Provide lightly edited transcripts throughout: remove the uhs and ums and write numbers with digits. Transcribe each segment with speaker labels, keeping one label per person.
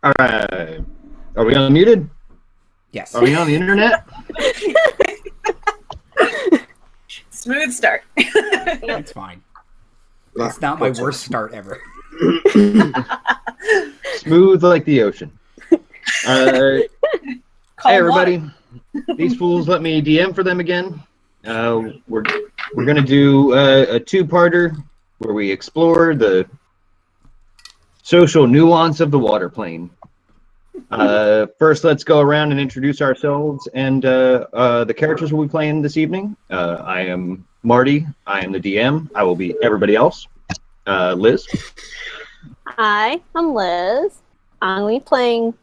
Speaker 1: All right. Are we unmuted?
Speaker 2: Yes.
Speaker 1: Are we on the internet?
Speaker 3: Smooth start.
Speaker 2: It's fine. It's not my worst start ever.
Speaker 1: Smooth like the ocean. Hey, everybody. These fools let me DM for them again. We're going to do a two-parter where we explore the social nuance of the water plane. First, let's go around and introduce ourselves and the characters we'll be playing this evening. I am Marty. I am the DM. I will be everybody else. Liz.
Speaker 4: Hi, I'm Liz. I'm going to be playing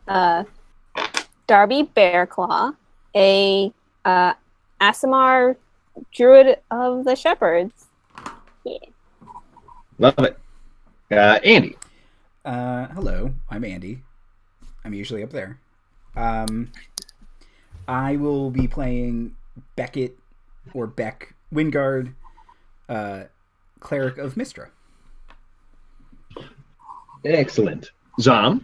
Speaker 4: Darby Bearclaw, a Aasimar Druid of the Shepherds. Yeah.
Speaker 1: Love it. Andy.
Speaker 2: Hello, I'm Andy. I'm usually up there. I will be playing Beckett, or Beck Wingard, Cleric of Mistra.
Speaker 1: Excellent. Zom.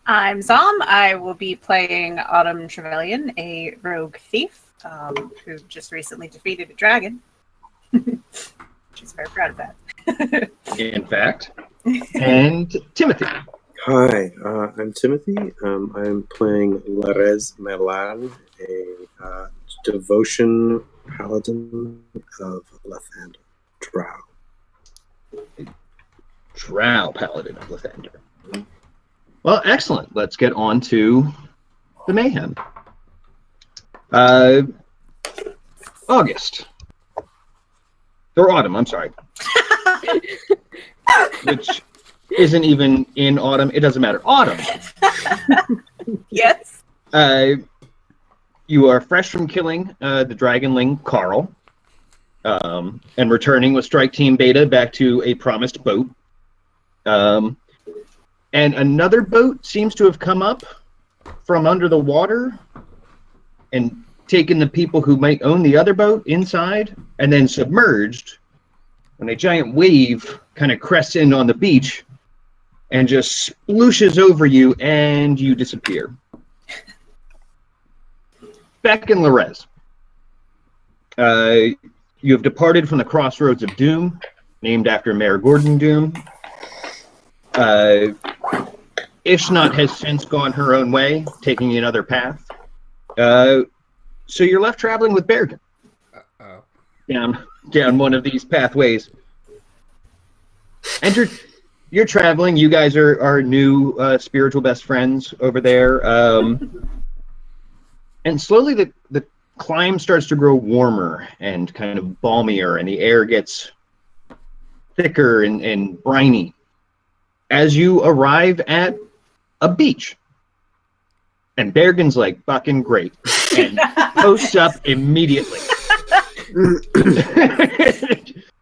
Speaker 3: I'm Zom. I will be playing Autumn Trevelyan, a rogue thief who just recently defeated a dragon. She's very proud of that.
Speaker 1: In fact. And Timothy.
Speaker 5: Hi, I'm Timothy. I'm playing Larez Merlan, a devotion paladin of Lathander, Drow.
Speaker 1: Drow paladin of Lathander. Well, excellent. Let's get on to the mayhem. August. Or autumn, I'm sorry. Which isn't even in autumn. It doesn't matter. Autumn.
Speaker 3: Yes.
Speaker 1: You are fresh from killing the dragonling Carl, and returning with Strike Team Beta back to a promised boat. And another boat seems to have come up from under the water and taken the people who might own the other boat inside and then submerged when a giant wave kind of crests in on the beach and just splooshes over you and you disappear. Beck and Larez. You have departed from the Crossroads of Doom, named after Mayor Gordon Doom. Ishnot has since gone her own way, taking another path. So you're left traveling with Bergen. Down one of these pathways. And you're traveling. You guys are new spiritual best friends over there. And slowly the climb starts to grow warmer and kind of balmier, and the air gets thicker and briny as you arrive at a beach. And Bergen's like, fucking great. And posts up immediately.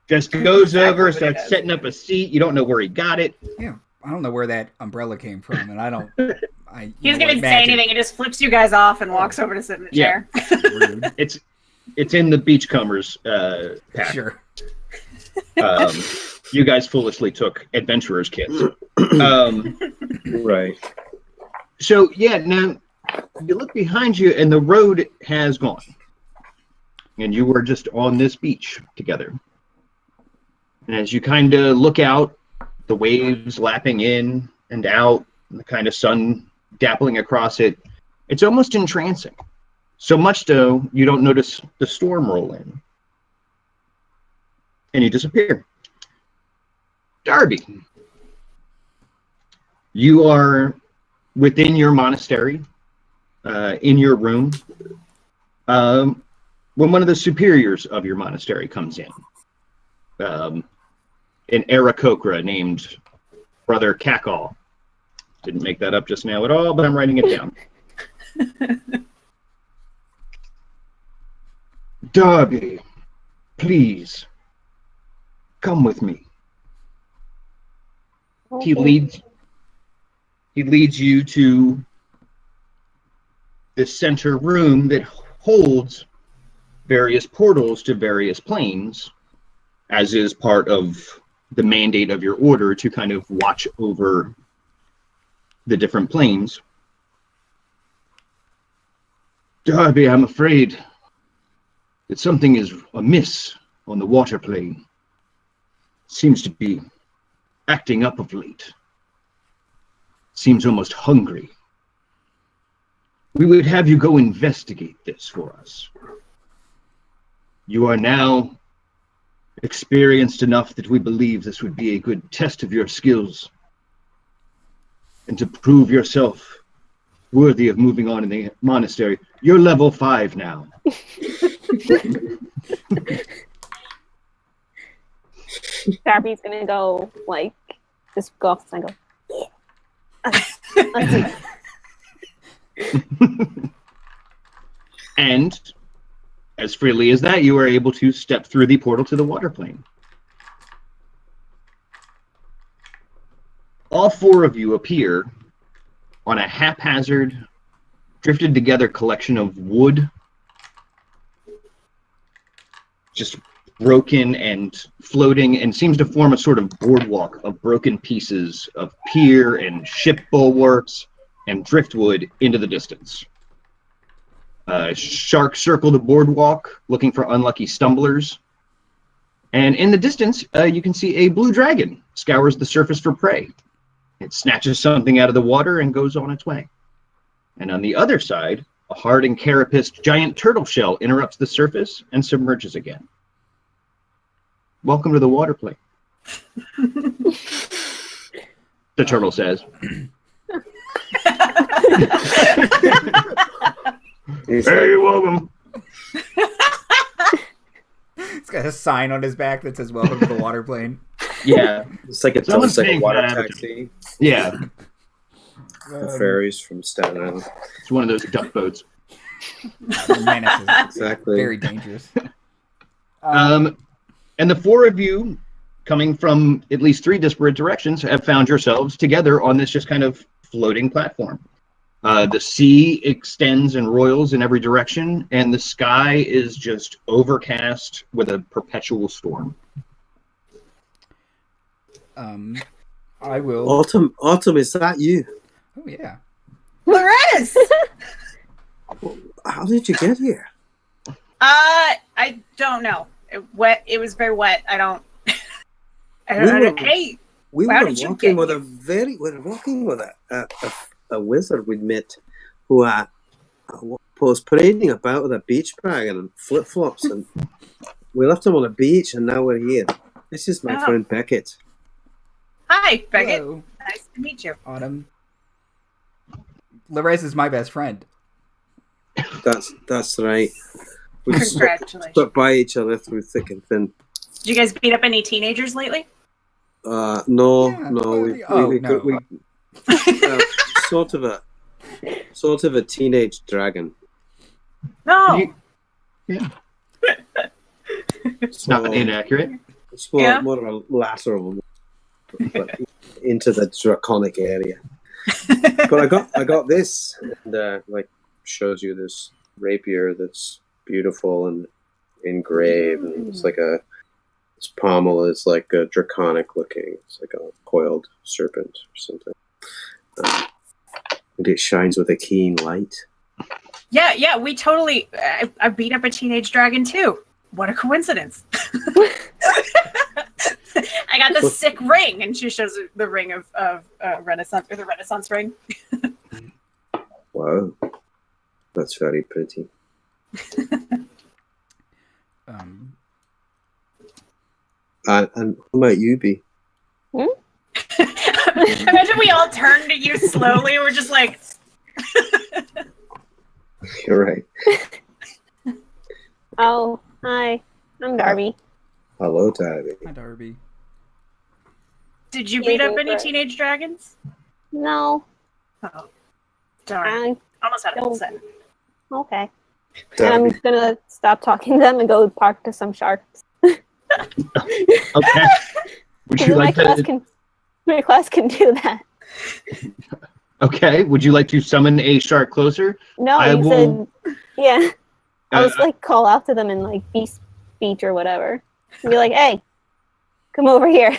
Speaker 1: Just goes over, starts setting up a seat. You don't know where he got it.
Speaker 2: Yeah, I don't know where that umbrella came from, and I don't.
Speaker 3: He doesn't even say anything. He just flips you guys off and walks over to sit in the chair.
Speaker 2: Rude.
Speaker 1: It's in the Beachcombers pack.
Speaker 2: Sure.
Speaker 1: You guys foolishly took adventurers kits.
Speaker 5: Right.
Speaker 1: So yeah, now you look behind you, and the road has gone, and you were just on this beach together. And as you kind of look out, the waves lapping in and out, and the kind of sun dappling across it, it's almost entrancing. So much so, you don't notice the storm roll in. And you disappear. Darby. You are within your monastery, in your room, when one of the superiors of your monastery comes in. An Aarakocra named Brother Cackall. Didn't make that up just now at all, but I'm writing it down. Darby, please, come with me.
Speaker 4: Okay.
Speaker 1: He leads you to the center room that holds various portals to various planes, as is part of the mandate of your order to kind of watch over the different planes. Darby, I'm afraid that something is amiss on the water plane. Seems to be acting up of late. Seems almost hungry. We would have you go investigate this for us. You are now experienced enough that we believe this would be a good test of your skills and to prove yourself worthy of moving on in the monastery. You're level 5 now.
Speaker 4: Darby's gonna go, like, just go off and go, yeah.
Speaker 1: And as freely as that, you are able to step through the portal to the water plane. All 4 of you appear on a haphazard, drifted together collection of wood, just broken and floating, and seems to form a sort of boardwalk of broken pieces of pier and ship bulwarks and driftwood into the distance. Sharks circle the boardwalk, looking for unlucky stumblers. And in the distance, you can see a blue dragon scours the surface for prey. It snatches something out of the water and goes on its way. And on the other side, a hard and carapaced giant turtle shell interrupts the surface and submerges again. Welcome to the water plane. The turtle says. Hey, you're welcome.
Speaker 2: He's got a sign on his back that says "Welcome to the water plane."
Speaker 1: Yeah,
Speaker 5: It's like
Speaker 1: Someone's
Speaker 5: a
Speaker 1: paying
Speaker 5: water
Speaker 1: for that.
Speaker 5: taxi.
Speaker 1: Yeah,
Speaker 5: The ferries from Staten Island.
Speaker 1: it's one of those duck boats.
Speaker 2: Menaces.
Speaker 5: Exactly.
Speaker 2: Very dangerous.
Speaker 1: And the 4 of you, coming from at least 3 disparate directions, have found yourselves together on this just kind of floating platform. The sea extends and roils in every direction, and the sky is just overcast with a perpetual storm.
Speaker 2: I will.
Speaker 5: Autumn, is that you?
Speaker 2: Oh yeah.
Speaker 3: Loretta's!
Speaker 5: How did you get here?
Speaker 3: I don't know. It was very wet. I don't know. Hey,
Speaker 5: We
Speaker 3: How
Speaker 5: were
Speaker 3: did you
Speaker 5: walking
Speaker 3: get
Speaker 5: with
Speaker 3: here?
Speaker 5: a wizard we'd met who was parading about with a beach bag and flip flops, and we left him on a beach, and now we're here. This is my friend Beckett.
Speaker 3: hi, Beckett.
Speaker 2: Hello,
Speaker 3: Nice to meet you.
Speaker 2: Autumn. Larez is my best friend.
Speaker 5: That's right. We
Speaker 3: Congratulations.
Speaker 5: stuck by each other through thick and thin.
Speaker 3: Did you guys beat up any teenagers lately?
Speaker 5: No,
Speaker 2: Yeah,
Speaker 5: no,
Speaker 2: no.
Speaker 5: Sort of a teenage dragon.
Speaker 3: No.
Speaker 1: Yeah, it's
Speaker 5: So,
Speaker 1: not inaccurate.
Speaker 5: it's more,
Speaker 3: Yeah.
Speaker 5: more of a lateral, but into the draconic area. But I got this, and like shows you this rapier that's beautiful and engraved, and it's like its pommel is like a draconic looking. It's like a coiled serpent or something, and it shines with a keen light.
Speaker 3: Yeah, we totally. I beat up a teenage dragon too. What a coincidence! I got this sick ring, and she shows the ring of Renaissance, or the Renaissance ring.
Speaker 5: Wow, that's very pretty. And who might you be?
Speaker 3: Imagine we all turn to you slowly. We're just like,
Speaker 5: You're right.
Speaker 4: Oh, hi. I'm Darby.
Speaker 5: Hello, Darby.
Speaker 2: Hi, Darby.
Speaker 3: did you beat up any teenage dragons?
Speaker 4: No.
Speaker 3: Oh, darn!
Speaker 4: I,
Speaker 3: Almost had a set.
Speaker 4: okay. And I'm
Speaker 5: Darby.
Speaker 4: gonna stop talking to them and go talk to some sharks.
Speaker 1: Okay. Would you like to?
Speaker 4: My class can do that.
Speaker 1: Okay. Would you like to summon a shark closer?
Speaker 4: No,
Speaker 1: I
Speaker 4: you
Speaker 1: will-
Speaker 4: said, yeah. I was
Speaker 1: Uh,
Speaker 4: like, call out to them in like beast speech or whatever. And be like, hey, come over here.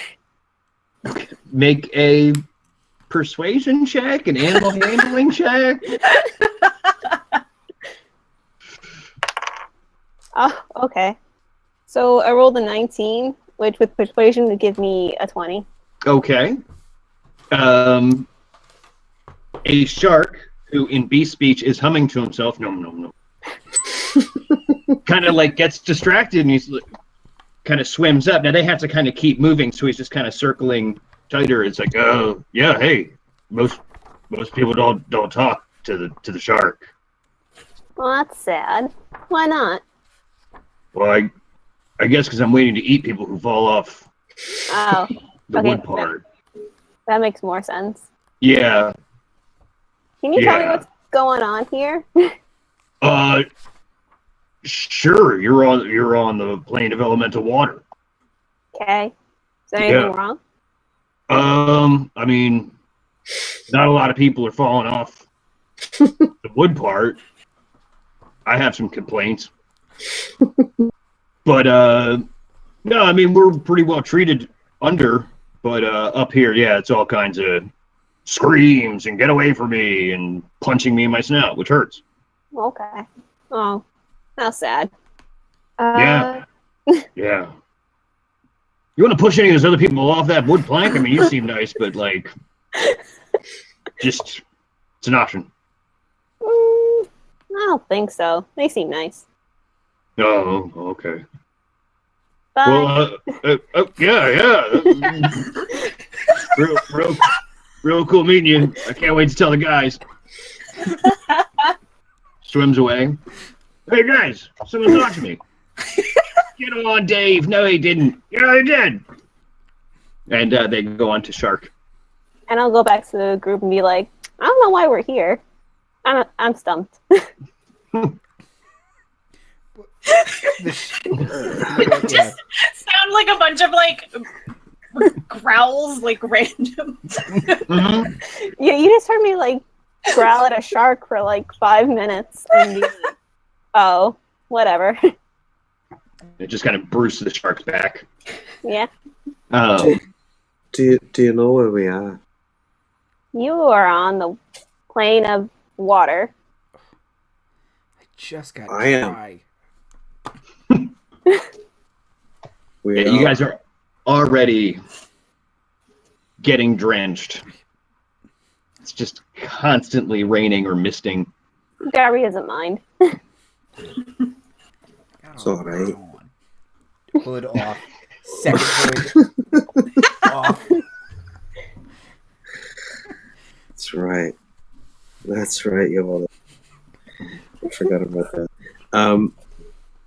Speaker 1: Make a persuasion check, an animal handling check.
Speaker 4: Oh, okay. So I rolled a 19, which with persuasion would give me a 20.
Speaker 1: Okay. A shark who in beast speech is humming to himself, nom nom nom. Kind of like gets distracted and he's kind of swims up. Now they have to kind of keep moving, so he's just kind of circling tighter. It's like, oh yeah, hey, most people don't talk to the shark.
Speaker 4: Well, that's sad. Why not?
Speaker 1: Well, I guess because I'm waiting to eat people who fall off
Speaker 4: Oh,
Speaker 1: the
Speaker 4: okay.
Speaker 1: wood part.
Speaker 4: That makes more sense.
Speaker 1: Yeah.
Speaker 4: Can you tell me
Speaker 1: Yeah.
Speaker 4: what's going on here?
Speaker 1: Sure. You're on the plane of elemental water.
Speaker 4: Okay. Is there anything
Speaker 1: Yeah.
Speaker 4: wrong?
Speaker 1: I mean, not a lot of people are falling off the wood part. I have some complaints. But no, I mean we're pretty well treated under, but up here, yeah, it's all kinds of screams and get away from me and punching me in my snout, which hurts.
Speaker 4: Okay. Oh, how sad.
Speaker 1: Yeah. Yeah. You want to push any of those other people off that wood plank? I mean, you seem nice, but like, just it's an option.
Speaker 4: I don't think so. They seem nice.
Speaker 1: Oh, okay.
Speaker 4: Bye.
Speaker 1: Well, yeah. Real cool meeting you. I can't wait to tell the guys. Swims away. Hey guys, someone talk to me. Get on, Dave. No, he didn't. Yeah, he did. And they go on to Shark.
Speaker 4: And I'll go back to the group and be like, I don't know why we're here. I'm stumped.
Speaker 2: Yeah.
Speaker 3: Sound like a bunch of like growls, like random.
Speaker 1: Mm-hmm.
Speaker 4: Yeah, you just heard me like growl at a shark for like 5 minutes. And be like, oh, whatever.
Speaker 1: It just kind of bruises the Shark's back.
Speaker 4: Yeah.
Speaker 5: Do you know where we are?
Speaker 4: You are on the plane of water.
Speaker 2: I just got
Speaker 5: I am.
Speaker 2: dry.
Speaker 5: We
Speaker 1: Yeah, you guys are already getting drenched. It's just constantly raining or misting.
Speaker 4: Darby doesn't mind.
Speaker 5: It's all right.
Speaker 2: on. Hood off. Second hood off.
Speaker 5: That's right, you I forgot about that.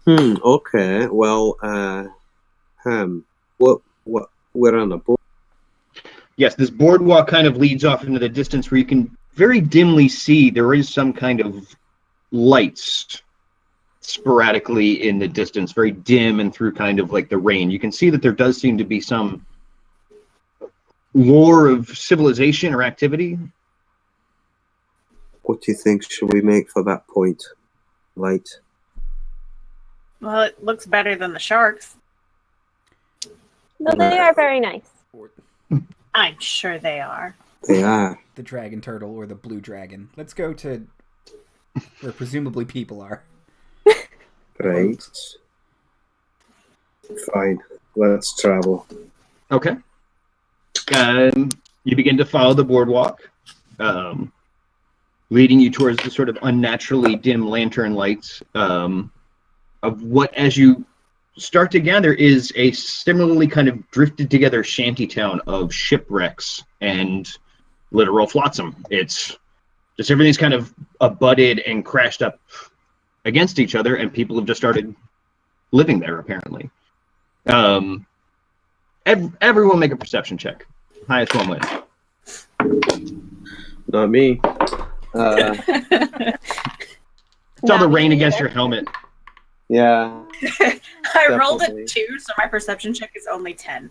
Speaker 5: Okay. Well, what we're on a boat.
Speaker 1: Yes, this boardwalk kind of leads off into the distance where you can very dimly see there is some kind of lights sporadically in the distance, very dim and through kind of like the rain. You can see that there does seem to be some lore of civilization or activity.
Speaker 5: What do you think should we make for that point? Light.
Speaker 3: Well, it looks better than the sharks.
Speaker 4: No, they are very nice.
Speaker 2: Or
Speaker 3: I'm sure they are.
Speaker 5: They are.
Speaker 2: the dragon turtle or the blue dragon. Let's go to where presumably people are.
Speaker 5: Right. Fine. Let's travel.
Speaker 1: Okay. You begin to follow the boardwalk, leading you towards the sort of unnaturally dim lantern lights of what, as you start to gather, is a similarly kind of drifted together shantytown of shipwrecks and literal flotsam. It's just everything's kind of abutted and crashed up against each other, and people have just started living there, apparently. Everyone make a perception check. Highest one wins.
Speaker 5: Not me.
Speaker 1: It's all the rain against your helmet.
Speaker 5: Yeah.
Speaker 3: I rolled a
Speaker 5: Definitely.
Speaker 3: 2, so my perception check is only 10.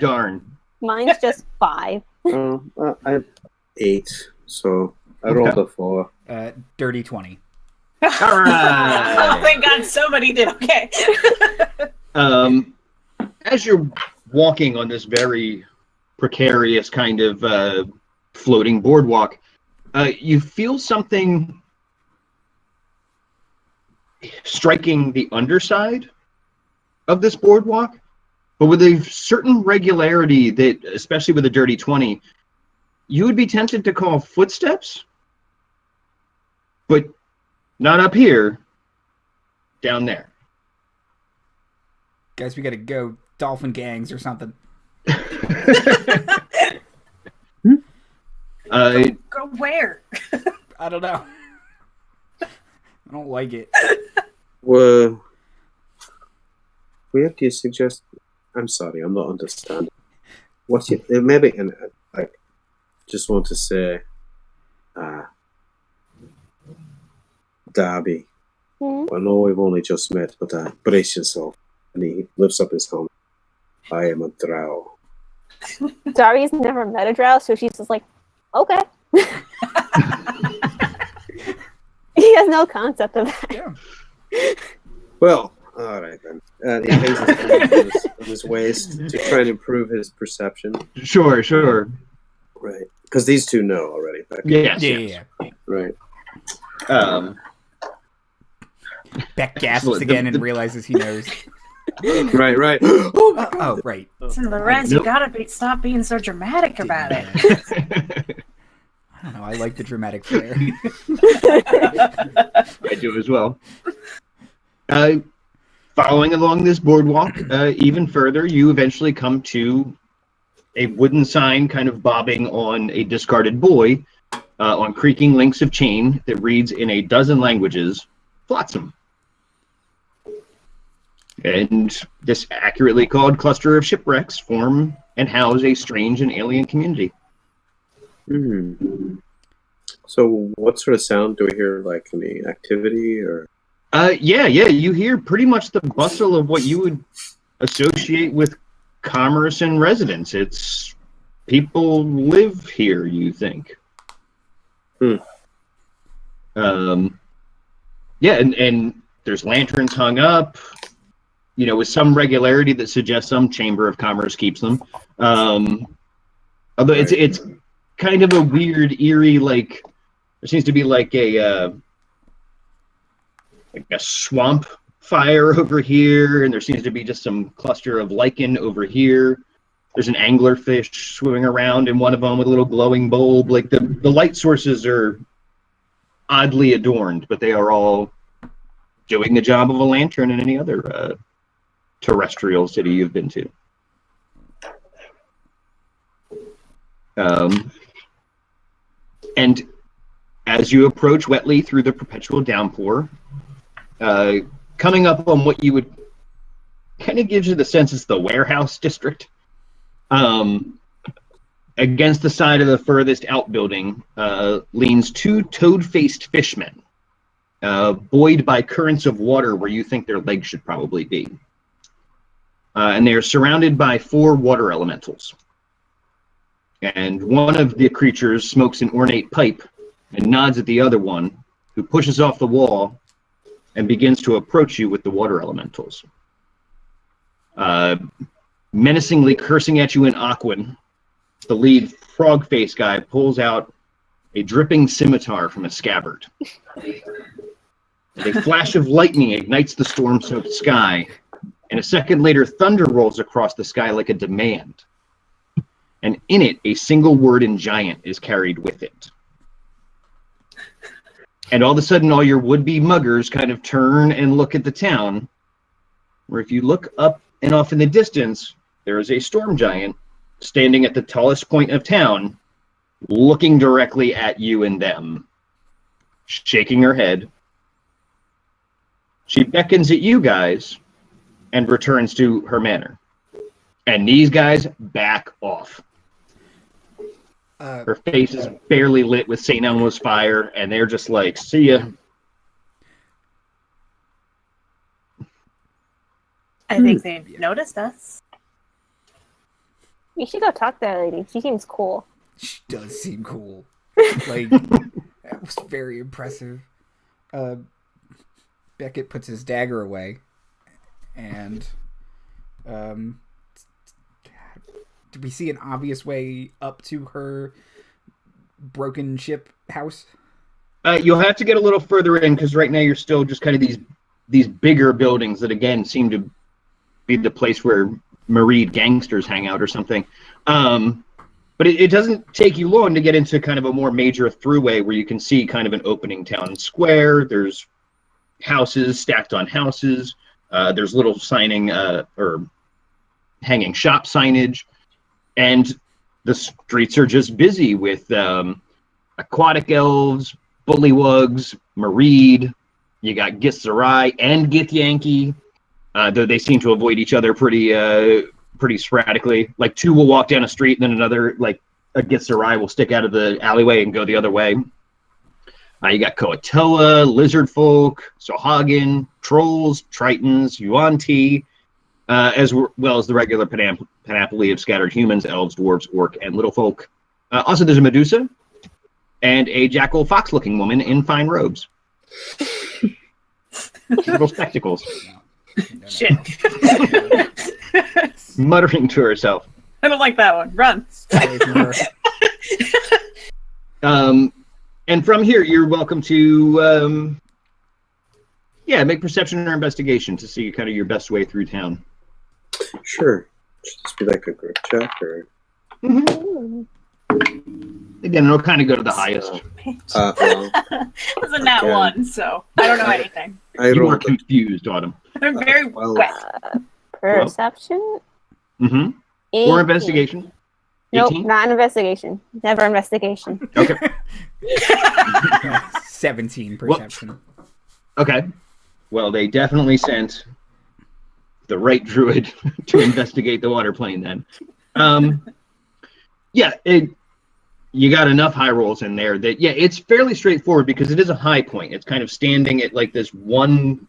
Speaker 1: Darn.
Speaker 4: Mine's just 5.
Speaker 5: I have 8, so I rolled a 4.
Speaker 2: Dirty 20.
Speaker 1: All
Speaker 3: Oh,
Speaker 1: right.
Speaker 3: thank God somebody did okay.
Speaker 1: As you're walking on this very precarious kind of floating boardwalk, you feel something striking the underside of this boardwalk, but with a certain regularity that, especially with a dirty 20, you would be tempted to call footsteps, but not up here, down there.
Speaker 2: Guys, we gotta go. Dolphin gangs or something.
Speaker 3: Go where?
Speaker 2: I don't know. I don't like it.
Speaker 5: Well, where do you suggest? I'm sorry, I'm not understanding. What you maybe, and I just want to say, Darby. I know we've only just met, but brace yourself. And he lifts up his helmet. I am a Drow.
Speaker 4: Darby's never met a Drow, so she's just like, okay. He has no concept of that.
Speaker 2: Yeah.
Speaker 5: Well, all right then. He hangs his helmet on his waist to try and improve his perception.
Speaker 1: Sure.
Speaker 5: Right. Because these two know already.
Speaker 1: Yes.
Speaker 2: Yeah.
Speaker 5: Right.
Speaker 2: Beck gasps again and realizes he knows.
Speaker 5: Right.
Speaker 2: Oh, right.
Speaker 3: Listen, Lorenz, you gotta stop being so dramatic about it.
Speaker 2: I don't know. I like the dramatic flair.
Speaker 1: I do as well. Following along this boardwalk, even further, you eventually come to a wooden sign kind of bobbing on a discarded buoy on creaking links of chain that reads in a dozen languages, Flotsam. And this accurately called cluster of shipwrecks form and house a strange and alien community.
Speaker 5: So what sort of sound do we hear? Like any activity or?
Speaker 1: Yeah. You hear pretty much the bustle of what you would associate with commerce and residence. It's people live here, you think. Yeah, and there's lanterns hung up, with some regularity that suggests some chamber of commerce keeps them. Although it's kind of a weird, eerie, like there seems to be like a swamp fire over here, and there seems to be just some cluster of lichen over here. There's an anglerfish swimming around in one of them with a little glowing bulb. Like the light sources are oddly adorned, but they are all doing the job of a lantern in any other terrestrial city you've been to. And as you approach wetly through the perpetual downpour, coming up on what you would kind of gives you the sense it's the warehouse district. Against the side of the furthest outbuilding leans two toad-faced fishmen, buoyed by currents of water where you think their legs should probably be. And they are surrounded by 4 water elementals. And one of the creatures smokes an ornate pipe and nods at the other one, who pushes off the wall and begins to approach you with the water elementals. Menacingly cursing at you in Aquan, the lead frog face guy pulls out a dripping scimitar from a scabbard. A flash of lightning ignites the storm-soaked sky, and a second later, thunder rolls across the sky like a demand. And in it, a single word in giant is carried with it. And all of a sudden, all your would-be muggers kind of turn and look at the town, where if you look up and off in the distance, there is a storm giant standing at the tallest point of town, looking directly at you and them, shaking her head. She beckons at you guys and returns to her manor. And these guys back off. Her face is barely lit with St. Elmo's fire, and they're just like, see ya.
Speaker 3: I think they've noticed us.
Speaker 4: You should go talk to that lady. She seems cool.
Speaker 2: She does seem cool. Like, that was very impressive. Beckett puts his dagger away and do we see an obvious way up to her broken ship house?
Speaker 1: You'll have to get a little further in because right now you're still just kind of these bigger buildings that again seem to be the place where married gangsters hang out or something. But it doesn't take you long to get into kind of a more major throughway where you can see kind of an opening town square. There's houses stacked on houses. There's little signing or hanging shop signage. And the streets are just busy with aquatic elves, bullywugs, Mareed. You got Githzerai and Githyanki, though they seem to avoid each other pretty sporadically. Like two will walk down a street, and then another, like a Githzerai, will stick out of the alleyway and go the other way. You got Coatoa, lizard folk, Sohagan, trolls, tritons, Yuan-Ti, as well as the regular panoply of scattered humans, elves, dwarves, orc, and little folk. Also, there's a Medusa and a jackal fox-looking woman in fine robes. Little spectacles.
Speaker 3: Shit.
Speaker 1: Muttering to herself.
Speaker 3: I don't like that one. Run.
Speaker 1: And from here, you're welcome to, make perception or investigation to see kind of your best way through town.
Speaker 5: Sure. Should this be like a group check or?
Speaker 1: Mm-hmm. Again, it'll kind of go to the highest.
Speaker 5: Well,
Speaker 3: It's a nat one, so I don't know anything.
Speaker 1: You were confused, Autumn.
Speaker 3: I'm very wet.
Speaker 4: Perception?
Speaker 1: Mm-hmm.
Speaker 4: 18.
Speaker 1: Or investigation.
Speaker 4: Nope,
Speaker 1: 18?
Speaker 4: not investigation. Never investigation.
Speaker 1: Okay.
Speaker 2: 17 perception.
Speaker 1: Okay. Well, they definitely sent the right druid to investigate the water plane then. You got enough high rolls in there that, it's fairly straightforward because it is a high point. It's kind of standing at like this one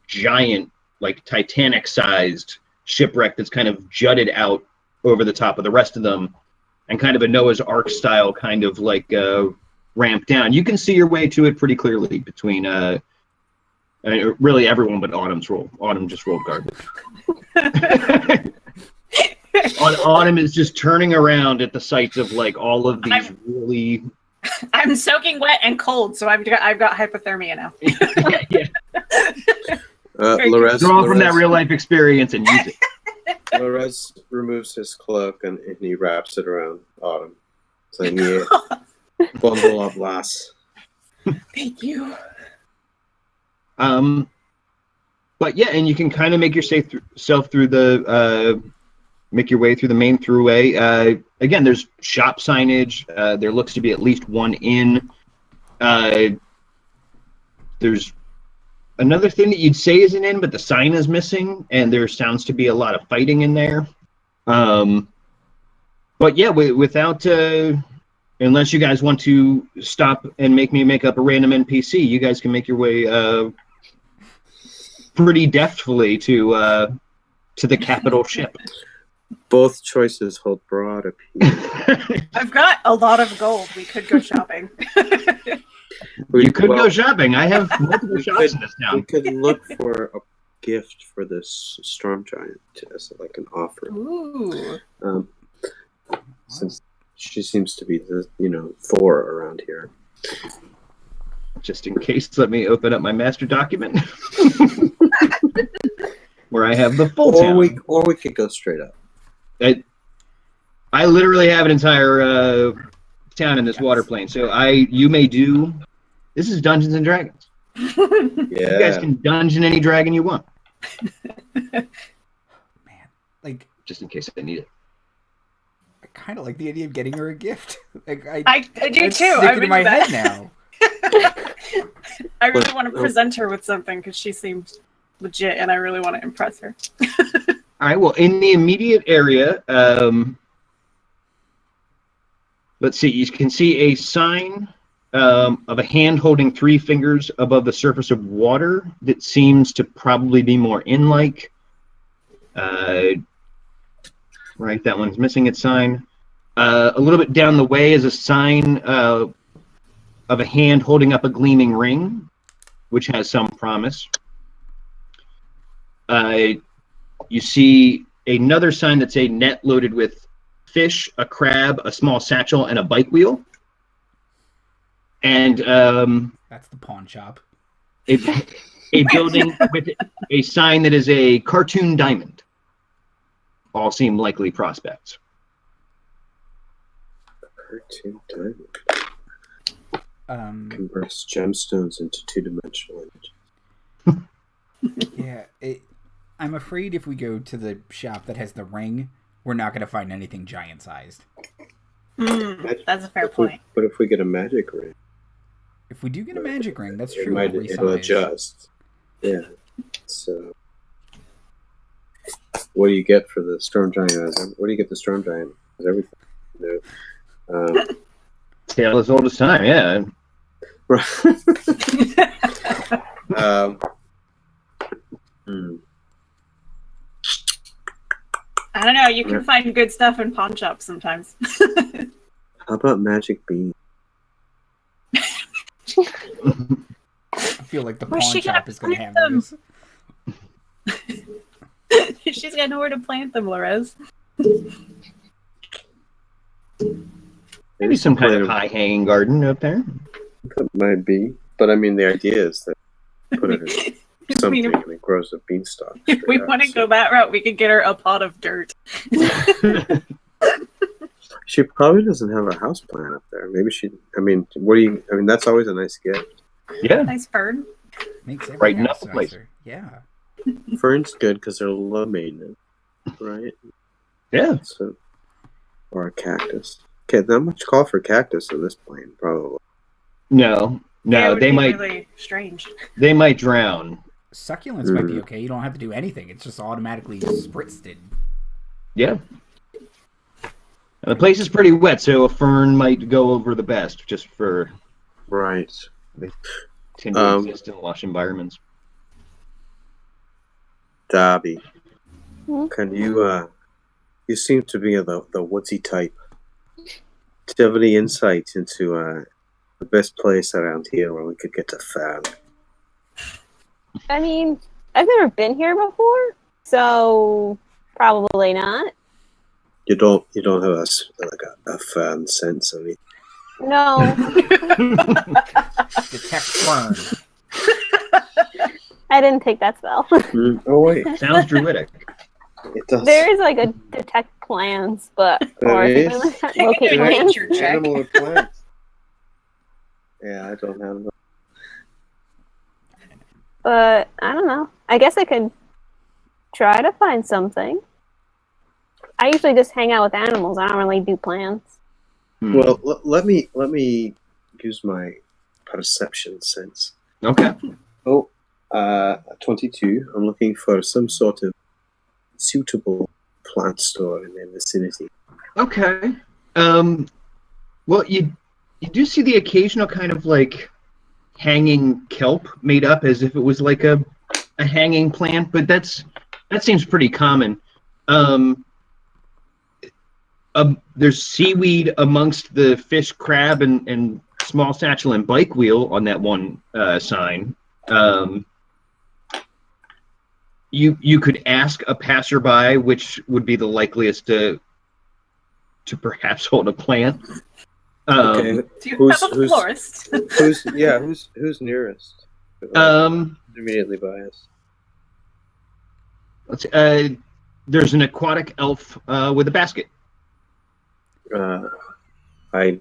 Speaker 1: giant, like Titanic-sized shipwreck that's kind of jutted out over the top of the rest of them, and kind of a Noah's Ark style kind of like ramp down. You can see your way to it pretty clearly between really everyone but Autumn's roll. Autumn just rolled garbage. Autumn is just turning around at the sights of like all of these really.
Speaker 3: I'm soaking wet and cold, so I've got hypothermia now.
Speaker 1: Yeah.
Speaker 5: Lorez,
Speaker 1: draw from that real life experience and use it.
Speaker 5: Lorez removes his cloak and he wraps it around Autumn, saying, "Yeah, bundle up, lass."
Speaker 3: Thank you.
Speaker 1: But and you can kind of make yourself through the. Make your way through the main throughway. Again, there's shop signage. There looks to be at least one inn. There's another thing that you'd say is an inn, but the sign is missing, and there sounds to be a lot of fighting in there. Without unless you guys want to stop and make me make up a random NPC, you guys can make your way pretty deftly to the capital ship.
Speaker 5: Both choices hold broad appeal.
Speaker 3: I've got a lot of gold. We could go shopping.
Speaker 1: You could go shopping. I have multiple shops in this town.
Speaker 5: We could look for a gift for this storm giant as like an offer.
Speaker 3: Ooh.
Speaker 5: Since she seems to be the Thor around here.
Speaker 1: Just in case, let me open up my master document where I have the full town.
Speaker 5: Or we could go straight up.
Speaker 1: I literally have an entire town in this water plane, so you may do. This is Dungeons and Dragons.
Speaker 5: Yeah.
Speaker 1: You guys can dungeon any dragon you want.
Speaker 2: Man, like,
Speaker 1: just in case I need it.
Speaker 2: I kind of like the idea of getting her a gift. Like,
Speaker 3: I do too.
Speaker 2: I'm in my head now.
Speaker 3: I really want to present her with something because she seems legit, and I really want to impress her.
Speaker 1: All right. Well, in the immediate area, let's see. You can see a sign of a hand holding 3 fingers above the surface of water that seems to probably be more in-like. Right, that one's missing its sign. A little bit down the way is a sign of a hand holding up a gleaming ring, which has some promise. You see another sign that's a net loaded with fish, a crab, a small satchel, and a bike wheel. And
Speaker 2: That's the pawn shop.
Speaker 1: a building with a sign that is a cartoon diamond. All seem likely prospects.
Speaker 5: Cartoon diamond.
Speaker 2: Um,
Speaker 5: Converts gemstones into two-dimensional image.
Speaker 2: yeah, I'm afraid if we go to the shop that has the ring, we're not going to find anything giant-sized.
Speaker 3: That's a fair point.
Speaker 5: But if we get a magic ring,
Speaker 2: If we do get a magic ring, that's
Speaker 5: it
Speaker 2: true.
Speaker 5: might, it'll adjust. Yeah. So, what do you get for the storm giant? What do you get the storm giant? Everything.
Speaker 1: Tale as old as time, yeah.
Speaker 3: I don't know. You can find good stuff in pawn shops sometimes.
Speaker 5: How about magic bean?
Speaker 2: I feel like the pawn
Speaker 3: Where's she
Speaker 2: shop
Speaker 3: gonna
Speaker 2: is going to
Speaker 3: plant
Speaker 2: have
Speaker 3: them?
Speaker 2: those.
Speaker 3: She's got nowhere to plant them, Lorez.
Speaker 1: Maybe some kind of high-hanging garden up there.
Speaker 5: That might be. But I mean, the idea is that put it in something and it grows a beanstalk.
Speaker 3: If we want to go that route, we could get her a pot of dirt.
Speaker 5: She probably doesn't have a house plant up there. Maybe she. I mean, what do you? I mean, that's always a nice gift.
Speaker 1: Yeah.
Speaker 3: Nice bird.
Speaker 2: Makes every
Speaker 1: Brighten
Speaker 2: house
Speaker 1: up the place.
Speaker 2: nicer. Yeah.
Speaker 5: Fern's good because they're low maintenance, right?
Speaker 1: Yeah.
Speaker 5: So, or a cactus. Okay, not much call for cactus in this plane, probably.
Speaker 1: No,
Speaker 3: Yeah, it would
Speaker 1: they
Speaker 3: be
Speaker 1: might
Speaker 3: really strange.
Speaker 1: they might drown.
Speaker 2: Succulents might be okay. You don't have to do anything. It's just automatically spritzed.
Speaker 1: Yeah. And the place is pretty wet, so a fern might go over the best, just for
Speaker 5: Right.
Speaker 1: they tend to exist in lush environments.
Speaker 5: Darby,
Speaker 4: Hmm?
Speaker 5: can you? You seem to be the woodsy type. Do you have any insight into the best place around here where we could get a fan?
Speaker 4: I mean, I've never been here before, so probably not.
Speaker 5: You don't have a fan sense or anything.
Speaker 4: No,
Speaker 2: Detect fern.
Speaker 4: I didn't take that spell.
Speaker 5: Oh wait,
Speaker 1: Sounds druidic.
Speaker 5: it does.
Speaker 4: There is like a detect plants, but
Speaker 5: There
Speaker 4: or
Speaker 5: is?
Speaker 4: locate
Speaker 3: Take a
Speaker 4: plants.
Speaker 3: nature check.
Speaker 5: Animal or plant? Yeah, I don't have them.
Speaker 4: But I don't know. I guess I could try to find something. I usually just hang out with animals. I don't really do plants.
Speaker 5: Well, let me use my perception sense.
Speaker 1: Okay.
Speaker 5: Oh, 22. I'm looking for some sort of suitable plant store in the vicinity.
Speaker 1: Okay. Well, you do see the occasional kind of like hanging kelp made up as if it was like a hanging plant, but that seems pretty common. There's seaweed amongst the fish, crab, and small satchel and bike wheel on that one sign. You could ask a passerby which would be the likeliest to perhaps hold a plant.
Speaker 5: Okay.
Speaker 3: Do you have a florist?
Speaker 5: Who's nearest? Immediately by us.
Speaker 1: There's an aquatic elf with a basket.
Speaker 5: I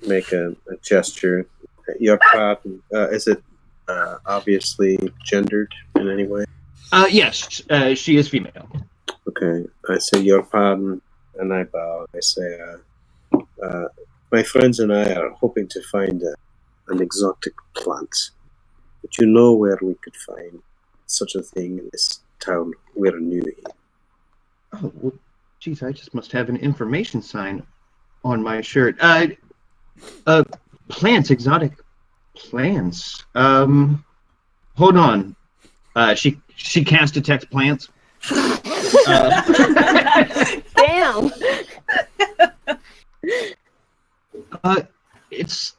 Speaker 5: make a gesture. Your pardon. Is it obviously gendered in any way?
Speaker 1: Yes, she is female.
Speaker 5: Okay. I say your pardon, and I bow. I say, my friends and I are hoping to find an exotic plant. But you know where we could find such a thing in this town? We're new here.
Speaker 1: Oh, well, geez, I just must have an information sign on my shirt. Plants, exotic plants. Hold on. She cast detect plants.
Speaker 4: Damn.
Speaker 1: It's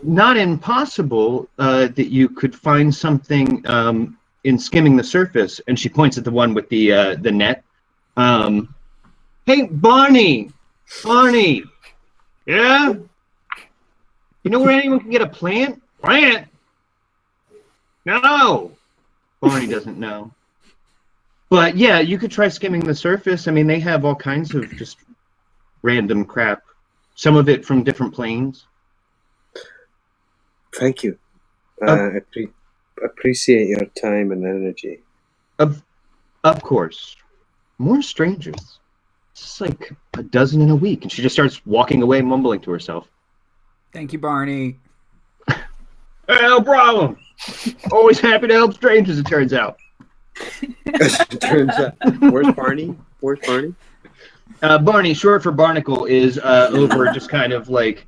Speaker 1: not impossible that you could find something in skimming the surface. And she points at the one with the net. Hey, Barney, Barney! Yeah? You know where anyone can get a plant? Plant? No! Barney doesn't know. But yeah, you could try skimming the surface. I mean, they have all kinds of just random crap. Some of it from different planes.
Speaker 5: Thank you. I appreciate your time and energy.
Speaker 1: Of course. More strangers. It's like a dozen in a week. And she just starts walking away, mumbling to herself.
Speaker 2: Thank you, Barney.
Speaker 1: No problem. Always happy to help strangers, it turns out.
Speaker 5: It turns out. Where's Barney?
Speaker 1: Barney, short for Barnacle, is over just kind of like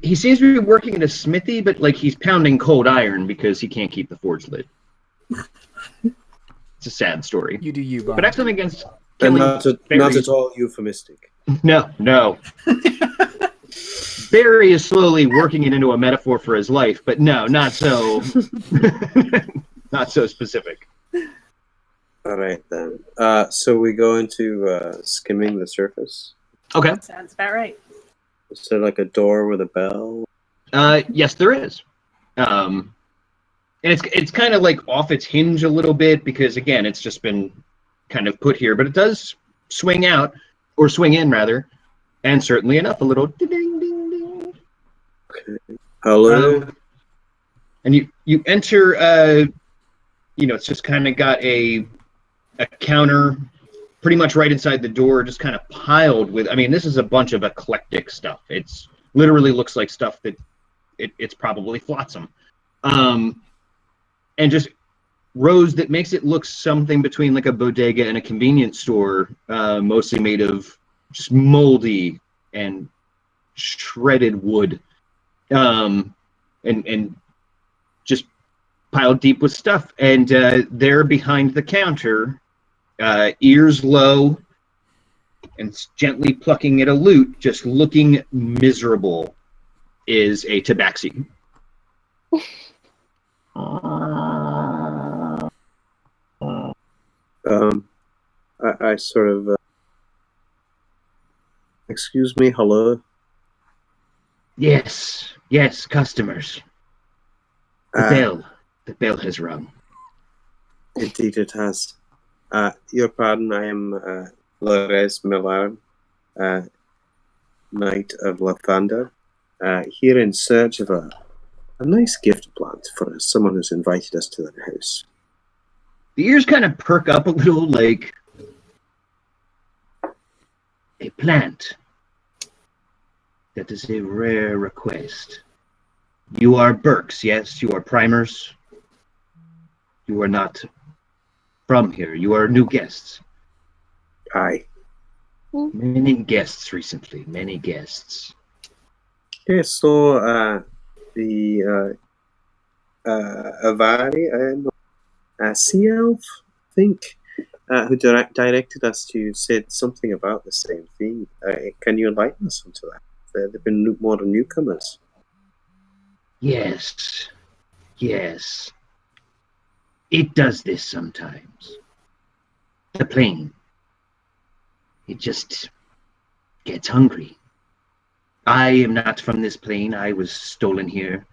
Speaker 1: he seems to be working in a smithy, but like he's pounding cold iron because he can't keep the forge lit. It's a sad story.
Speaker 2: You do you, Barney.
Speaker 1: But excellent against
Speaker 5: And
Speaker 1: killing
Speaker 5: not at all euphemistic.
Speaker 1: No. Barry is slowly working it into a metaphor for his life, but no, not so not so specific.
Speaker 5: All right, then. So we go into skimming the surface.
Speaker 1: Okay.
Speaker 3: Sounds about right.
Speaker 5: Is there like a door with a bell?
Speaker 1: Yes, there is. And it's kind of like off its hinge a little bit because, again, it's just been kind of put here, but it does swing out, or swing in, rather, and certainly enough, a little ding-ding-ding.
Speaker 5: Okay. Hello?
Speaker 1: And you enter, it's just kind of got a counter pretty much right inside the door, just kind of piled with, I mean, this is a bunch of eclectic stuff. It's literally looks like stuff that it's probably Flotsam. And just rows that makes it look something between like a bodega and a convenience store, mostly made of just moldy and shredded wood, and just piled deep with stuff. And there behind the counter, ears low and gently plucking at a lute, just looking miserable, is a tabaxi.
Speaker 5: I sort of excuse me, hello?
Speaker 1: Yes, customers. The bell has rung.
Speaker 5: Indeed it has. Your pardon, I am Lores Millar, Knight of Lathander, here in search of a nice gift plant for someone who's invited us to their house.
Speaker 1: The ears kind of perk up a little, like a plant. That is a rare request. You are Burks, yes? You are primers? You are not from here. You are new guests.
Speaker 5: Aye.
Speaker 1: Many guests recently. Many guests.
Speaker 5: Okay, so the Avari, a sea elf, I think, who directed us to say something about the same thing. Can you enlighten us onto that? They've been more newcomers.
Speaker 1: Yes. It does this sometimes. The plane. It just gets hungry. I am not from this plane. I was stolen here.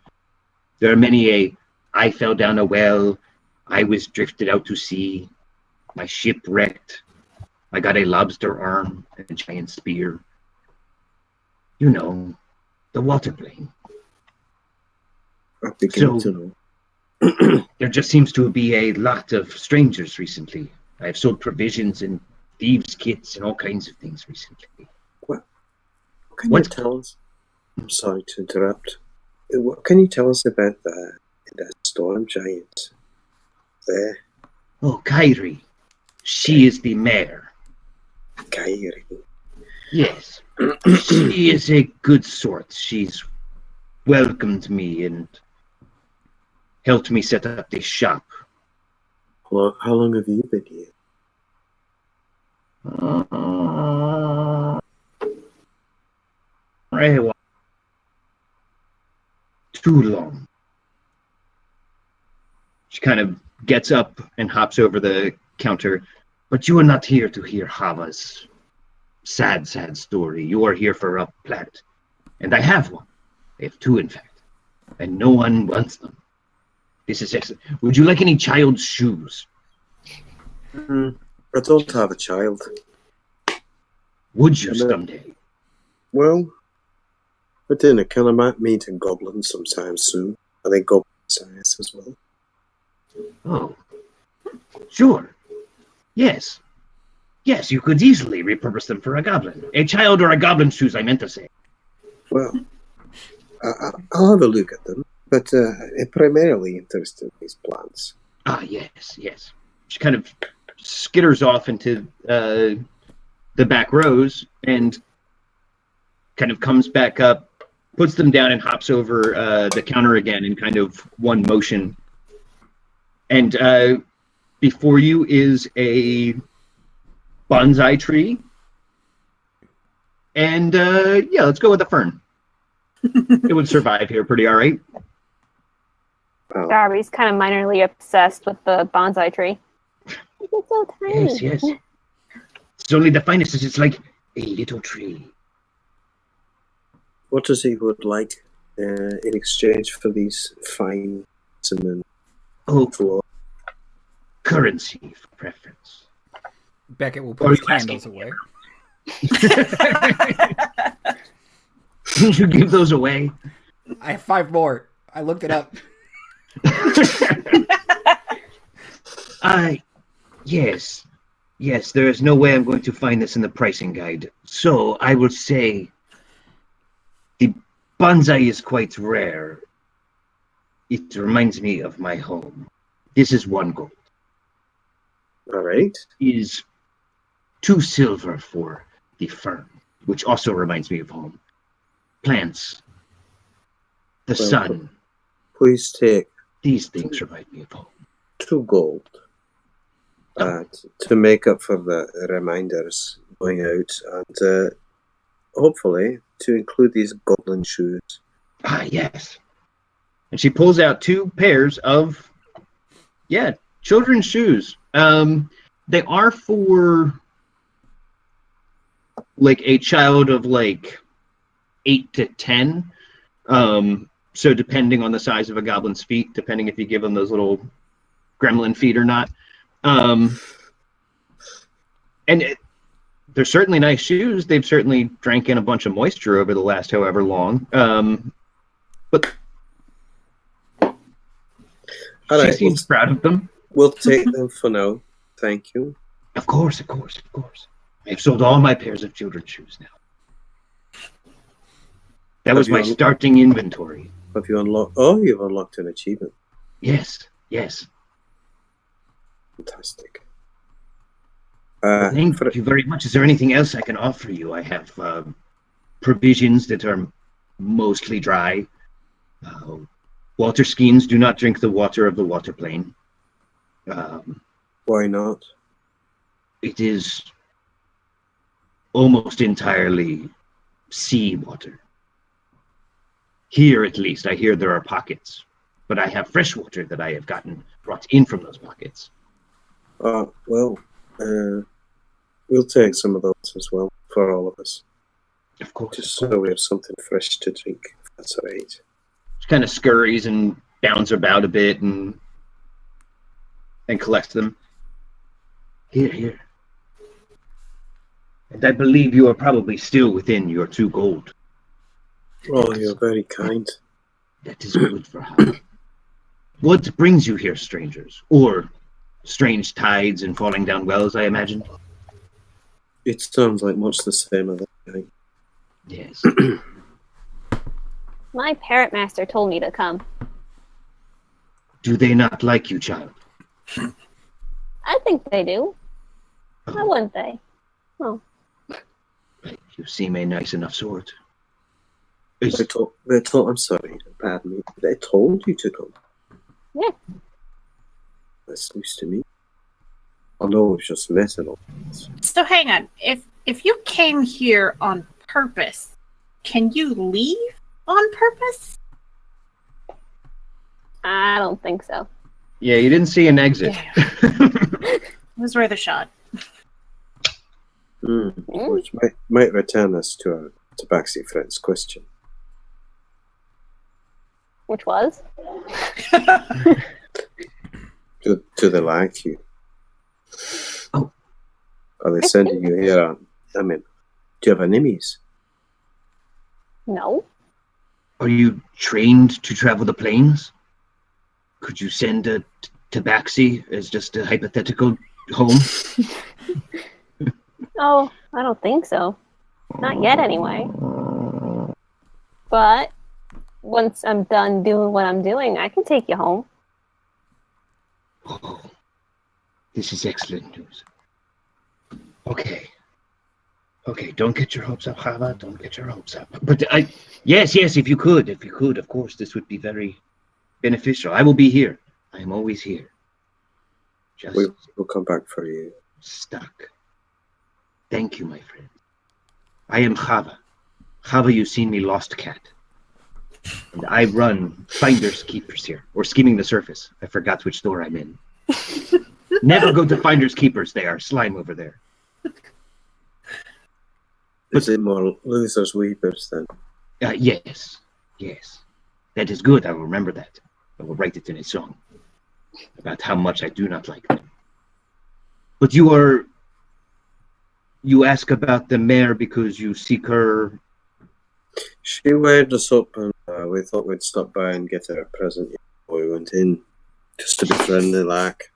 Speaker 1: There are many I fell down a well. I was drifted out to sea. My ship wrecked. I got a lobster arm and a giant spear. You know, the water plane.
Speaker 5: I begin to know.
Speaker 1: There just seems to be a lot of strangers recently. I have sold provisions and thieves' kits and all kinds of things recently.
Speaker 5: What can you tell us? I'm sorry to interrupt. What can you tell us about the storm giant there?
Speaker 1: Oh, Kyrie. She is the mayor.
Speaker 5: Kyrie.
Speaker 1: Yes. She is a good sort. She's welcomed me and helped me set up this shop.
Speaker 5: How long have you been here?
Speaker 1: Too long. She kind of gets up and hops over the counter. But you are not here to hear Hava's sad, sad story. You are here for a plant. And I have one. I have two, in fact. And no one wants them. This is excellent. Would you like any child's shoes?
Speaker 5: I don't have a child.
Speaker 1: Would you someday?
Speaker 5: Well, I didn't. Can I meet a goblin sometime soon? I think goblin size as well.
Speaker 1: Oh, sure. Yes. Yes, you could easily repurpose them for a goblin. A child or a goblin's shoes, I meant to say.
Speaker 5: Well, I'll have a look at them, but I'm primarily interested in these plants.
Speaker 1: Ah, yes, yes. She kind of skitters off into the back rows and kind of comes back up, puts them down, and hops over the counter again in kind of one motion. And before you is a bonsai tree. And yeah, let's go with the fern. It would survive here pretty all right.
Speaker 4: Darby's kind of minorly obsessed with the bonsai tree. It's so tiny.
Speaker 1: Yes, yes. It's only the finest. It's like a little tree.
Speaker 5: What does he would like in exchange for these fine cinnamon?
Speaker 1: Oh, currency for preference.
Speaker 2: Beckett will put his candles away.
Speaker 1: Didn't you give those away?
Speaker 2: I have 5 more. I looked it up.
Speaker 1: Yes. Yes, there is no way I'm going to find this in the pricing guide. So I will say the bonsai is quite rare. It reminds me of my home. This is 1 gold.
Speaker 5: All right.
Speaker 1: Is 2 silver for the fern, which also reminds me of home. Plants. The sun.
Speaker 5: Please take
Speaker 1: These things remind me of home.
Speaker 5: 2 gold to make up for the reminders going out, and hopefully to include these goblin shoes.
Speaker 1: Ah, yes. And she pulls out 2 pairs of, children's shoes. They are for like a child of like 8 to 10. So depending on the size of a goblin's feet, depending if you give them those little gremlin feet or not. They're certainly nice shoes. They've certainly drank in a bunch of moisture over the last however long. But she seems proud of them.
Speaker 5: We'll take them for now. Thank you.
Speaker 1: Of course, of course, of course. I've sold all my pairs of children's shoes now. That was my starting inventory.
Speaker 5: Have you unlocked? Oh, you've unlocked an achievement.
Speaker 1: Yes, yes.
Speaker 5: Fantastic.
Speaker 1: Thank you very much. Is there anything else I can offer you? I have provisions that are mostly dry. Water skeins do not drink the water of the water plane.
Speaker 5: Why not?
Speaker 1: It is almost entirely sea water. Here, at least, I hear there are pockets, but I have fresh water that I have brought in from those pockets.
Speaker 5: Well, we'll take some of those as well for all of us.
Speaker 1: Of course.
Speaker 5: Just so we have something fresh to drink, if that's all right.
Speaker 1: She kind of scurries and bounds about a bit and collects them. Here. And I believe you are probably still within your 2 gold.
Speaker 5: Oh, you're very kind.
Speaker 1: That is good for her. What brings you here, strangers? Or strange tides and falling down wells, I imagine?
Speaker 5: It sounds like much the same as that.
Speaker 1: Yes.
Speaker 4: My parrot master told me to come.
Speaker 1: Do they not like you, child?
Speaker 4: I think they do. Why wouldn't they? Oh.
Speaker 1: You seem a nice enough sort.
Speaker 5: They told, I'm sorry, pardon me. They told you to come.
Speaker 4: Yeah.
Speaker 5: That's news to me. I know we've just met and all.
Speaker 3: So hang on. If you came here on purpose, can you leave on purpose?
Speaker 4: I don't think so.
Speaker 1: Yeah, you didn't see an exit.
Speaker 3: Yeah. It was worth a shot.
Speaker 5: Which might return us to our Tabaxi friend's question.
Speaker 4: Which was?
Speaker 5: Do they like you?
Speaker 1: Oh.
Speaker 5: Are they sending you here? I mean, do you have enemies?
Speaker 4: No.
Speaker 1: Are you trained to travel the plains? Could you send a Tabaxi as just a hypothetical home?
Speaker 4: Oh, I don't think so. Not yet, anyway. But once I'm done doing what I'm doing, I can take you home.
Speaker 1: Oh, this is excellent news. Okay, don't get your hopes up, Hava. Don't get your hopes up. But yes, if you could, of course, this would be very beneficial. I will be here. I am always here. Just
Speaker 5: We'll come back for you.
Speaker 1: stuck. Thank you, my friend. I am Hava. Hava, you've seen me, lost cat. And I run Finders Keepers here, or Skimming the Surface. I forgot which store I'm in. Never go to Finders Keepers. They are slime over there.
Speaker 5: Is it more losers weepers then?
Speaker 1: Yes. That is good. I will remember that. I will write it in a song about how much I do not like them. But you ask about the mare because you seek her.
Speaker 5: She waved us up and we thought we'd stop by and get her a present before we went in. Just to be friendly like.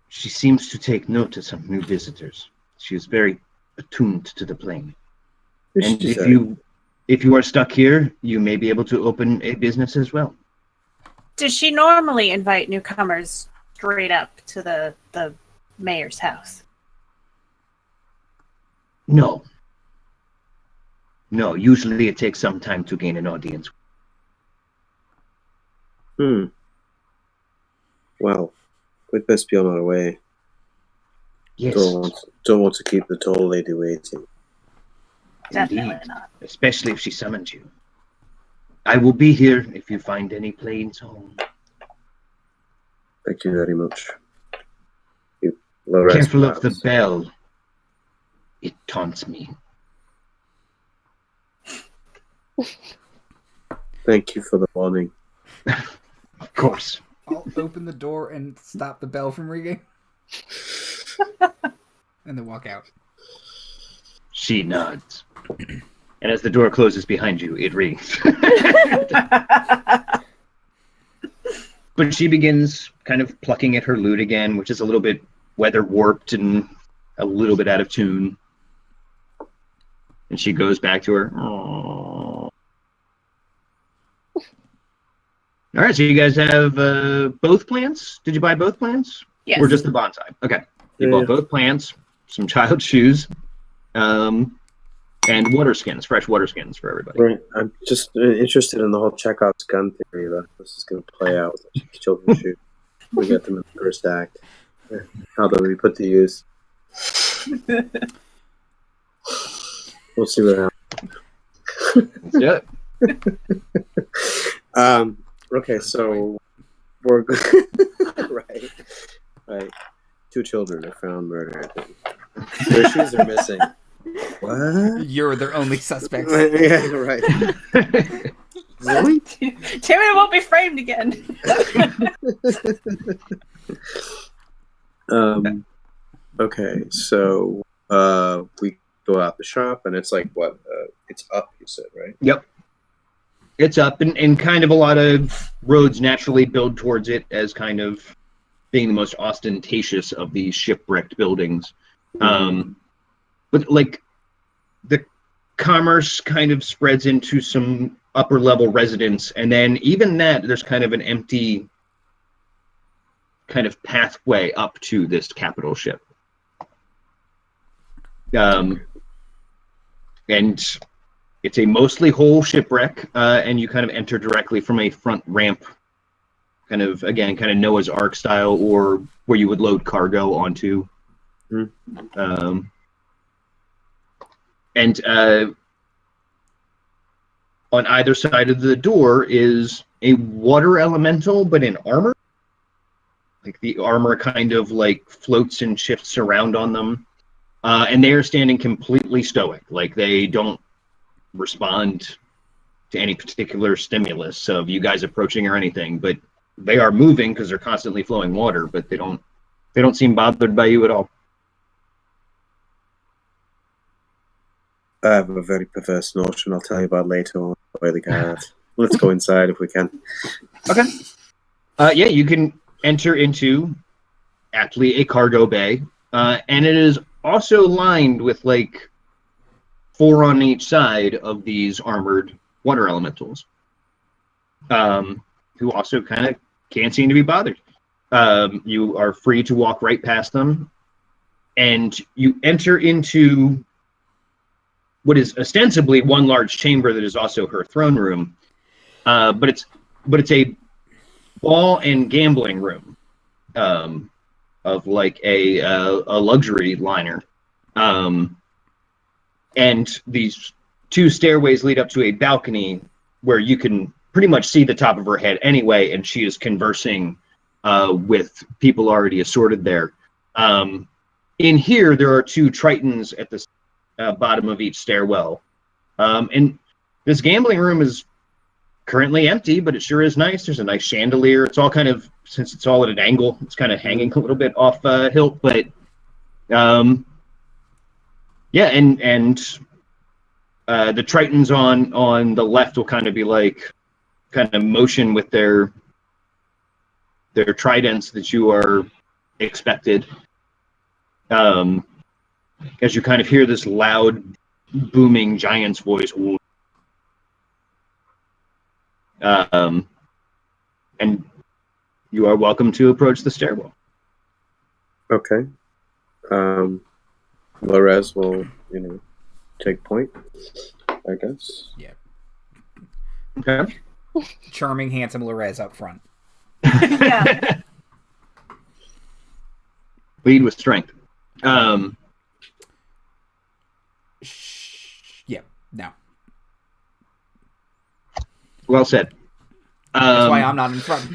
Speaker 1: She seems to take notice of new visitors. She is very attuned to the plane. And if you are stuck here, you may be able to open a business as well.
Speaker 3: Does she normally invite newcomers straight up to the mayor's house?
Speaker 1: No, usually it takes some time to gain an audience.
Speaker 5: Well, we'd best be on our way.
Speaker 1: Yes,
Speaker 5: Don't want to keep the tall lady waiting.
Speaker 3: Definitely
Speaker 1: indeed.
Speaker 3: not.
Speaker 1: Especially if she summons you. I will be here if you find any planes home.
Speaker 5: Thank you very much.
Speaker 1: Careful of the bell. It taunts me.
Speaker 5: Thank you for the warning.
Speaker 1: Of course.
Speaker 2: I'll open the door and stop the bell from ringing. And then walk out.
Speaker 1: She nods. And as the door closes behind you, it rings. But she begins kind of plucking at her lute again, which is a little bit weather warped and a little bit out of tune. And she goes back to her. Aww. All right, so you guys have both plants? Did you buy both plants?
Speaker 3: Yes.
Speaker 1: Or just the bonsai? Okay. You bought both plants, some child shoes, and water skins, fresh water skins for everybody.
Speaker 5: Right. I'm just interested in the whole Chekhov's gun theory that this is going to play out with the children's shoe. We get them in the first act. How they'll be put to use. We'll see what happens.
Speaker 1: Yeah.
Speaker 5: Okay, so we're right. 2 children are found murdered. Their shoes are missing. What?
Speaker 2: You're their only suspects.
Speaker 5: Yeah, right. Really?
Speaker 3: Timmy won't be framed again.
Speaker 5: Okay, so we go out the shop, and it's like what? It's up, you said, right?
Speaker 1: Yep. It's up, and kind of a lot of roads naturally build towards it as kind of being the most ostentatious of these shipwrecked buildings. But like the commerce kind of spreads into some upper level residence, and then even that there's kind of an empty kind of pathway up to this capital ship. And it's a mostly whole shipwreck, and you kind of enter directly from a front ramp, kind of Noah's Ark style, or where you would load cargo onto. And on either side of the door is a water elemental, but in armor. Like the armor kind of like floats and shifts around on them. and they are standing completely stoic, like they don't respond to any particular stimulus of you guys approaching or anything. But they are moving because they're constantly flowing water, but they don't seem bothered by you at all.
Speaker 5: I have a very perverse notion I'll tell you about later on by the guard. Let's go inside if we can.
Speaker 1: Okay. Yeah, you can enter into actually a cargo bay, and it is also lined with like 4 on each side of these armored water elementals, who also kind of can't seem to be bothered. You are free to walk right past them, and you enter into what is ostensibly one large chamber that is also her throne room, but it's a ball and gambling room of like a luxury liner, and these 2 stairways lead up to a balcony where you can pretty much see the top of her head anyway, and she is conversing with people already assorted there. In here, there are 2 tritons at the bottom of each stairwell, and this gambling room is currently empty, but it sure is nice. There's a nice chandelier. It's all kind of, since it's all at an angle, it's kind of hanging a little bit off hilt, but yeah, and the tritons on the left will kind of be like, kind of motion with their tridents that you are expected, as you kind of hear this loud, booming giant's voice. And you are welcome to approach the stairwell.
Speaker 5: Okay. Lorez will, take point, I guess.
Speaker 2: Yeah.
Speaker 1: Okay.
Speaker 2: Charming, handsome Lorez up front.
Speaker 3: Yeah.
Speaker 1: Lead with strength.
Speaker 2: Yeah, no.
Speaker 1: Well said.
Speaker 2: That's why I'm not in front.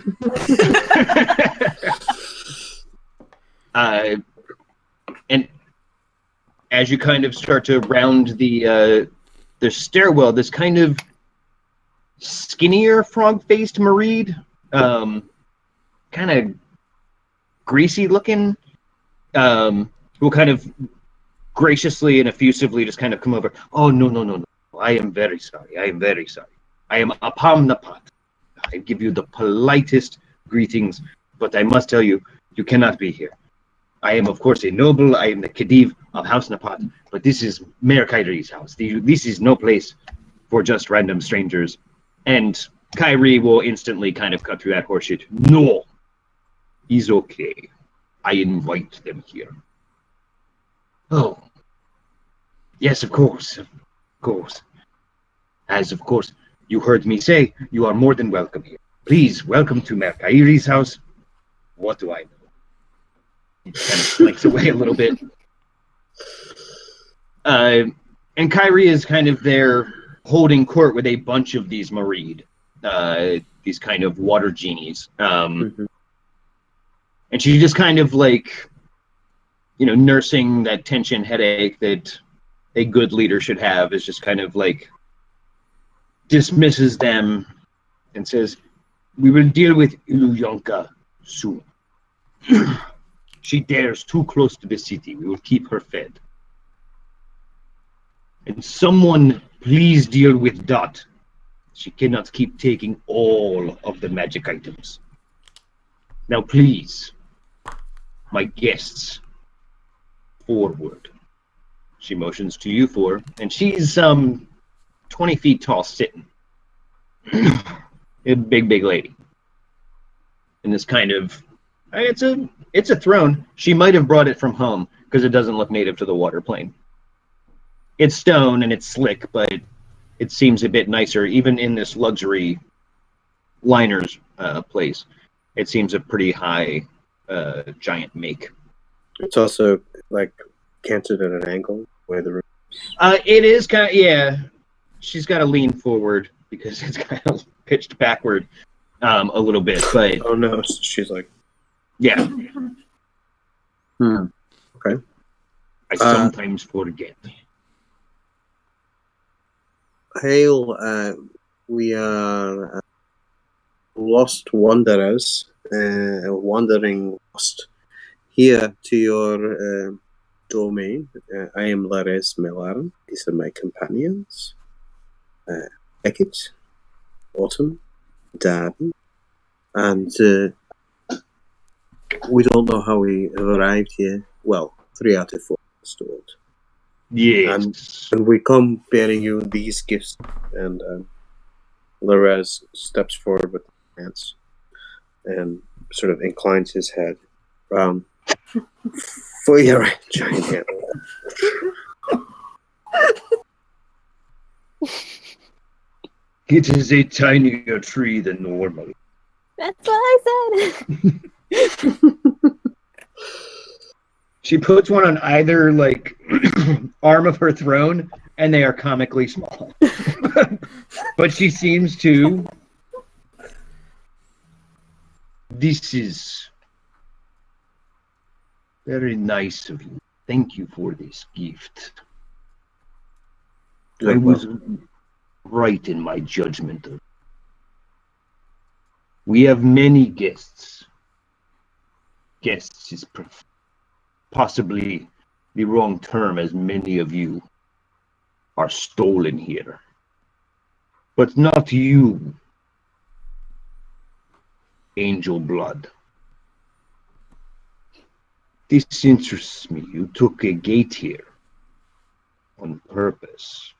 Speaker 1: And as you kind of start to round the stairwell, this kind of skinnier frog-faced Mareed, kind of greasy looking, will kind of graciously and effusively just kind of come over. Oh, no. I am very sorry. I am Apamnapat. I give you the politest greetings, but I must tell you, you cannot be here. I am, of course, a noble. I am the Khedive of House Napat, but this is Mayor Kyrie's house. This is no place for just random strangers. And Kyrie will instantly kind of cut through that horseshit. No, he's okay. I invite them here. Oh, yes, of course. As, of course, you heard me say, you are more than welcome here. Please, welcome to Mayor Kyrie's house. What do I know? He kind of blinks away a little bit. And Kyrie is kind of there holding court with a bunch of these Mareed, these kind of water genies. And she just kind of like, nursing that tension headache that a good leader should have, is just kind of like dismisses them and says, we will deal with Iluyonka soon. She dares too close to the city. We will keep her fed. And someone please deal with Dot. She cannot keep taking all of the magic items. Now please, my guests, forward. She motions to you 4, and she's 20 feet tall sitting. A big lady. And this kind of, it's a throne. She might have brought it from home because it doesn't look native to the water plane. It's stone and it's slick, but it seems a bit nicer. Even in this luxury liner's place, it seems a pretty high giant make.
Speaker 5: It's also like canted at an angle where the room.
Speaker 1: It is kind of, yeah. She's got to lean forward because it's kind of pitched backward a little bit. But
Speaker 5: oh no, she's like,
Speaker 1: yeah.
Speaker 5: Okay.
Speaker 1: I sometimes forget.
Speaker 5: Hail, we are lost wanderers, wandering lost here to your domain. I am Lares Melaran. These are my companions. Beckett, Autumn, Darby, and we don't know how we have arrived here. Well, 3 out of 4 stored.
Speaker 1: Yes.
Speaker 5: And we come bearing you these gifts. And Lares steps forward with his hands and sort of inclines his head for your giant hand.
Speaker 1: It is a tinier tree than normal.
Speaker 4: That's what I said.
Speaker 1: She puts one on either arm of her throne, and they are comically small. But she seems to. This is very nice of you. Thank you for this gift. I was right in my judgment of. We have many guests. Guests is possibly the wrong term, as many of you are stolen here. But not you, Angel Blood. This interests me. You took a gate here on purpose.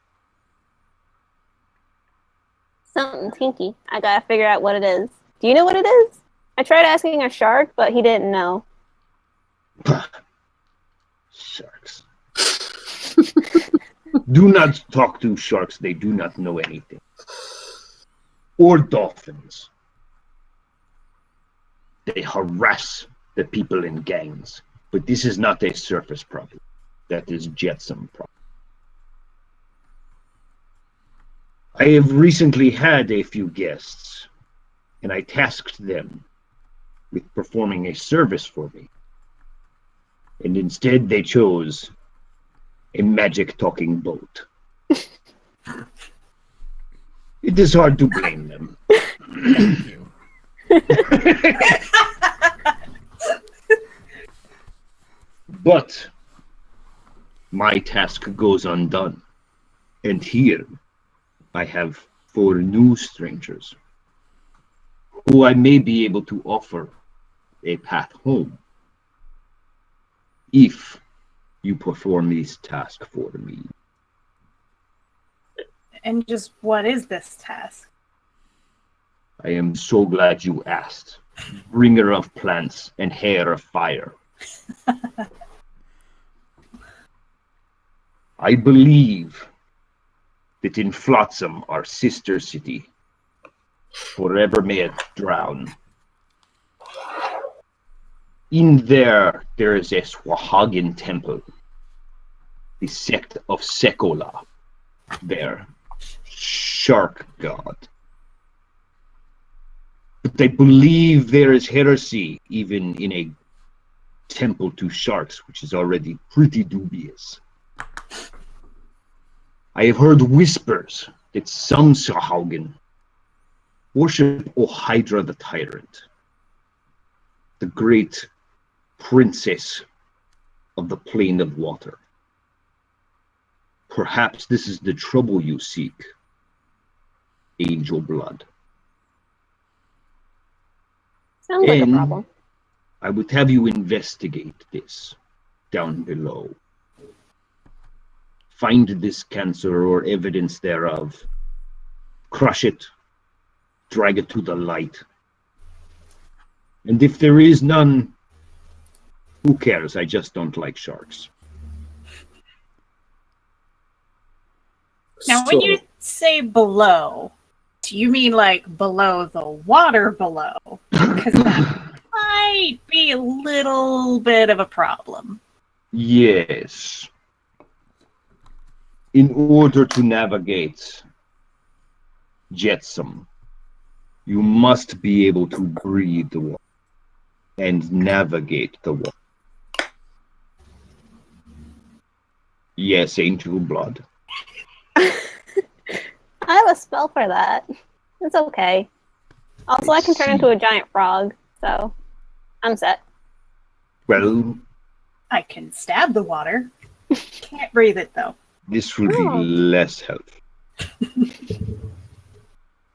Speaker 4: Something tinky. I gotta figure out what it is. Do you know what it is? I tried asking a shark, but he didn't know.
Speaker 1: Sharks. Do not talk to sharks. They do not know anything. Or dolphins. They harass the people in gangs. But this is not a surface problem. That is Jetsam problem. I have recently had a few guests, and I tasked them with performing a service for me. And instead they chose a magic talking boat. It is hard to blame them.
Speaker 2: Thank you.
Speaker 1: But my task goes undone. And here I have 4 new strangers who I may be able to offer a path home if you perform this task for me.
Speaker 3: And just what is this task?
Speaker 1: I am so glad you asked. Bringer of plants and hair of fire. I believe that in Flotsam, our sister city, forever may it drown. In there is a Swahagin temple, the sect of Sekola, their shark god. But I believe there is heresy even in a temple to sharks, which is already pretty dubious. I have heard whispers that some Swahagin worship O Hydra the Tyrant, the great princess of the plane of water. Perhaps this is the trouble you seek, Angel Blood.
Speaker 4: Sounds like a problem.
Speaker 1: I would have you investigate this down below. Find this cancer or evidence thereof. Crush it. Drag it to the light. And if there is none, who cares? I just don't like sharks.
Speaker 3: Now, when you say below, do you mean like below the water below? Because that might be a little bit of a problem.
Speaker 1: Yes. In order to navigate Jetsam, you must be able to breathe the water and navigate the water. Yes, angel blood.
Speaker 4: I have a spell for that. It's okay. Also, I can turn into a giant frog, so I'm set.
Speaker 1: Well,
Speaker 3: I can stab the water. Can't breathe it though.
Speaker 1: this will
Speaker 4: Oh.
Speaker 1: be less helpful.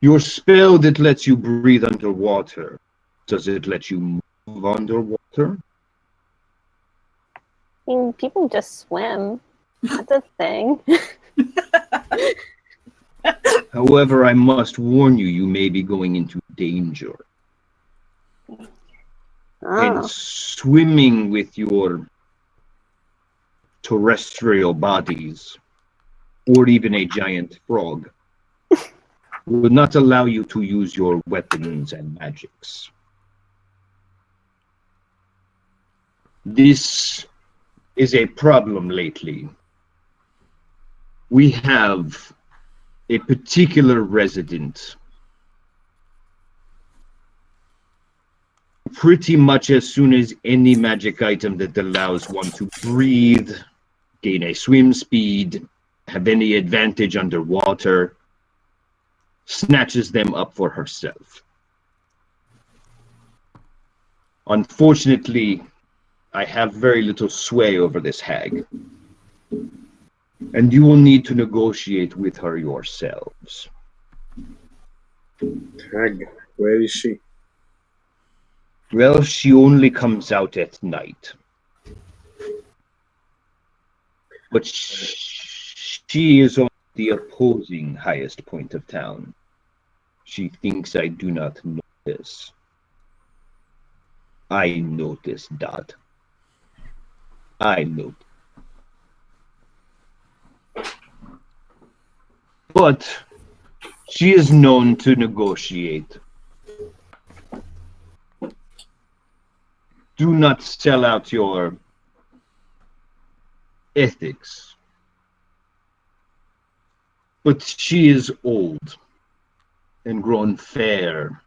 Speaker 1: Your spell that lets you breathe underwater, does it let you move underwater?
Speaker 4: I mean, people just swim. That's a thing.
Speaker 1: However, I must warn you, you may be going into danger. And
Speaker 4: Oh.
Speaker 1: swimming with your terrestrial bodies, or even a giant frog, would not allow you to use your weapons and magics. This is a problem lately. We have a particular resident. Pretty much as soon as any magic item that allows one to breathe, gain a swim speed, have any advantage underwater, snatches them up for herself. Unfortunately, I have very little sway over this hag, and you will need to negotiate with her yourselves.
Speaker 5: Hag, where is she?
Speaker 1: Well, she only comes out at night. But she is on the opposing highest point of town. She thinks I do not notice. I notice, Dot. I notice. But she is known to negotiate. Do not sell out your ethics. But she is old and grown fair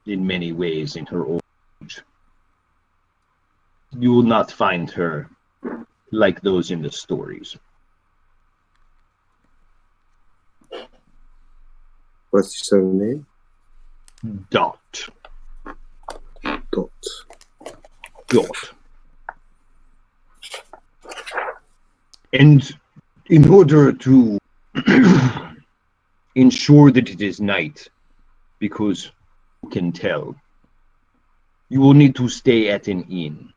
Speaker 1: in many ways in her old age. You will not find her like those in the stories.
Speaker 5: What's her name?
Speaker 1: Dot.
Speaker 5: Dot.
Speaker 1: Dot. And in order to ensure that it is night, because you can tell, you will need to stay at an inn.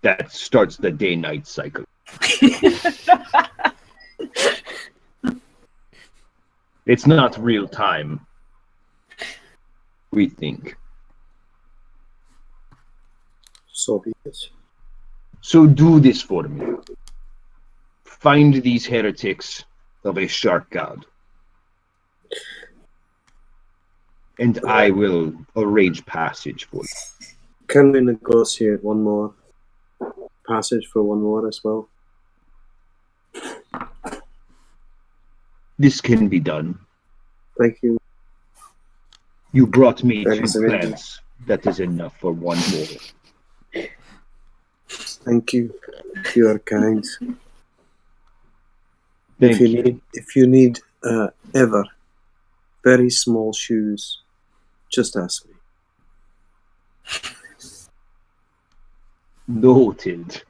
Speaker 1: That starts the day-night cycle. It's not real time, we think.
Speaker 5: So be it.
Speaker 1: So do this for me. Find these heretics of a shark god. And I will arrange passage for you.
Speaker 5: Can we negotiate one more passage for one more as well?
Speaker 1: This can be done.
Speaker 5: Thank you.
Speaker 1: You brought me
Speaker 5: That
Speaker 1: two
Speaker 5: is amazing.
Speaker 1: plants. That is enough for one more.
Speaker 5: Thank you. You are kind.
Speaker 1: Thank you.
Speaker 5: If you need ever very small shoes, just ask me.
Speaker 1: Noted.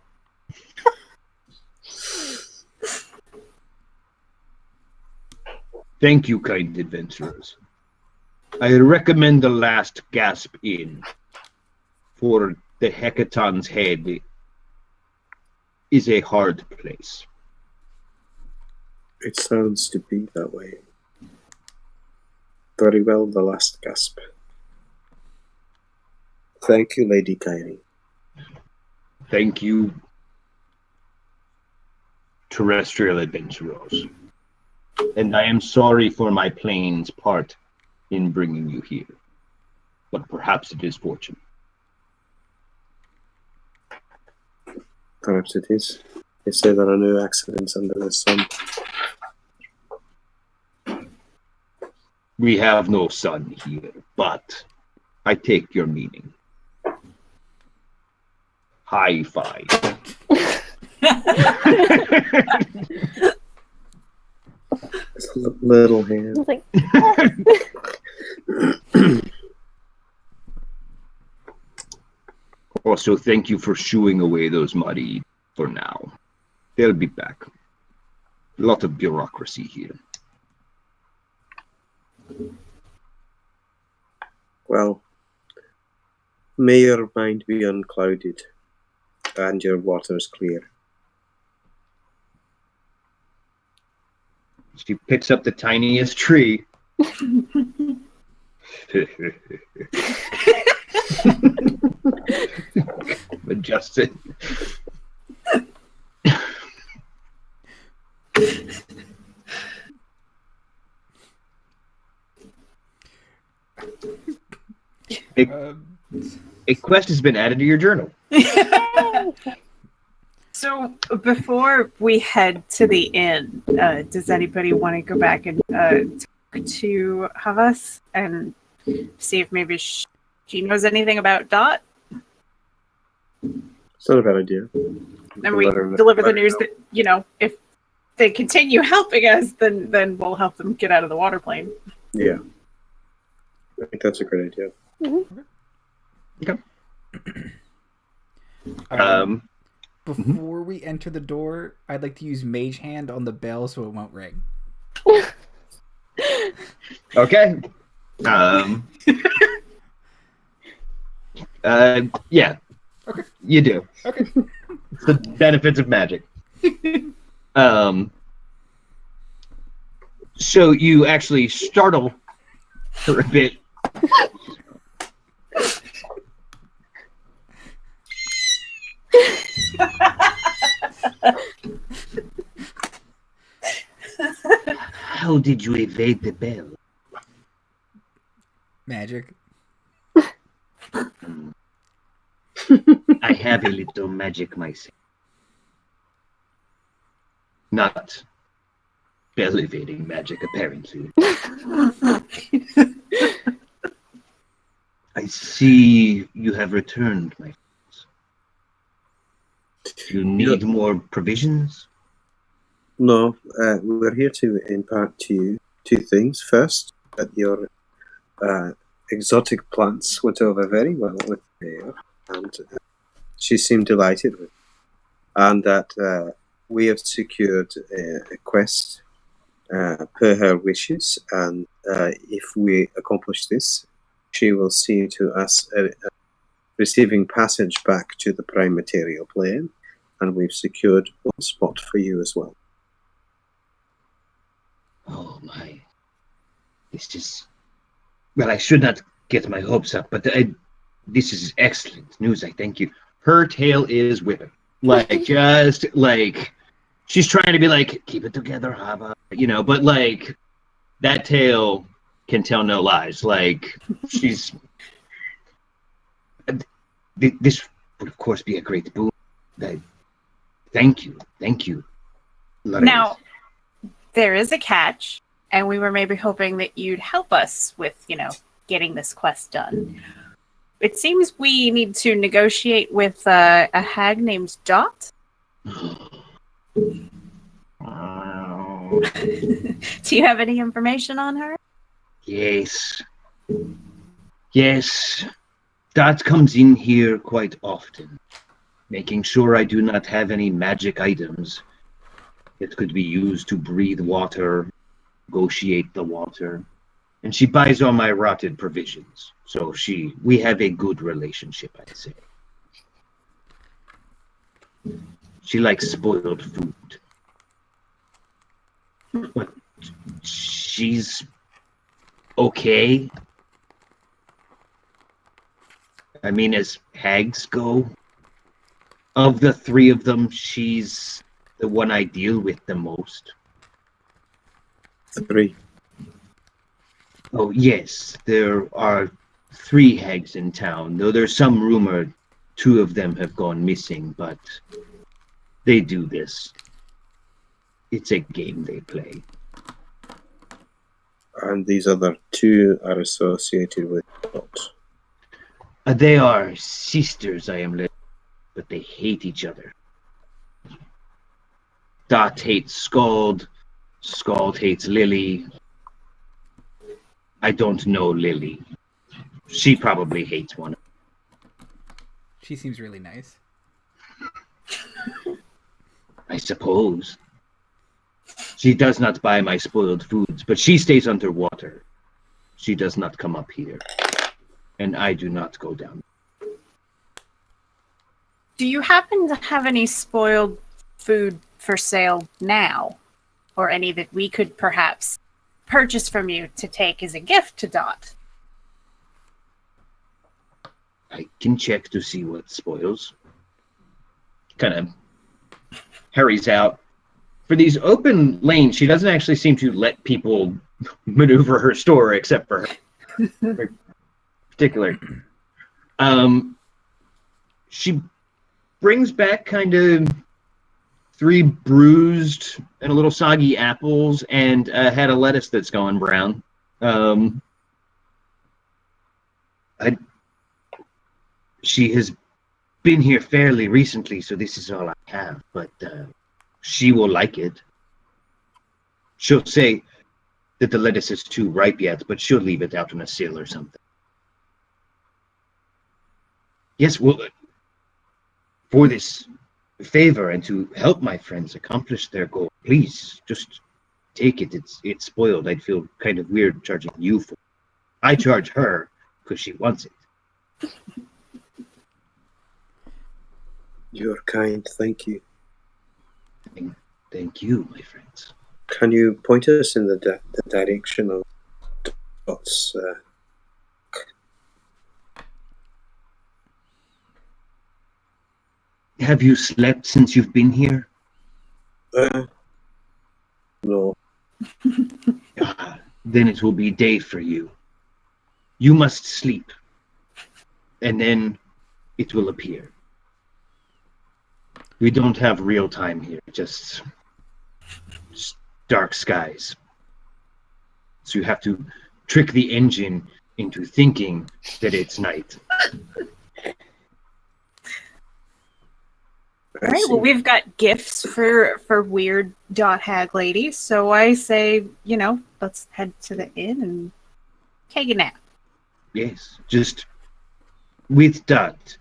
Speaker 1: Thank you, kind adventurers. I recommend the last gasp inn, for the Hecaton's head is a hard place.
Speaker 5: It sounds to be that way. Very well, the last gasp. Thank you, Lady Kyrie.
Speaker 1: Thank you, terrestrial adventurers. And I am sorry for my plane's part in bringing you here. But perhaps it is fortune.
Speaker 5: Perhaps it is. They say there are no accidents under the sun.
Speaker 1: We have no sun here, but I take your meaning. High five.
Speaker 5: It's a little hand.
Speaker 4: It's like,
Speaker 1: Also, thank you for shooing away those Marty for now. They'll be back. A lot of bureaucracy here.
Speaker 5: Well, may your mind be unclouded and your waters clear.
Speaker 1: She picks up the tiniest tree. Adjust it. A quest has been added to your journal.
Speaker 3: So before we head to the inn, does anybody want to go back and talk to Havas and see if maybe she knows anything about Dot?
Speaker 5: It's not a bad idea.
Speaker 3: And we deliver the news that, you know, if they continue helping us, then we'll help them get out of the water plane.
Speaker 5: Yeah. I think that's a great idea.
Speaker 1: Okay.
Speaker 2: Before we enter the door, I'd like to use Mage Hand on the bell so it won't ring.
Speaker 1: Okay. Yeah.
Speaker 2: Okay.
Speaker 1: You do.
Speaker 2: Okay.
Speaker 1: It's the benefits of magic. So you actually startle her a bit. How did you evade the bell?
Speaker 2: Magic.
Speaker 1: I have a little magic myself. Not bell evading magic, apparently. I see you have returned, my friends. Do you need more provisions?
Speaker 5: No, we're here to impart to you two things. First, that your exotic plants went over very well with her, and she seemed delighted with it. And that we have secured a quest per her wishes, and if we accomplish this, she will see to us receiving passage back to the prime material plane, and we've secured one spot for you as well.
Speaker 1: Oh my. This is... Well, I should not get my hopes up, but this is excellent news, I thank you. Her tail is whipping. Like, just, like... She's trying to be like, keep it together, Hava. You know, but, like, that tail can tell no lies. Like, she's... This would, of course, be a great boon. Thank you. Thank you.
Speaker 3: Now, there is a catch, and we were maybe hoping that you'd help us with, you know, getting this quest done. It seems we need to negotiate with a hag named Dot. Do you have any information on her?
Speaker 1: Yes. Yes. Dot comes in here quite often, making sure I do not have any magic items that could be used to breathe water, negotiate the water. And she buys all my rotted provisions. So we have a good relationship, I'd say. She likes spoiled food. But she's okay. I mean, as hags go, of the three of them, she's the one I deal with the most.
Speaker 5: 3.
Speaker 1: Oh, yes, there are 3 hags in town, though there's some rumor 2 of them have gone missing, but they do this. It's a game they play.
Speaker 5: And these other 2 are associated with Dot.
Speaker 1: They are sisters, I am led, but they hate each other. Dot hates Scald. Scald hates Lily. I don't know Lily. She probably hates one.
Speaker 2: She seems really nice.
Speaker 1: I suppose. She does not buy my spoiled foods, but she stays underwater. She does not come up here. And I do not go down.
Speaker 3: Do you happen to have any spoiled food for sale now? Or any that we could perhaps purchase from you to take as a gift to Dot?
Speaker 1: I can check to see what spoils. Kind of hurries out. For these open lanes, she doesn't actually seem to let people maneuver her store except for her particular. She brings back kind of 3 bruised and a little soggy apples and a head of lettuce that's going brown. She has been here fairly recently, so this is all I have, but she will like it. She'll say that the lettuce is too ripe yet, but she'll leave it out on a sill or something. Yes, well, for this favor and to help my friends accomplish their goal, please just take it. It's spoiled. I'd feel kind of weird charging you for it. I charge her because she wants it.
Speaker 5: You're kind, thank you.
Speaker 1: Thank you, my friends.
Speaker 5: Can you point us in the direction of Dot's?
Speaker 1: Have you slept since you've been here?
Speaker 5: No.
Speaker 1: Then it will be day for you. You must sleep, and then it will appear. We don't have real time here, just dark skies. So you have to trick the engine into thinking that it's night.
Speaker 3: All right, well, we've got gifts for weird Dot Hag ladies, so I say, let's head to the inn and take a nap.
Speaker 1: Yes, just with Dot.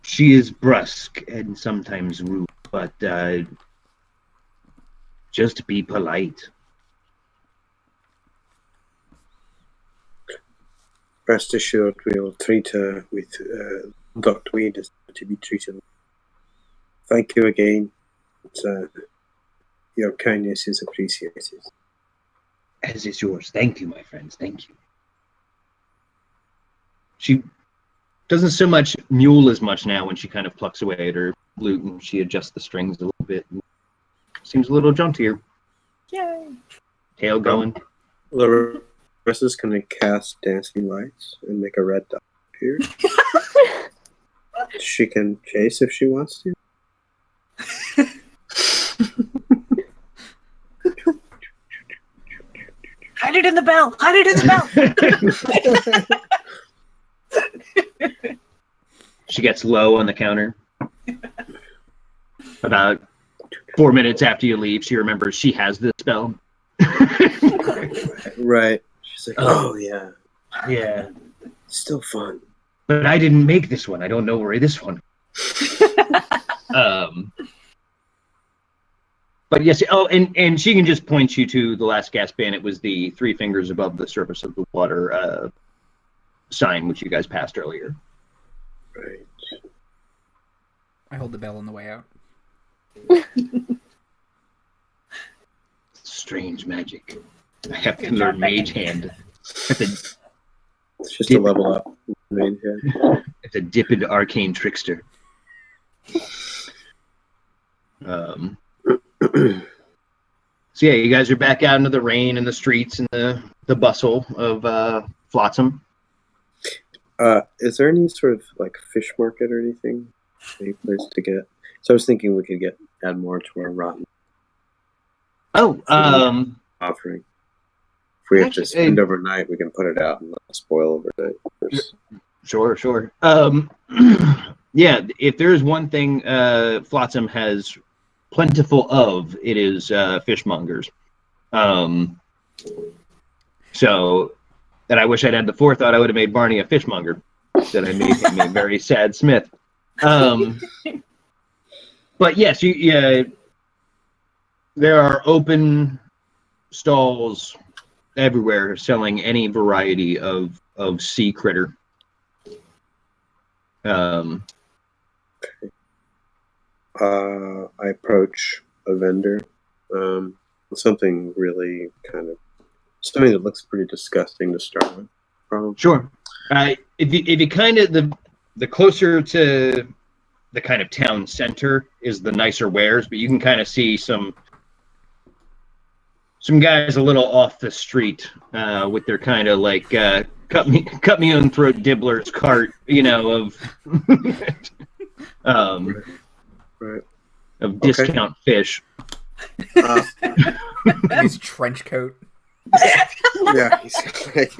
Speaker 1: She is brusque and sometimes rude, but just be polite.
Speaker 5: Rest assured, we will treat her with Dr. Weed as to be treated. Thank you again. Your kindness is appreciated.
Speaker 1: As is yours. Thank you, my friends. Thank you. She doesn't so much mule as much now when she kind of plucks away at her lute and she adjusts the strings a little bit. Seems a little jauntier.
Speaker 3: Yay!
Speaker 1: Tail going.
Speaker 5: Larissa's going to cast Dancing Lights and make a red dot appear. She can chase if she wants to.
Speaker 3: Hide it in the bell! Hide it in the bell!
Speaker 1: She gets low on the counter. About 4 minutes after you leave, she remembers she has this spell.
Speaker 5: Right. She's like, oh yeah.
Speaker 1: Yeah.
Speaker 5: Still fun.
Speaker 1: But I didn't make this one. I don't know where this one. But yes, and she can just point you to the last gas ban. It was the 3 fingers above the surface of the water sign, which you guys passed earlier.
Speaker 5: Right.
Speaker 2: I hold the bell on the way out.
Speaker 1: Strange magic. I have to learn Mage Hand.
Speaker 5: It's just a level up.
Speaker 1: It's a dipped arcane trickster. So yeah, you guys are back out into the rain and the streets and the bustle of Flotsam.
Speaker 5: Is there any sort of like fish market or anything? Any place to get? So I was thinking we could add more to our rotten offering. If we have to spend overnight, we can put it out and not spoil overnight.
Speaker 1: Sure. Yeah, if there's one thing Flotsam has plentiful of, it is fishmongers. So, that I wish I'd had the forethought, I would have made Barney a fishmonger. That I made him a very sad smith. But yes, there are open stalls everywhere selling any variety of sea critter.
Speaker 5: I approach a vendor. Something really something that looks pretty disgusting to start with. Probably.
Speaker 1: Sure. If you kind of the closer to the kind of town center is the nicer wares, but you can kind of see some guys a little off the street with their kind of like cut me on throat dibbler's cart,
Speaker 5: Right.
Speaker 1: of discount fish.
Speaker 2: His trench coat.
Speaker 5: Yeah, he's like,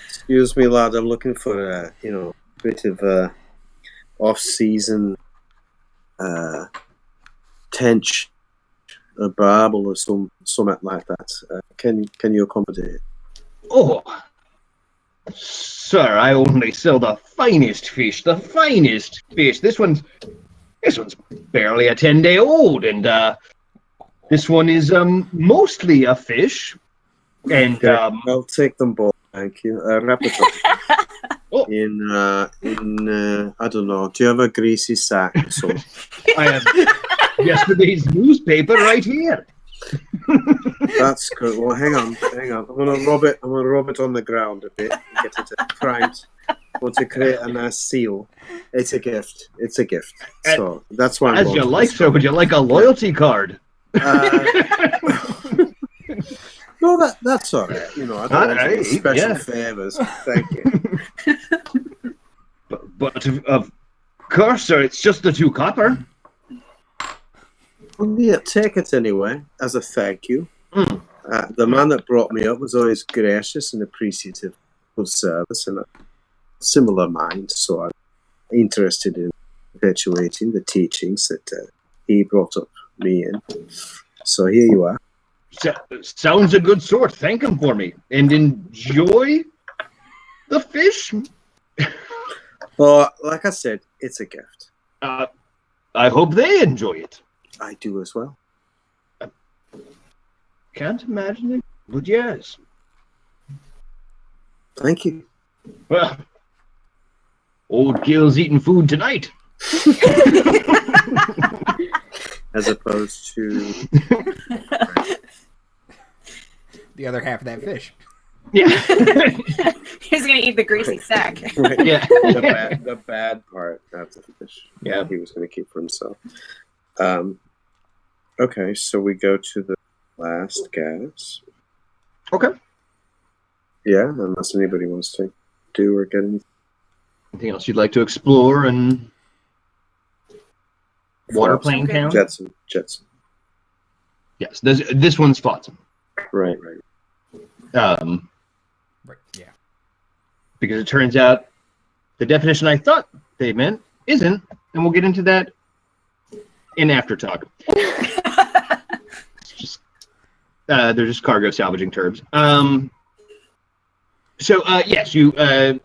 Speaker 5: excuse me, lad. I'm looking for a bit of off-season tench, a barbel or something like that. Can you accommodate?
Speaker 1: Oh, sir, I only sell the finest fish. The finest fish. This one's barely a 10-day old, and this one is mostly a fish. And
Speaker 5: I'll take them both, thank you. Repertoire.
Speaker 1: Oh.
Speaker 5: In I don't know. Do you have a greasy sack? So
Speaker 1: I have yesterday's newspaper right here.
Speaker 5: that's good. Well, hang on. I'm gonna rub it on the ground a bit and get it primed. I want to create a nice seal. It's a gift. So that's why.
Speaker 1: As you like, sir. Would you like a loyalty card?
Speaker 5: No, that's all right. I don't want any special favors. Thank you.
Speaker 1: But of course, sir. It's just the 2 copper.
Speaker 5: Well, yeah, take it anyway, as a thank you.
Speaker 1: Mm.
Speaker 5: The man that brought me up was always gracious and appreciative of service and a similar mind, so I'm interested in perpetuating the teachings that he brought up me in. So here you are.
Speaker 1: Sounds a good sort. Thank him for me. And enjoy the fish.
Speaker 5: Well, like I said, it's a gift.
Speaker 1: I hope they enjoy it.
Speaker 5: I do as well.
Speaker 1: Can't imagine it, but yes.
Speaker 5: Thank you.
Speaker 1: Well, old Gil's eating food tonight.
Speaker 5: As opposed to
Speaker 2: The other half of that fish.
Speaker 1: Yeah.
Speaker 3: He's gonna eat the greasy sack.
Speaker 5: right.
Speaker 1: Yeah.
Speaker 5: The bad part, that's the fish.
Speaker 1: Yeah.
Speaker 5: He was going to keep for himself. Okay, so we go to the last gas.
Speaker 1: Okay.
Speaker 5: Yeah, unless anybody wants to do or get anything.
Speaker 1: Anything else you'd like to explore and waterplane
Speaker 3: Okay.
Speaker 1: town?
Speaker 5: Jetson.
Speaker 1: Yes, this one's Flotsam.
Speaker 5: Right.
Speaker 2: Right. Yeah.
Speaker 1: Because it turns out the definition I thought they meant isn't, and we'll get into that in after talk. It's just they're just cargo salvaging terms. So yes, you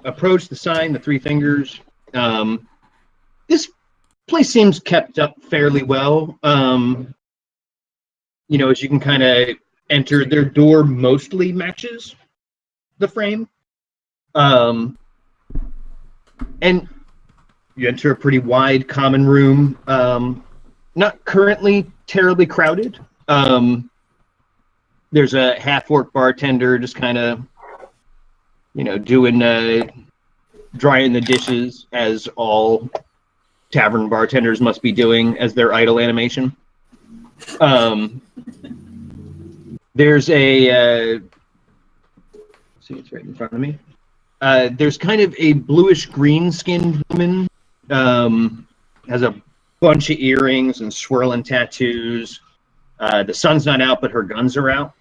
Speaker 1: approach the sign, the 3 fingers. This place seems kept up fairly well. As you can kind of enter, their door mostly matches the frame. And you enter a pretty wide common room. Not currently terribly crowded. There's a half-orc bartender just kind of, doing drying the dishes, as all tavern bartenders must be doing as their idle animation. There's a see, it's right in front of me. There's kind of a bluish green-skinned woman. Has a bunch of earrings and swirling tattoos. The sun's not out, but her guns are out.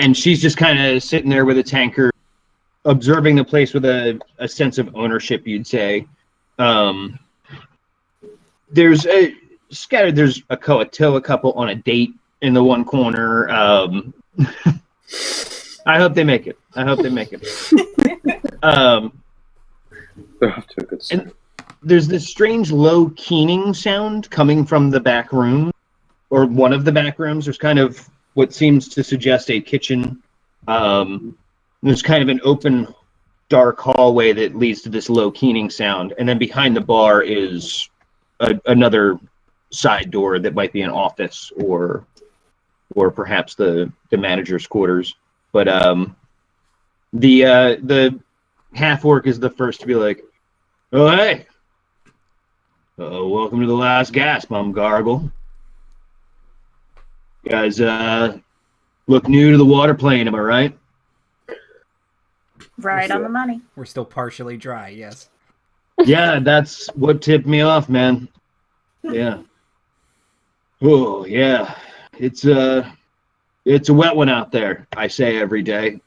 Speaker 1: And she's just kind of sitting there with a tankard, observing the place with a sense of ownership, you'd say. There's a scattered. There's a Koatoa couple on a date in the one corner. I hope they make it.
Speaker 5: They're off to a good start.
Speaker 1: And there's this strange low keening sound coming from the back room, or one of the back rooms. There's kind of what seems to suggest a kitchen. There's kind of an open, dark hallway that leads to this low keening sound, and then behind the bar is another side door that might be an office or perhaps the manager's quarters. But the half orc is the first to be like, "Oh hey, welcome to the last gasp, I'm Gargle. You guys look new to the water plane, am I right?"
Speaker 3: Right on the money.
Speaker 2: We're still partially dry, yes.
Speaker 1: Yeah, that's what tipped me off, man. Yeah. Oh yeah, it's a wet one out there. I say every day.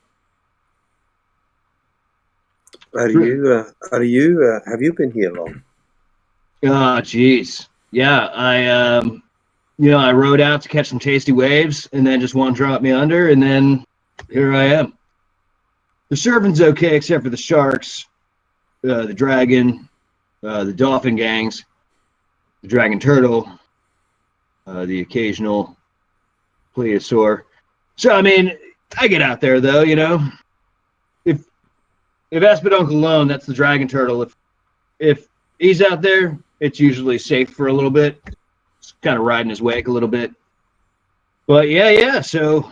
Speaker 5: Have you been here long?
Speaker 1: Oh, jeez. Yeah, I rode out to catch some tasty waves, and then just one dropped me under, and then here I am. The surfing's okay, except for the sharks, the dragon, the dolphin gangs, the dragon turtle, the occasional plesiosaur. So, I mean, I get out there, though, you know. If Espedunk alone, that's the dragon turtle. If he's out there, it's usually safe for a little bit. It's kind of riding his wake a little bit. But, yeah, so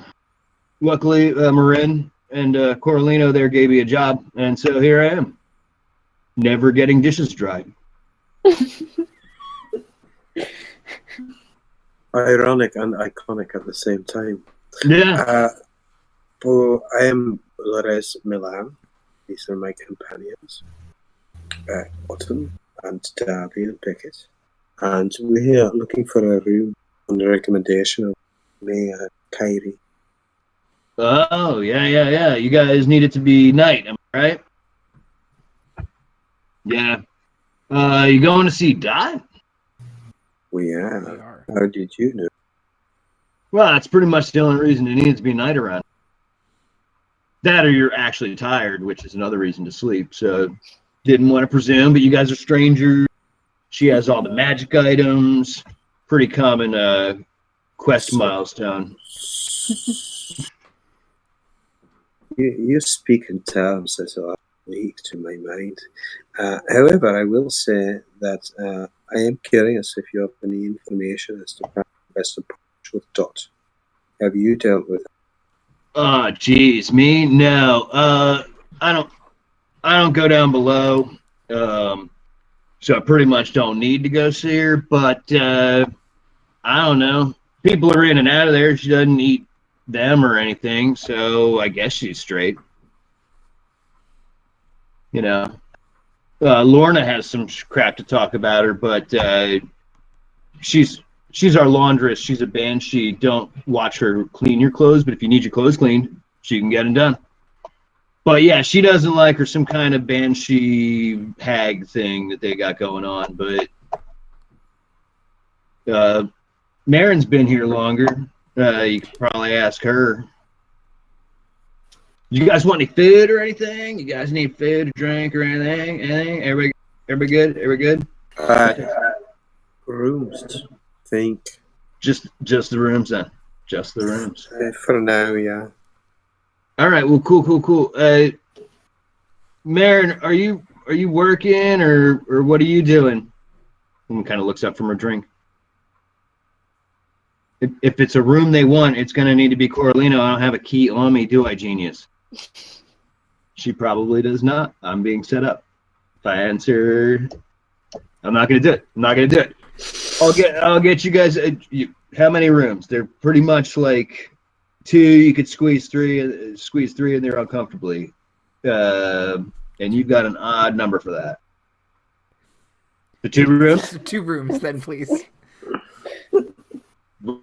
Speaker 1: luckily, Marin and Coralino there gave me a job, and so here I am, never getting dishes dried.
Speaker 5: Ironic and iconic at the same time.
Speaker 1: Yeah.
Speaker 5: I am Lores Milan. These are my companions, Autumn and Darby and Beckett. And we're here looking for a room on the recommendation of Mayor Kyrie.
Speaker 1: Oh, yeah. You guys need it to be night, am I right? Yeah. You going to see Dot?
Speaker 5: We are. How did you know?
Speaker 1: Well, that's pretty much the only reason it needs to be night around. That or you're actually tired, which is another reason to sleep. So, didn't want to presume, but you guys are strangers. She has all the magic items. Pretty common quest milestone.
Speaker 5: You speak in terms that are unique to my mind. However, I will say that I am curious if you have any information as to how the best approach with Dot. Have you dealt with it?
Speaker 1: Oh, geez, me? No. I don't go down below. So I pretty much don't need to go see her, but I don't know. People are in and out of there. She doesn't eat them or anything, so I guess she's straight. You know. Lorna has some crap to talk about her, but she's our laundress. She's a banshee. Don't watch her clean your clothes, but if you need your clothes cleaned, she can get them done. But yeah, she doesn't like her some kind of banshee hag thing that they got going on. But Marin's been here longer. You could probably ask her. You guys want any food or anything? You guys need food or drink or anything? Anything? Everybody good? Everybody good?
Speaker 5: Rooms. Think.
Speaker 1: Just the rooms then. Just the rooms.
Speaker 5: For now, yeah.
Speaker 1: All right. Well, cool. Marin, are you working or what are you doing? And kind of looks up from her drink. If it's a room they want, it's going to need to be Coralino. I don't have a key on me, do I, genius? She probably does not. I'm being set up. If I answer, I'm not going to do it. I'll get you guys. How many rooms? They're pretty much like 2. You could squeeze three in there uncomfortably, and you've got an odd number for that. The 2 rooms.
Speaker 2: 2 rooms, then, please.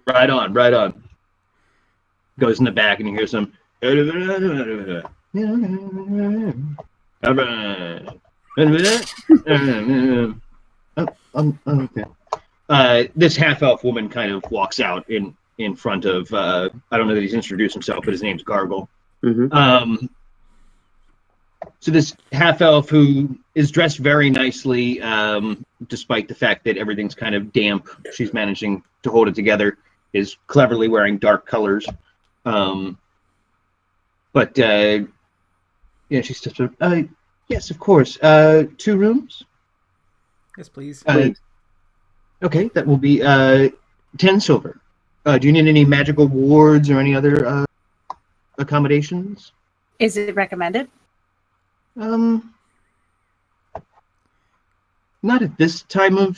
Speaker 1: Right on. Goes in the back and you hear some. Okay. This half-elf woman kind of walks out in front of, I don't know that he's introduced himself, but his name's Gargle.
Speaker 5: Mm-hmm.
Speaker 1: So this half-elf who is dressed very nicely, despite the fact that everything's kind of damp, she's managing to hold it together, is cleverly wearing dark colors. But yeah, she steps up. Yes, of course. 2 rooms?
Speaker 2: Yes, please.
Speaker 1: Okay, that will be 10 silver. Do you need any magical wards or any other accommodations?
Speaker 3: Is it recommended?
Speaker 1: Not at this time,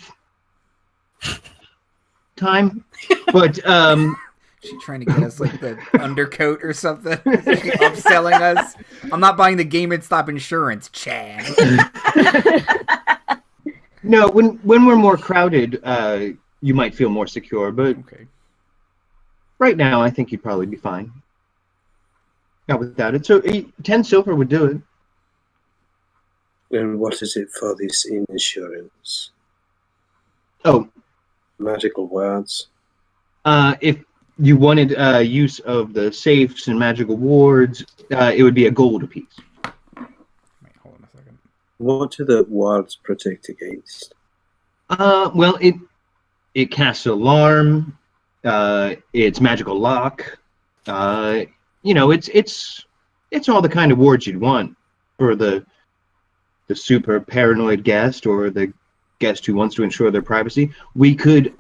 Speaker 1: but
Speaker 2: She trying to get us like the undercoat or something? Upselling us? I'm not buying the Game and Stop insurance, Chad.
Speaker 1: no. When we're more crowded, you might feel more secure. But
Speaker 2: Okay.
Speaker 1: right now, I think you'd probably be fine. Not without it. So 10 silver would do it.
Speaker 5: And what is it for this insurance?
Speaker 1: Oh,
Speaker 5: Magical words.
Speaker 1: if you wanted use of the safes and magical wards, it would be a gold apiece.
Speaker 2: Wait, hold on a second.
Speaker 5: What do the words protect against?
Speaker 1: Well, it casts alarm. It's magical lock. It's all the kind of wards you'd want for the super paranoid guest or the guest who wants to ensure their privacy. We could,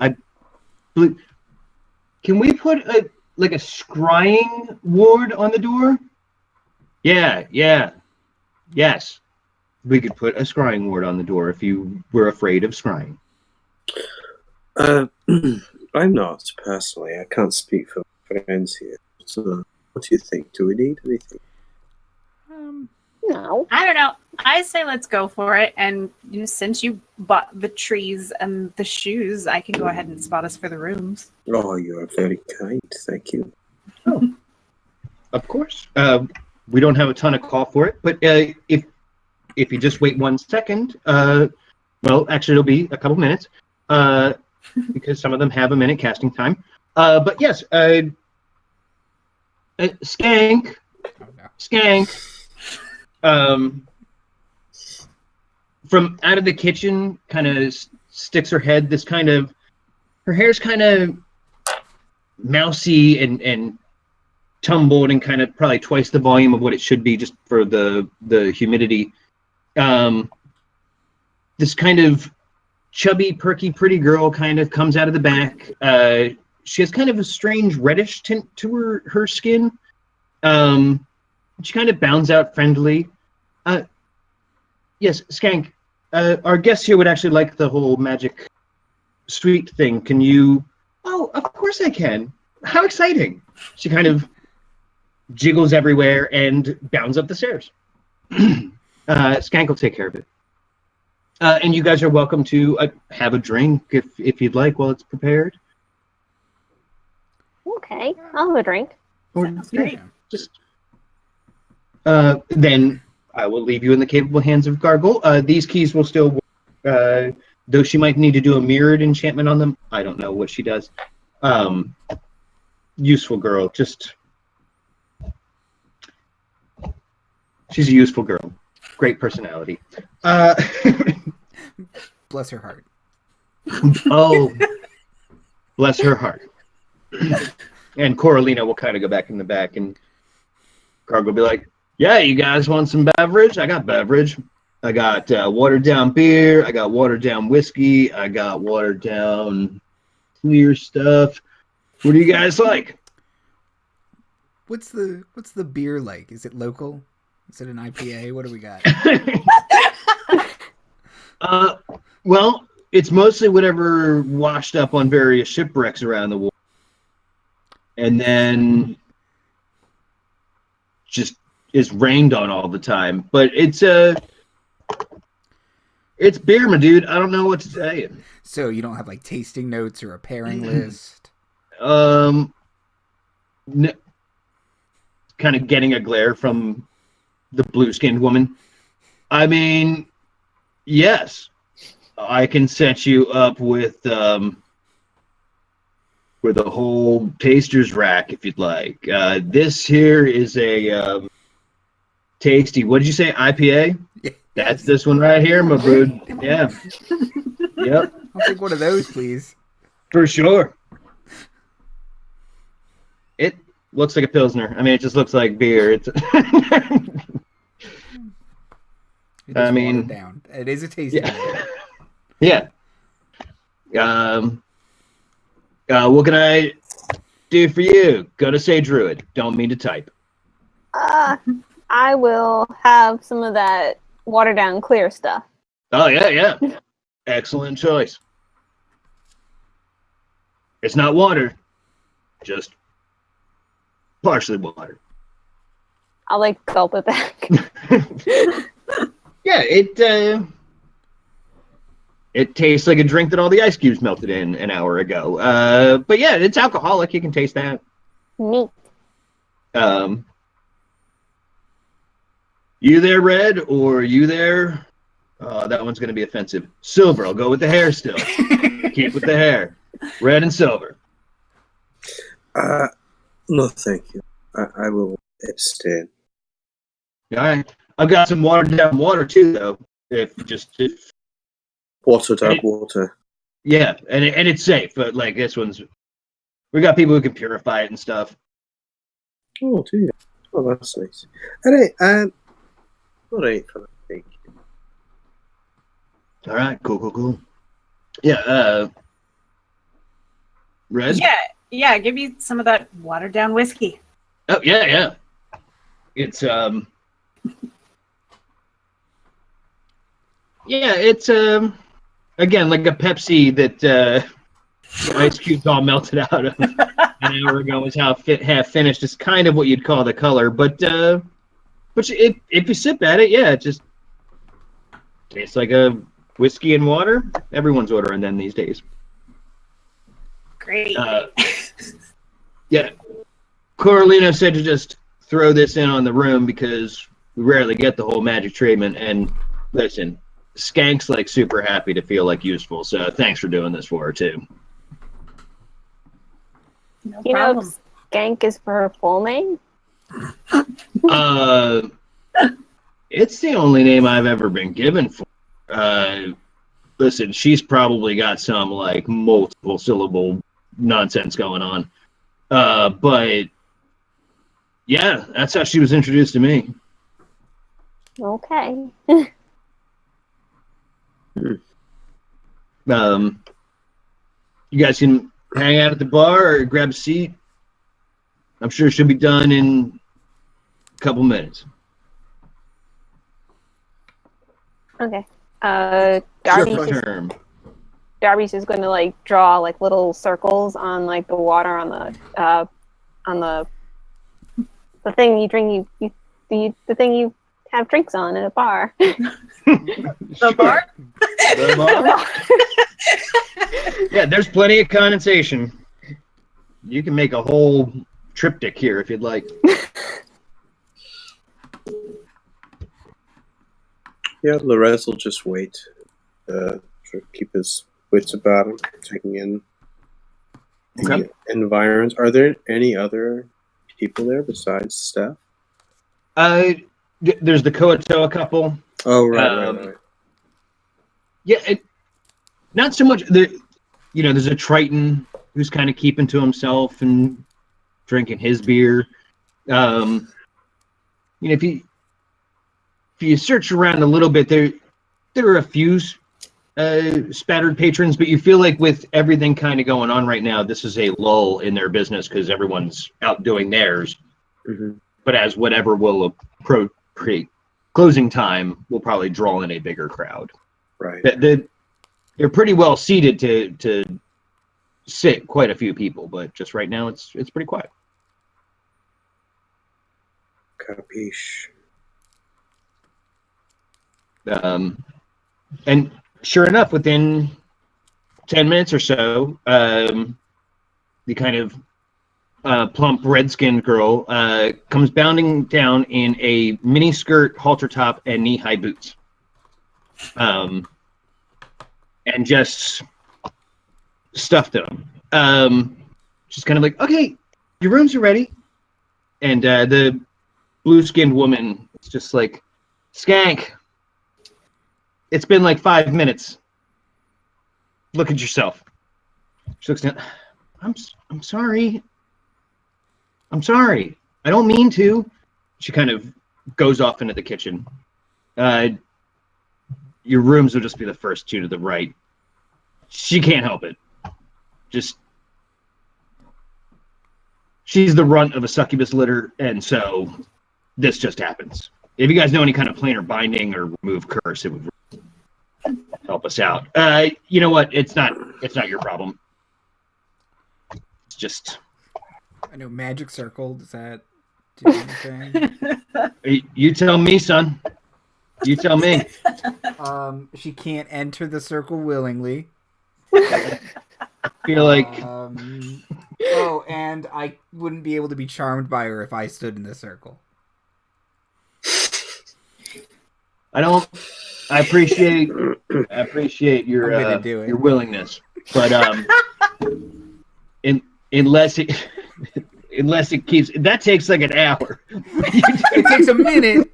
Speaker 1: can we put a scrying ward on the door? Yes. We could put a scrying ward on the door if you were afraid of scrying.
Speaker 5: I'm not, personally. I can't speak for friends here. So, what do you think? Do we need anything?
Speaker 4: No.
Speaker 3: I don't know. I say let's go for it. And since you bought the trees and the shoes, I can go ahead and spot us for the rooms.
Speaker 5: Oh, you are very kind. Thank you.
Speaker 1: Oh, of course. We don't have a ton of call for it, but if you just wait 1 second, well, actually, it'll be a couple minutes, because some of them have a minute casting time. But yes, Skank. From out of the kitchen, kind of sticks her head. Her hair's kind of mousy and tumbled, and kind of probably twice the volume of what it should be, just for the humidity. This kind of chubby, perky, pretty girl kind of comes out of the back. She has kind of a strange reddish tint to her skin. She kind of bounds out friendly. Yes, Skank, our guest here would actually like the whole magic street thing. Can you... Oh, of course I can. How exciting. She kind of jiggles everywhere and bounds up the stairs. Skank will take care of it. And you guys are welcome to have a drink if you'd like while it's prepared.
Speaker 4: Okay, I'll have a drink.
Speaker 3: Sounds great.
Speaker 1: Just then I will leave you in the capable hands of Gargle. These keys will still work, though she might need to do a mirrored enchantment on them. I don't know what she does. Useful girl. She's a useful girl. Great personality.
Speaker 2: Bless her heart.
Speaker 1: Oh, bless her heart. And Coralina will kind of go back in the back, and Gargle will be like, yeah, you guys want some beverage? I got beverage. I got watered down beer. I got watered down whiskey. I got watered down clear stuff. What do you guys like?
Speaker 2: What's the beer like? Is it local? Is it an IPA? What do we got?
Speaker 1: Well, it's mostly whatever washed up on various shipwrecks around the world. And then just is rained on all the time. But it's beer, my dude. I don't know what to tell you.
Speaker 2: So you don't have like tasting notes or a pairing list?
Speaker 1: No, kind of getting a glare from the blue-skinned woman. I mean, Yes, I can set you up with a whole taster's rack if you'd like. This here is a tasty. What did you say? IPA? That's this one right here, my bud. Yeah. Yep.
Speaker 2: I'll take one of those, please.
Speaker 1: For sure. It looks like a Pilsner. I mean, it just looks like beer. It's. I mean,
Speaker 2: watered down. It is a tasty.
Speaker 1: Yeah. What can I do for you? Gonna say Druid. Don't mean to type.
Speaker 4: I will have some of that watered down clear stuff.
Speaker 1: Oh, yeah. Excellent choice. It's not water, just partially water.
Speaker 4: I'll like gulp it back.
Speaker 1: Yeah, it tastes like a drink that all the ice cubes melted in an hour ago. But yeah, it's alcoholic. You can taste that.
Speaker 4: Neat.
Speaker 1: You there, Red, or you there? That one's going to be offensive. Silver. I'll go with the hair still. Keep with the hair. Red and silver.
Speaker 5: No, thank you. I will abstain.
Speaker 1: All right. I've got some watered down water too, though. If
Speaker 5: Watered up water.
Speaker 1: Yeah, and it's safe, but like this one's, we got people who can purify it and stuff.
Speaker 5: Oh, do you? Oh, that's nice. All right. All right for that. Thank you.
Speaker 1: All right. Cool. Yeah. Red.
Speaker 3: Yeah. Give me some of that watered down whiskey.
Speaker 1: Oh yeah. It's Yeah, it's again like a Pepsi that the ice cubes all melted out of an hour ago was half finished. It's kind of what you'd call the color, but if you sip at it, yeah, it just tastes like a whiskey and water. Everyone's ordering them these days.
Speaker 3: Great.
Speaker 1: Yeah, Coralina said to just throw this in on the room because we rarely get the whole magic treatment. And listen, Skank's like super happy to feel like useful, so thanks for doing this for her too.
Speaker 3: No
Speaker 4: You
Speaker 3: problem.
Speaker 4: know if Skank is for her full name?
Speaker 1: It's the only name I've ever been given for. Listen, she's probably got some like multiple syllable nonsense going on. But yeah, that's how she was introduced to me.
Speaker 4: Okay.
Speaker 1: You guys can hang out at the bar or grab a seat. I'm sure she'll be done in a couple minutes.
Speaker 4: Okay. Darby's just going to like draw like little circles on like the water on the thing you drink the thing you have drinks on in a bar.
Speaker 3: The bar?
Speaker 1: The bar? Yeah, there's plenty of condensation. You can make a whole triptych here if you'd like.
Speaker 5: Yeah, Lorez will just wait. To keep his wits about him, taking in the environs. Are there any other people there besides staff?
Speaker 1: There's the Koatoa couple.
Speaker 5: Oh, right.
Speaker 1: Yeah, not so much. There's a Triton who's kind of keeping to himself and drinking his beer. If you search around a little bit, there are a few spattered patrons, but you feel like with everything kind of going on right now, this is a lull in their business because everyone's out doing theirs.
Speaker 5: Mm-hmm.
Speaker 1: But as whatever will approach closing time, will probably draw in a bigger crowd.
Speaker 5: Right.
Speaker 1: They're pretty well seated to sit quite a few people, but just right now it's pretty quiet.
Speaker 5: Capiche.
Speaker 1: And sure enough, within 10 minutes or so, the kind of plump, red-skinned girl comes bounding down in a mini skirt, halter top, and knee-high boots. and just stuffed them. She's kind of like, okay, your rooms are ready. And the blue-skinned woman is just like, Skank, it's been like 5 minutes. Look at yourself. She looks down. I'm sorry. I'm sorry. I don't mean to. She kind of goes off into the kitchen. Your rooms will just be the first two to the right. She can't help it. She's the runt of a succubus litter, and so this just happens. If you guys know any kind of planar binding or remove curse, it would help us out. You know what? It's not your problem. It's just...
Speaker 2: I know magic circle. Does that do anything?
Speaker 1: You tell me, son. You tell me.
Speaker 2: She can't enter the circle willingly.
Speaker 1: I feel like...
Speaker 2: oh, and I wouldn't be able to be charmed by her if I stood in the circle. I appreciate your willingness, but unless it keeps, that takes like an hour. It takes a minute.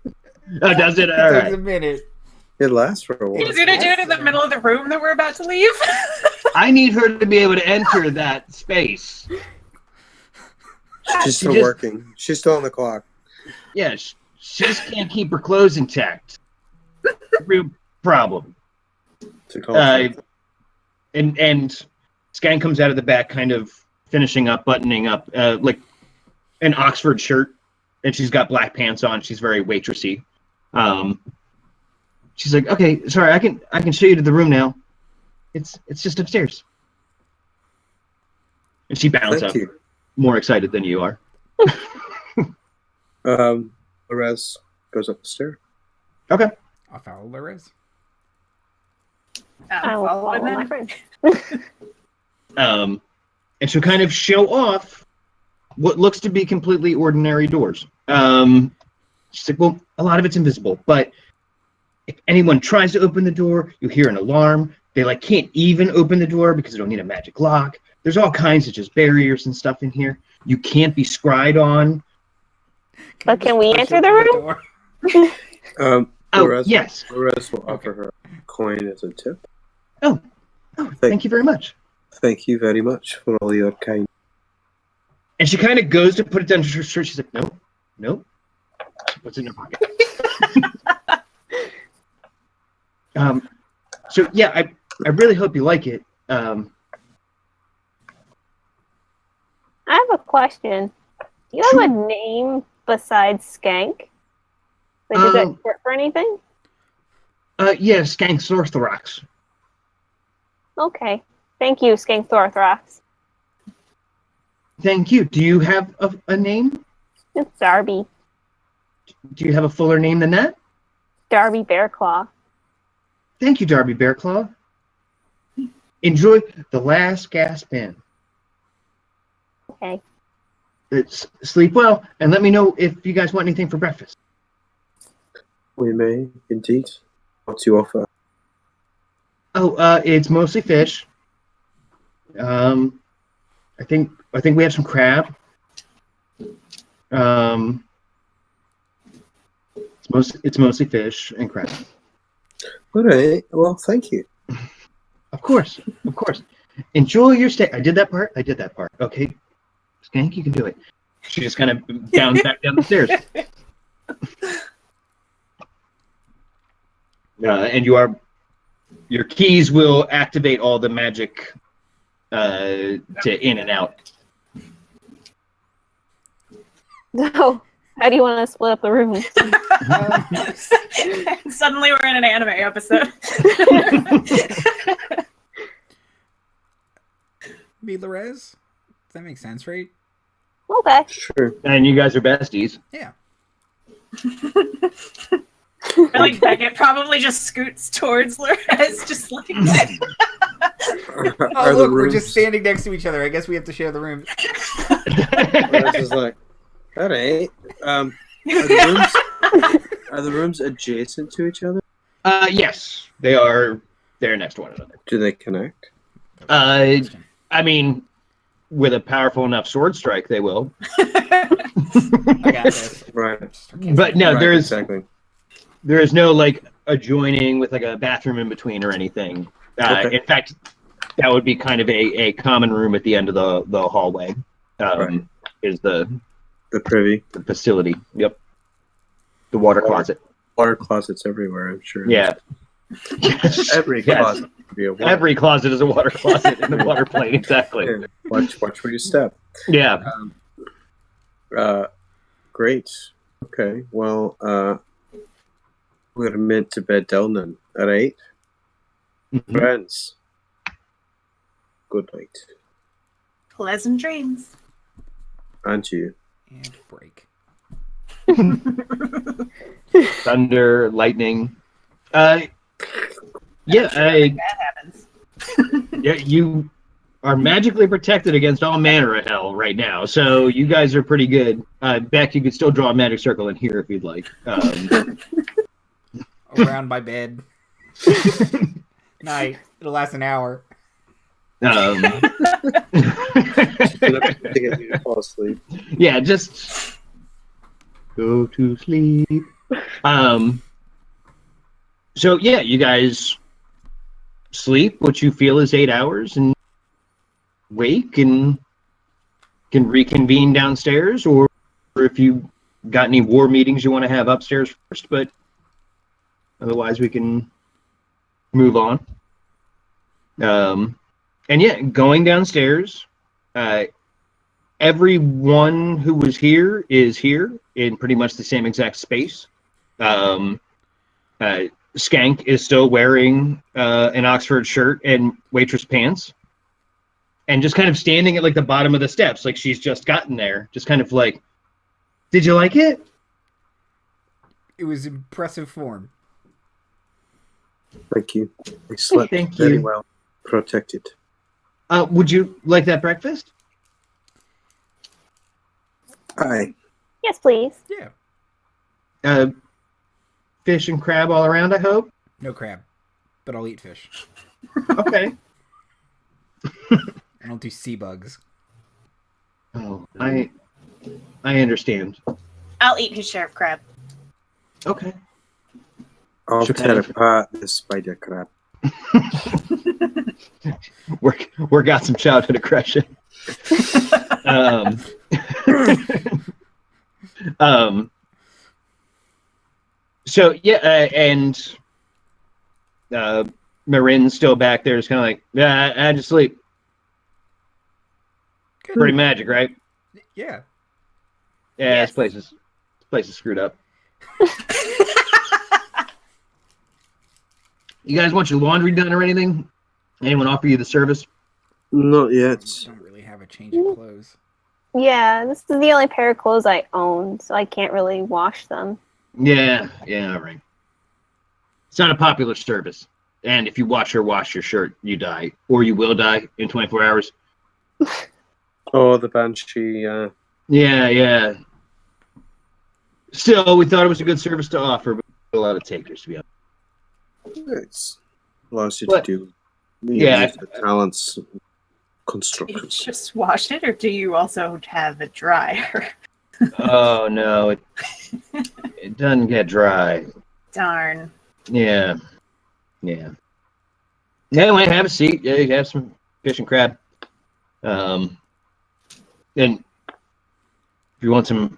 Speaker 1: Oh, does it? All
Speaker 2: It
Speaker 1: right.
Speaker 2: takes a minute.
Speaker 5: It lasts for a while.
Speaker 3: He's gonna do it in the middle of the room that we're about to leave.
Speaker 1: I need her to be able to enter that space.
Speaker 5: She's still working. She's still on the clock.
Speaker 1: Yeah, she just can't keep her clothes intact. Real problem. And Skank comes out of the back, kind of finishing up, buttoning up, like an Oxford shirt, and she's got black pants on. She's very waitressy. She's like, okay, sorry, I can show you to the room now. It's just upstairs. And she bounds up, more excited than you are.
Speaker 5: Perez goes up the stairs.
Speaker 1: Okay.
Speaker 2: I'll follow Larez.
Speaker 4: I will follow my friend.
Speaker 1: And she'll kind of show off what looks to be completely ordinary doors. She's like, well, a lot of it's invisible, but if anyone tries to open the door, you hear an alarm. They can't even open the door because they don't need a magic lock. There's all kinds of just barriers and stuff in here. You can't be scryed on.
Speaker 4: But can we enter the room?
Speaker 1: Yes.
Speaker 5: Perez will offer her a coin as a tip.
Speaker 1: Oh, thank you very much.
Speaker 5: Thank you very much for all your kind.
Speaker 1: And she kind of goes to put it down to her shirt. She's like, no. What's in your pocket? So yeah, I really hope you like it.
Speaker 4: I have a question. Do you have a name besides Skank? Is that short for anything?
Speaker 1: Yeah, Skank Sorthrax.
Speaker 4: Okay. Thank you, Skank Thorthrax.
Speaker 1: Thank you. Do you have a name?
Speaker 4: It's Darby.
Speaker 1: Do you have a fuller name than that?
Speaker 4: Darby Bearclaw.
Speaker 1: Thank you, Darby Bearclaw. Enjoy the last gasp in.
Speaker 4: Okay.
Speaker 1: Sleep well, and let me know if you guys want anything for breakfast.
Speaker 5: We may, indeed. What do you offer?
Speaker 1: Oh, it's mostly fish. I think we have some crab. It's mostly fish and crab.
Speaker 5: All right. Well, thank you.
Speaker 1: Of course. Enjoy your stay. I did that part. Okay, Skank, you can do it. She just kind of bounds back down the stairs. And your keys will activate all the magic to in and out.
Speaker 4: No. How do you want to split up the room?
Speaker 3: Suddenly we're in an anime episode.
Speaker 2: Me, Larez? Does that make sense, right?
Speaker 4: Okay.
Speaker 5: Sure.
Speaker 1: And you guys are besties.
Speaker 2: Yeah.
Speaker 3: Beckett probably just scoots towards Larez, just like...
Speaker 2: Oh, look, we're just standing next to each other. I guess we have to share the room.
Speaker 5: Perez is like, all right. Are the rooms adjacent to each other?
Speaker 1: Yes, they are. They're next to one another.
Speaker 5: Do they connect?
Speaker 1: I mean, with a powerful enough sword strike, they will.
Speaker 2: I got this.
Speaker 5: Right.
Speaker 1: But no,
Speaker 5: Right,
Speaker 1: there is
Speaker 5: exactly.
Speaker 1: no like adjoining with like a bathroom in between or anything.
Speaker 5: Okay.
Speaker 1: In fact, that would be kind of a common room at the end of the hallway.
Speaker 5: Right.
Speaker 1: Is the
Speaker 5: privy.
Speaker 1: the facility? Yep. The water closet.
Speaker 5: Water closets everywhere, I'm sure.
Speaker 1: Yeah.
Speaker 5: Every
Speaker 1: Yes.
Speaker 5: closet could be a water.
Speaker 1: Every closet is a water closet in the water plane. Exactly.
Speaker 5: Yeah. Watch where you step.
Speaker 1: Yeah.
Speaker 5: Great. Okay. Well, we're gonna meant to bed down then at 8.
Speaker 1: Mhm.
Speaker 5: Friends. Good night.
Speaker 3: Pleasant dreams.
Speaker 5: And you.
Speaker 2: And break.
Speaker 1: Thunder, lightning. Yeah.
Speaker 3: That happens.
Speaker 1: Yeah. You are magically protected against all manner of hell right now, so you guys are pretty good. Beck, you could still draw a magic circle in here if you'd like.
Speaker 2: Around my bed. Night. It'll last an hour.
Speaker 5: To get you to fall asleep.
Speaker 1: Yeah, just go to sleep. So yeah, you guys sleep what you feel is 8 hours and wake and can reconvene downstairs, or if you got any war meetings you want to have upstairs first, but otherwise we can move on. And yeah, going downstairs, everyone who was here is here in pretty much the same exact space. Skank is still wearing an Oxford shirt and waitress pants, and just kind of standing at like the bottom of the steps, like she's just gotten there, just kind of like, did you like it?
Speaker 2: It was impressive form.
Speaker 5: Thank you. We slept
Speaker 1: Thank
Speaker 5: very
Speaker 1: you.
Speaker 5: well. Protected.
Speaker 1: Would you like that breakfast?
Speaker 5: Aye.
Speaker 4: Yes, please.
Speaker 2: Yeah.
Speaker 1: Fish and crab all around, I hope.
Speaker 2: No crab. But I'll eat fish.
Speaker 1: Okay.
Speaker 2: I don't do sea bugs.
Speaker 1: Oh, I understand.
Speaker 3: I'll eat his share of crab.
Speaker 1: Okay.
Speaker 5: I'll
Speaker 1: Should
Speaker 5: tear
Speaker 1: have-
Speaker 5: apart the spider crab.
Speaker 1: We're got some childhood aggression. So yeah, and Marin's still back there. It's kind of like, yeah, I had to sleep.
Speaker 2: Good.
Speaker 1: Pretty magic, right?
Speaker 2: Yeah.
Speaker 1: Yeah,
Speaker 3: Yes.
Speaker 1: this place is screwed up. You guys want your laundry done or anything? Anyone offer you the service?
Speaker 5: Not yet.
Speaker 2: Don't really have a change of clothes.
Speaker 4: Yeah, this is the only pair of clothes I own, so I can't really wash them.
Speaker 1: Yeah, all right. It's not a popular service. And if you wash your shirt, you die. Or you will die in 24 hours.
Speaker 5: Oh, the banshee.
Speaker 1: Yeah. Still, we thought it was a good service to offer, but a lot of takers, to be honest.
Speaker 5: It allows you
Speaker 1: What?
Speaker 5: to do.
Speaker 1: Yeah.
Speaker 5: Use the talents.
Speaker 3: Do you
Speaker 5: Construction.
Speaker 3: just wash it, or do you also have a dryer?
Speaker 1: Oh, no. It doesn't get dry.
Speaker 3: Darn.
Speaker 1: Yeah. Anyway, have a seat. Yeah, you have some fish and crab. And if you want some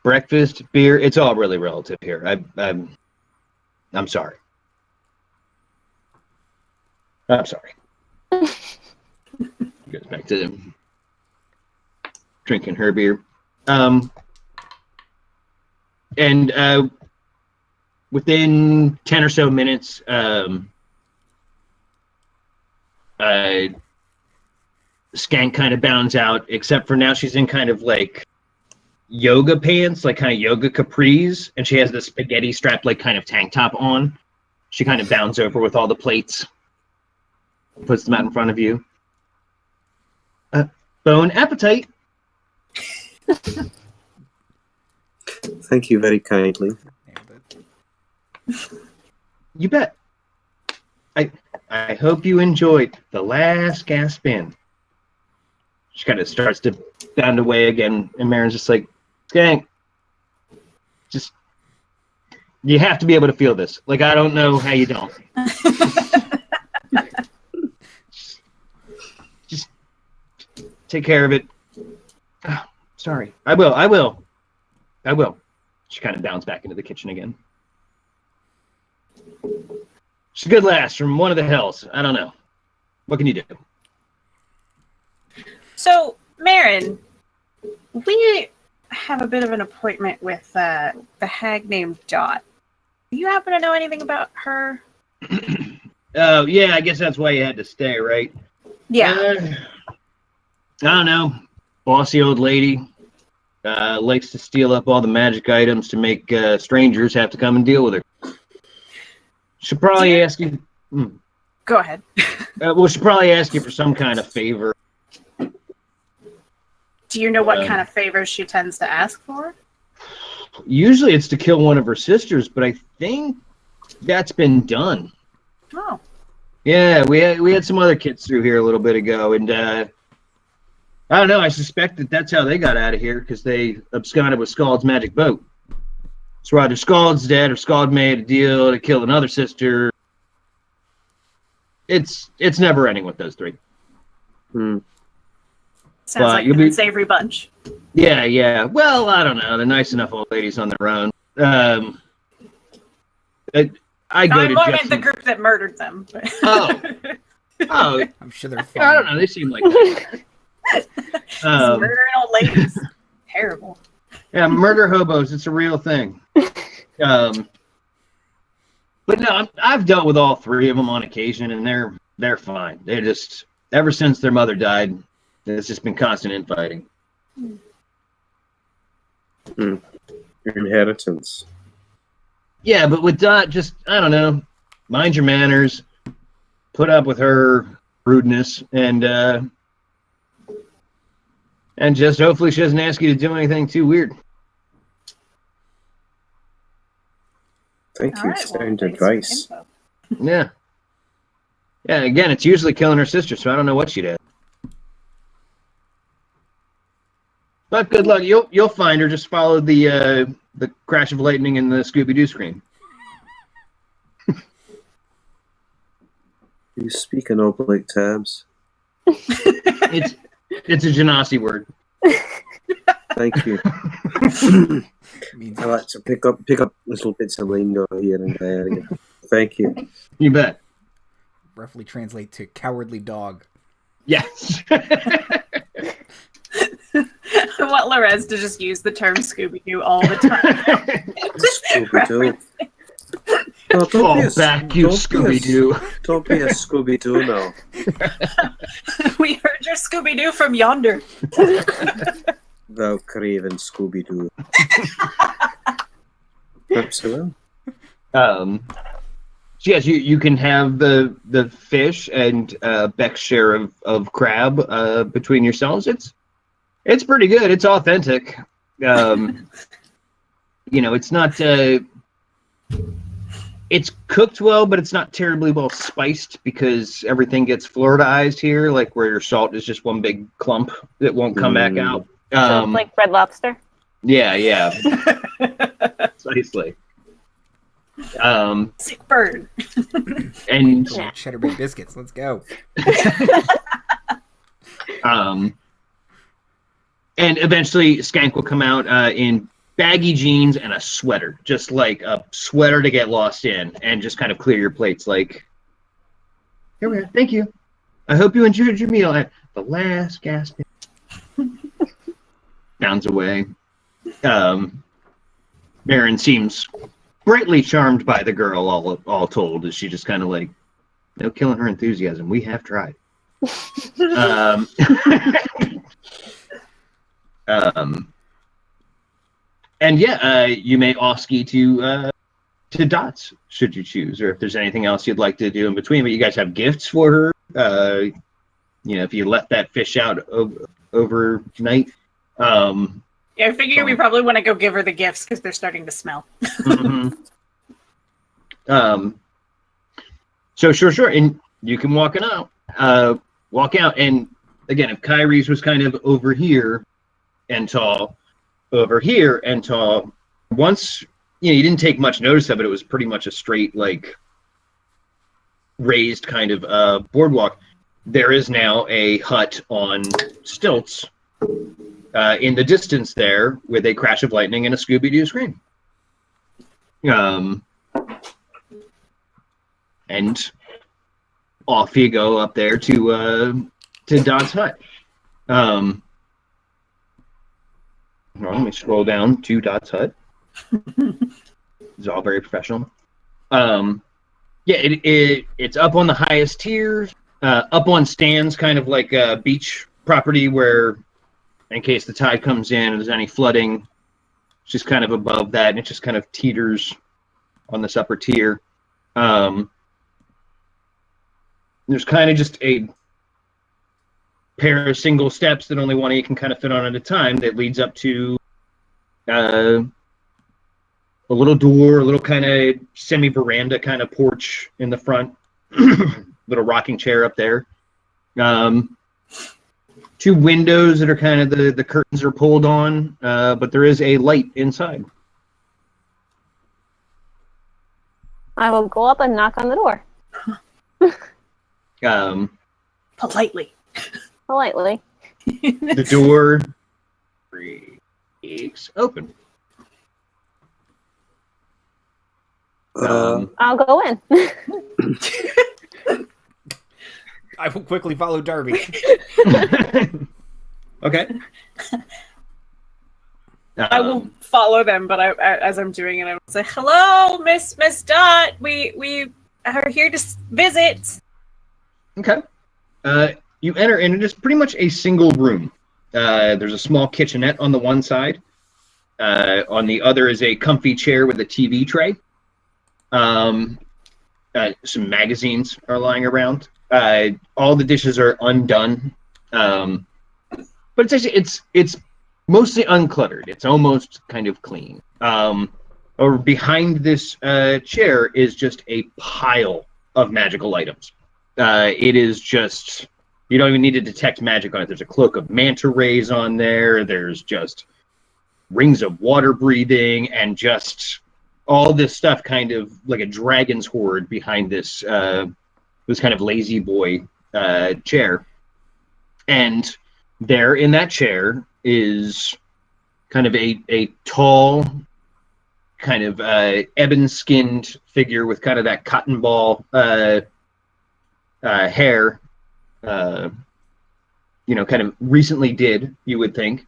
Speaker 1: breakfast, beer, it's all really relative here. I'm sorry. I'm sorry. Goes back to drinking her beer. And within 10 or so minutes, Skank kind of bounds out, except for now she's in kind of like yoga pants, like kind of yoga capris, and she has this spaghetti strapped like kind of tank top on. She kind of bounds over with all the plates, puts them out in front of you. Bone appetite.
Speaker 5: Thank you very kindly.
Speaker 2: Nailed it.
Speaker 1: You bet. I hope you enjoyed the last gasp in. She kind of starts to bound away again, and Marin's just like, Skank, just, you have to be able to feel this. Like, I don't know how you don't. just take care of it. Oh, sorry. I will. She kind of bounds back into the kitchen again. She's a good lass from one of the hells. I don't know. What can you do?
Speaker 3: So, Marin, we have a bit of an appointment with the hag named Dot. Do you happen to know anything about her?
Speaker 1: Oh, yeah, I guess that's why you had to stay, right?
Speaker 3: Yeah.
Speaker 1: I don't know. Bossy old lady. Likes to steal up all the magic items to make strangers have to come and deal with her. She'll probably ask you...
Speaker 3: Go ahead.
Speaker 1: She'll probably ask you for some kind of favor.
Speaker 3: Do you know what kind of favors she tends to ask for?
Speaker 1: Usually it's to kill one of her sisters, but I think that's been done.
Speaker 3: Oh.
Speaker 1: Yeah, we had some other kids through here a little bit ago, and I don't know, I suspect that's how they got out of here, because they absconded with Scald's magic boat. So either Scald's dead or Scald made a deal to kill another sister. It's never ending with those three.
Speaker 3: Sounds like an unsavory bunch.
Speaker 1: Yeah. Well, I don't know. They're nice enough old ladies on their own. I go to
Speaker 3: more the group that murdered them. But...
Speaker 1: Oh.
Speaker 2: I'm sure they're fine.
Speaker 1: I don't know. They seem like that.
Speaker 3: Murdering old ladies. Terrible.
Speaker 1: Yeah, murder hobos. It's a real thing. But no, I've dealt with all three of them on occasion, and they're fine. They're just, ever since their mother died, it's just been constant infighting.
Speaker 5: Inheritance.
Speaker 1: Yeah, but with Dot, just, I don't know, mind your manners, put up with her rudeness, and just hopefully she doesn't ask you to do anything too weird.
Speaker 5: Thank you. Sound advice.
Speaker 1: Yeah. Yeah, again, it's usually killing her sister, so I don't know what she'd ask. But good luck. You'll find her. Just follow the crash of lightning and the Scooby-Doo scream.
Speaker 5: You speak in oblique terms.
Speaker 1: It's a Genasi word.
Speaker 5: Thank you. I like to pick up little bits of lingo here and there. Thank you.
Speaker 1: You bet.
Speaker 2: Roughly translate to cowardly dog.
Speaker 1: Yes.
Speaker 3: I want Lorez to just use the term Scooby-Doo all the time.
Speaker 5: Scooby-Doo.
Speaker 1: Back you, Scooby-Doo.
Speaker 5: Don't be a Scooby-Doo now.
Speaker 3: We heard your Scooby-Doo from yonder.
Speaker 5: Thou craven Scooby-Doo. Perhaps I will.
Speaker 1: So yes, you can have the fish and Beck's share of crab between yourselves. It's pretty good. It's authentic. It's not. It's cooked well, but it's not terribly well spiced because everything gets Floridized here, like where your salt is just one big clump that won't come back out.
Speaker 4: Like Red Lobster?
Speaker 1: Yeah. Precisely.
Speaker 3: Sick bird.
Speaker 1: And
Speaker 2: Cheddar Bay biscuits. Let's go.
Speaker 1: And eventually Skank will come out in baggy jeans and a sweater, just like a sweater to get lost in, and just kind of clear your plates like, here we are, thank you. I hope you enjoyed your meal at the last gasp. Bounds away. Marin seems greatly charmed by the girl, all told, as she just kind of like, no killing her enthusiasm. We have tried. And yeah, you may off-ski to Dots, should you choose, or if there's anything else you'd like to do in between. But you guys have gifts for her. If you left that fish out overnight.
Speaker 3: Yeah, I figure we probably want to go give her the gifts because they're starting to smell.
Speaker 1: Mm-hmm. So sure, and you can walk out. And again, if Kyrie's was kind of over here and tall, once you didn't take much notice of it. It was pretty much a straight, like, raised kind of boardwalk. There is now a hut on stilts in the distance there with a crash of lightning and a Scooby-Doo scream. And off you go up there to Dot's hut. Let me scroll down to Dot's hut. It's all very professional. It's up on the highest tier, up on stands, kind of like a beach property where, in case the tide comes in and there's any flooding, it's just kind of above that, and it just kind of teeters on this upper tier. There's kind of just a pair of single steps that only one of you can kind of fit on at a time that leads up to a little door, a little kind of semi-veranda kind of porch in the front, little rocking chair up there. Two windows that are kind of the curtains are pulled on, but there is a light inside.
Speaker 4: I will go up and knock on the door.
Speaker 3: Politely.
Speaker 4: Politely.
Speaker 1: The door creaks open.
Speaker 4: I'll go in.
Speaker 2: I will quickly follow Darby.
Speaker 1: Okay.
Speaker 3: I will follow them, but as I'm doing it, I will say, "Hello, Miss Dot. We are here to visit."
Speaker 1: Okay. You enter, and it is pretty much a single room. There's a small kitchenette on the one side. On the other is a comfy chair with a TV tray. Some magazines are lying around. All the dishes are undone, but it's mostly uncluttered. It's almost kind of clean. Or behind this chair is just a pile of magical items. It is just, you don't even need to detect magic on it. There's a cloak of manta rays on there. There's just rings of water breathing, and just all this stuff kind of like a dragon's hoard behind this kind of lazy boy chair. And there in that chair is kind of a tall, kind of ebon-skinned figure with kind of that cotton ball hair, kind of recently did, you would think,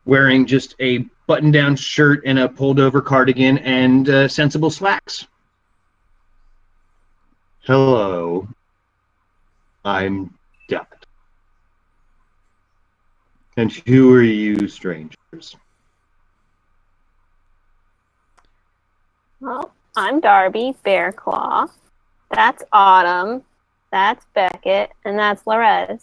Speaker 1: wearing just a button-down shirt and a pulled-over cardigan and sensible slacks. Hello, I'm Dot. And who are you, strangers?
Speaker 4: Well, I'm Darby, Bearclaw. That's Autumn. That's Beckett, and that's Lorez.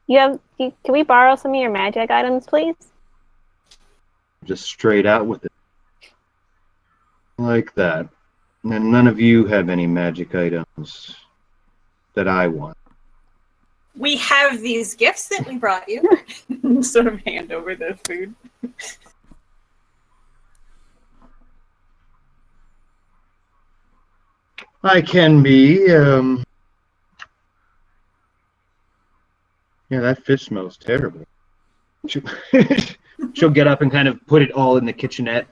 Speaker 4: Can we borrow some of your magic items, please?
Speaker 1: Just straight out with it. Like that. And none of you have any magic items that I want.
Speaker 3: We have these gifts that we brought you. Sort of hand over the food.
Speaker 1: I can be, yeah, that fish smells terrible. She'll get up and kind of put it all in the kitchenette.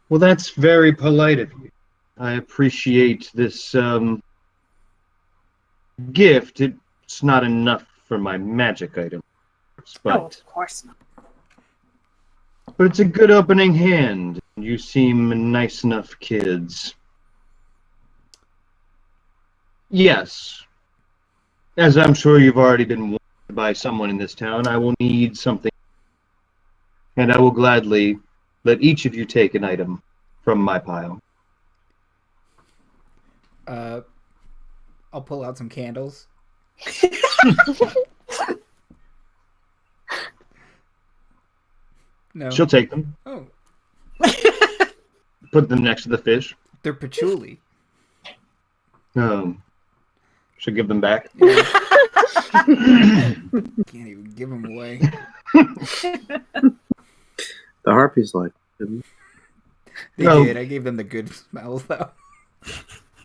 Speaker 1: Well, that's very polite of you. I appreciate this gift. It's not enough for my magic items, but
Speaker 3: of course not.
Speaker 1: But it's a good opening hand. You seem nice enough kids. Yes. As I'm sure you've already been warned by someone in this town, I will need something. And I will gladly let each of you take an item from my pile.
Speaker 2: I'll pull out some candles. No.
Speaker 1: She'll take them.
Speaker 2: Oh.
Speaker 1: put them next to the fish.
Speaker 2: They're patchouli.
Speaker 1: Should give them back.
Speaker 2: Can't even give them away.
Speaker 5: The harpies like them.
Speaker 2: They did. I gave them the good smells, though.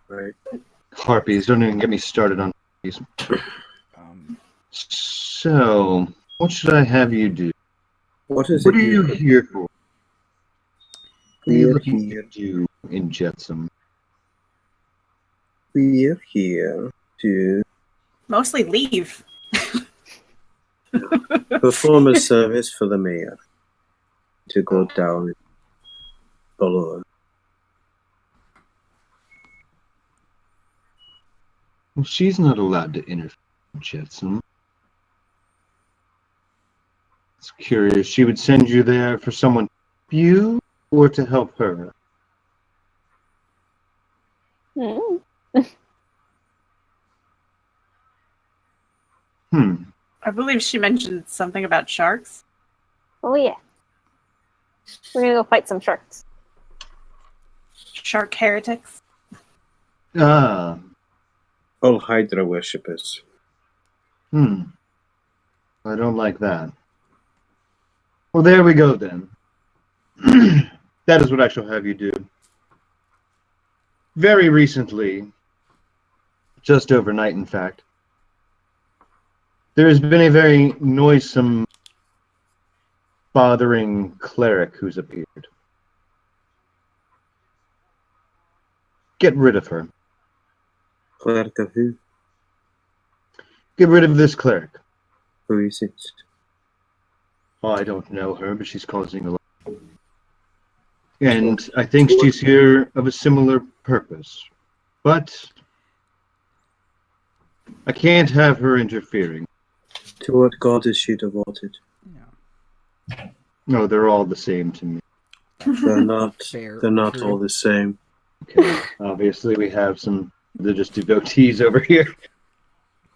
Speaker 5: Right.
Speaker 1: Harpies, don't even get me started on harpies. So, what should I have you do?
Speaker 5: What is
Speaker 1: What
Speaker 5: it?
Speaker 1: are you here for? What are you
Speaker 5: We're
Speaker 1: looking
Speaker 5: here.
Speaker 1: to do in Jetsam?
Speaker 5: We're here to
Speaker 3: Mostly leave.
Speaker 5: perform a service for the mayor. To go down below.
Speaker 1: Well, she's not allowed to interfere in Jetsam. It's curious. She would send you there for someone to help you or to help her?
Speaker 3: I believe she mentioned something about sharks.
Speaker 4: Oh yeah. We're gonna go fight some sharks.
Speaker 3: Shark heretics.
Speaker 1: Ah.
Speaker 5: All Hydra worshippers.
Speaker 1: I don't like that. Well, there we go then. That is what I shall have you do. Very recently, just overnight in fact, there has been a very noisome, bothering cleric who's appeared. Get rid of her.
Speaker 5: Cleric of who?
Speaker 1: Get rid of this cleric.
Speaker 5: Who is it?
Speaker 1: Oh, I don't know her, but she's causing a lot. And I think she's here of a similar purpose. But I can't have her interfering.
Speaker 5: To what god is she devoted?
Speaker 1: No, they're all the same to me.
Speaker 5: They're not.
Speaker 2: Fair,
Speaker 5: They're not
Speaker 2: true.
Speaker 5: all the same.
Speaker 1: Okay. Obviously, we have some religious devotees over here.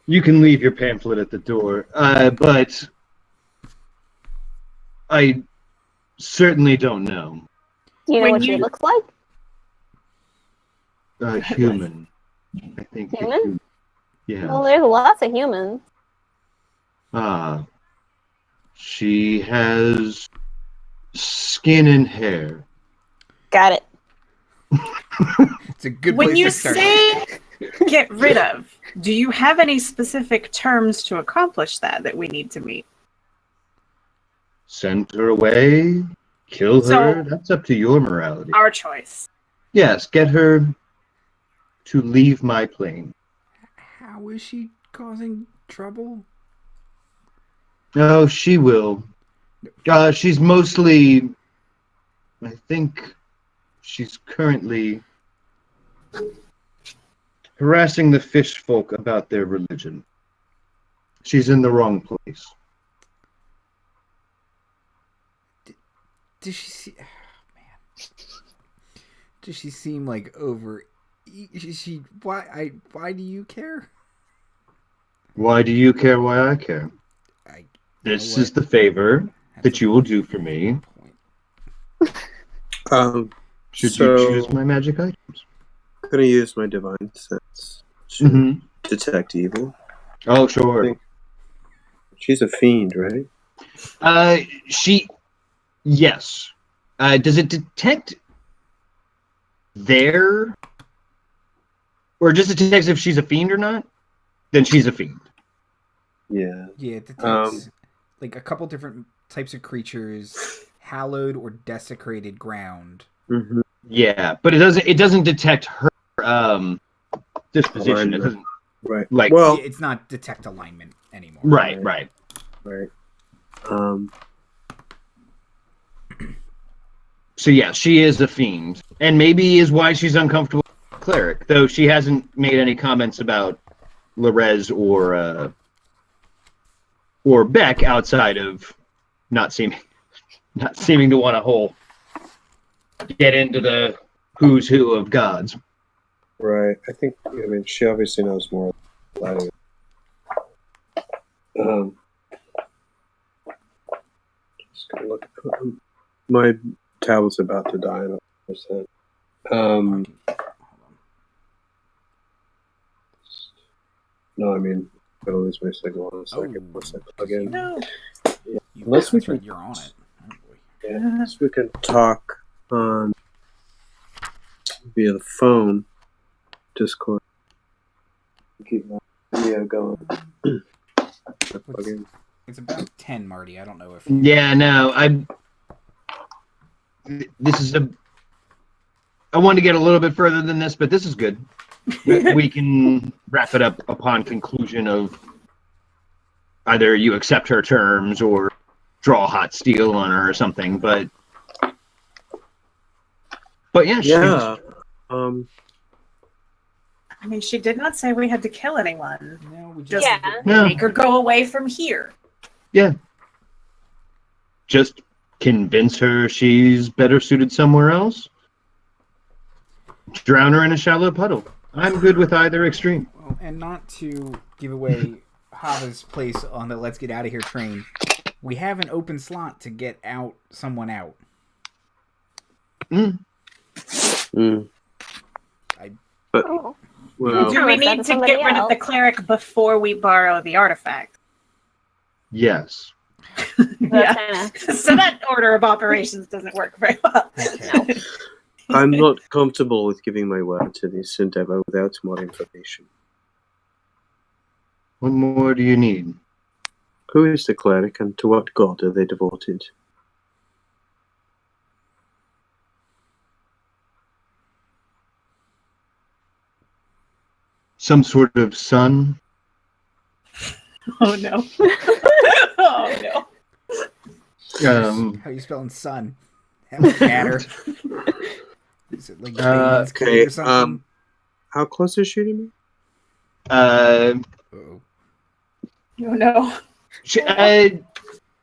Speaker 1: You can leave your pamphlet at the door, but I certainly don't know.
Speaker 4: Do you know
Speaker 3: When
Speaker 4: what she
Speaker 3: you-
Speaker 4: looks like?
Speaker 1: Human. I think.
Speaker 4: Human?
Speaker 1: Yeah.
Speaker 4: Well, there's lots of humans.
Speaker 1: She has skin and hair.
Speaker 4: Got it.
Speaker 2: It's a good
Speaker 3: When
Speaker 2: place
Speaker 3: you
Speaker 2: to start.
Speaker 3: say get rid of, do you have any specific terms to accomplish that we need to meet?
Speaker 1: Send her away, kill her.
Speaker 3: So-
Speaker 1: That's up to your morality.
Speaker 3: Our choice.
Speaker 1: Yes, get her to leave my plane.
Speaker 2: How is she causing trouble?
Speaker 1: No, she will. She's mostly. I think she's currently harassing the fish folk about their religion. She's in the wrong place.
Speaker 2: Does she see? Oh, man. Does she seem like over? She why do you care?
Speaker 1: Why do you care why I care? This is the favor that you will do for me. Should
Speaker 5: So-
Speaker 1: you choose my magic items?
Speaker 5: I'm gonna use my divine sense to detect evil.
Speaker 1: Oh, sure.
Speaker 5: Think- She's a fiend, right?
Speaker 1: Yes. Does it detect there? Or just it detects if she's a fiend or not? Then she's a fiend.
Speaker 5: Yeah.
Speaker 2: Yeah, it detects like a couple different types of creatures, hallowed or desecrated ground.
Speaker 5: Mm-hmm.
Speaker 1: Yeah, but it doesn't detect her disposition. It doesn't,
Speaker 5: Right.
Speaker 1: like,
Speaker 5: Well,
Speaker 2: It's not detect alignment anymore.
Speaker 1: right.
Speaker 5: right.
Speaker 1: So yeah, she is a fiend, and maybe is why she's uncomfortable with cleric. Though she hasn't made any comments about Lorez or Beck outside of not seeming to want to get into the who's who of gods.
Speaker 5: Right. I mean, she obviously knows more about it. Just gonna look. My tablet's about to die in a percent. Um,
Speaker 2: Hold on.
Speaker 5: no, I mean, I gotta lose my signal in a second
Speaker 2: Oh,
Speaker 5: once I plug in.
Speaker 3: No.
Speaker 5: Unless we
Speaker 2: That's right,
Speaker 5: can-
Speaker 2: you're on it. Oh, boy.
Speaker 5: Yeah, so we can talk on via the phone, Discord. Keep my video going. Plug in.
Speaker 2: It's about 10, Marty. I don't know if...
Speaker 1: Yeah, no, I wanted to get a little bit further than this, but this is good. We can wrap it up upon conclusion of either you accept her terms or draw hot steel on her or something. But yeah,
Speaker 5: Yeah.
Speaker 3: I mean, she did not say we had to kill anyone.
Speaker 2: No, we
Speaker 3: Just
Speaker 2: just...
Speaker 4: Yeah.
Speaker 1: No.
Speaker 3: make her go away from here.
Speaker 1: just convince her she's better suited somewhere else. Drown her in a shallow puddle. I'm good with either extreme.
Speaker 2: Well, and not to give away Hava's place on the Let's Get Out of Here train, we have an open slot to get someone out.
Speaker 5: Mm. But,
Speaker 4: Oh.
Speaker 5: well,
Speaker 3: Do we
Speaker 4: Is that
Speaker 3: need to
Speaker 4: somebody
Speaker 3: get rid of the
Speaker 4: else?
Speaker 3: cleric before we borrow the artifact?
Speaker 1: Yes.
Speaker 3: Yeah.
Speaker 4: Kinda,
Speaker 3: So that order of operations doesn't work very well.
Speaker 2: Okay.
Speaker 5: I'm not comfortable with giving my word to this endeavor without more information.
Speaker 1: What more do you need?
Speaker 5: Who is the cleric and to what god are they devoted?
Speaker 1: Some sort of sun?
Speaker 3: Oh no. Oh no.
Speaker 2: How you spelling sun? That would matter. Is it like Bane's code
Speaker 5: okay,
Speaker 2: or something?
Speaker 5: How close is she to me?
Speaker 2: Uh-oh.
Speaker 3: Oh no.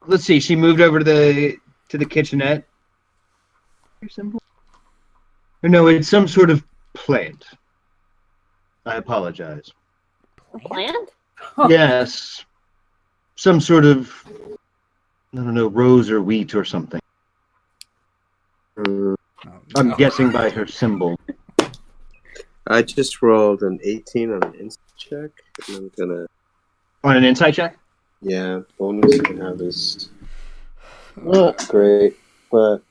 Speaker 1: Let's see. She moved over to the kitchenette. No, it's some sort of plant. I apologize.
Speaker 4: A plant?
Speaker 1: Yes, some sort of, I don't know, rose or wheat or something.
Speaker 5: Uh,
Speaker 2: Oh,
Speaker 1: I'm
Speaker 2: no.
Speaker 1: guessing by her symbol.
Speaker 5: I just rolled an 18 on an insight check, and I'm gonna,
Speaker 1: On an insight check?
Speaker 5: yeah, bonus you can have is not great, but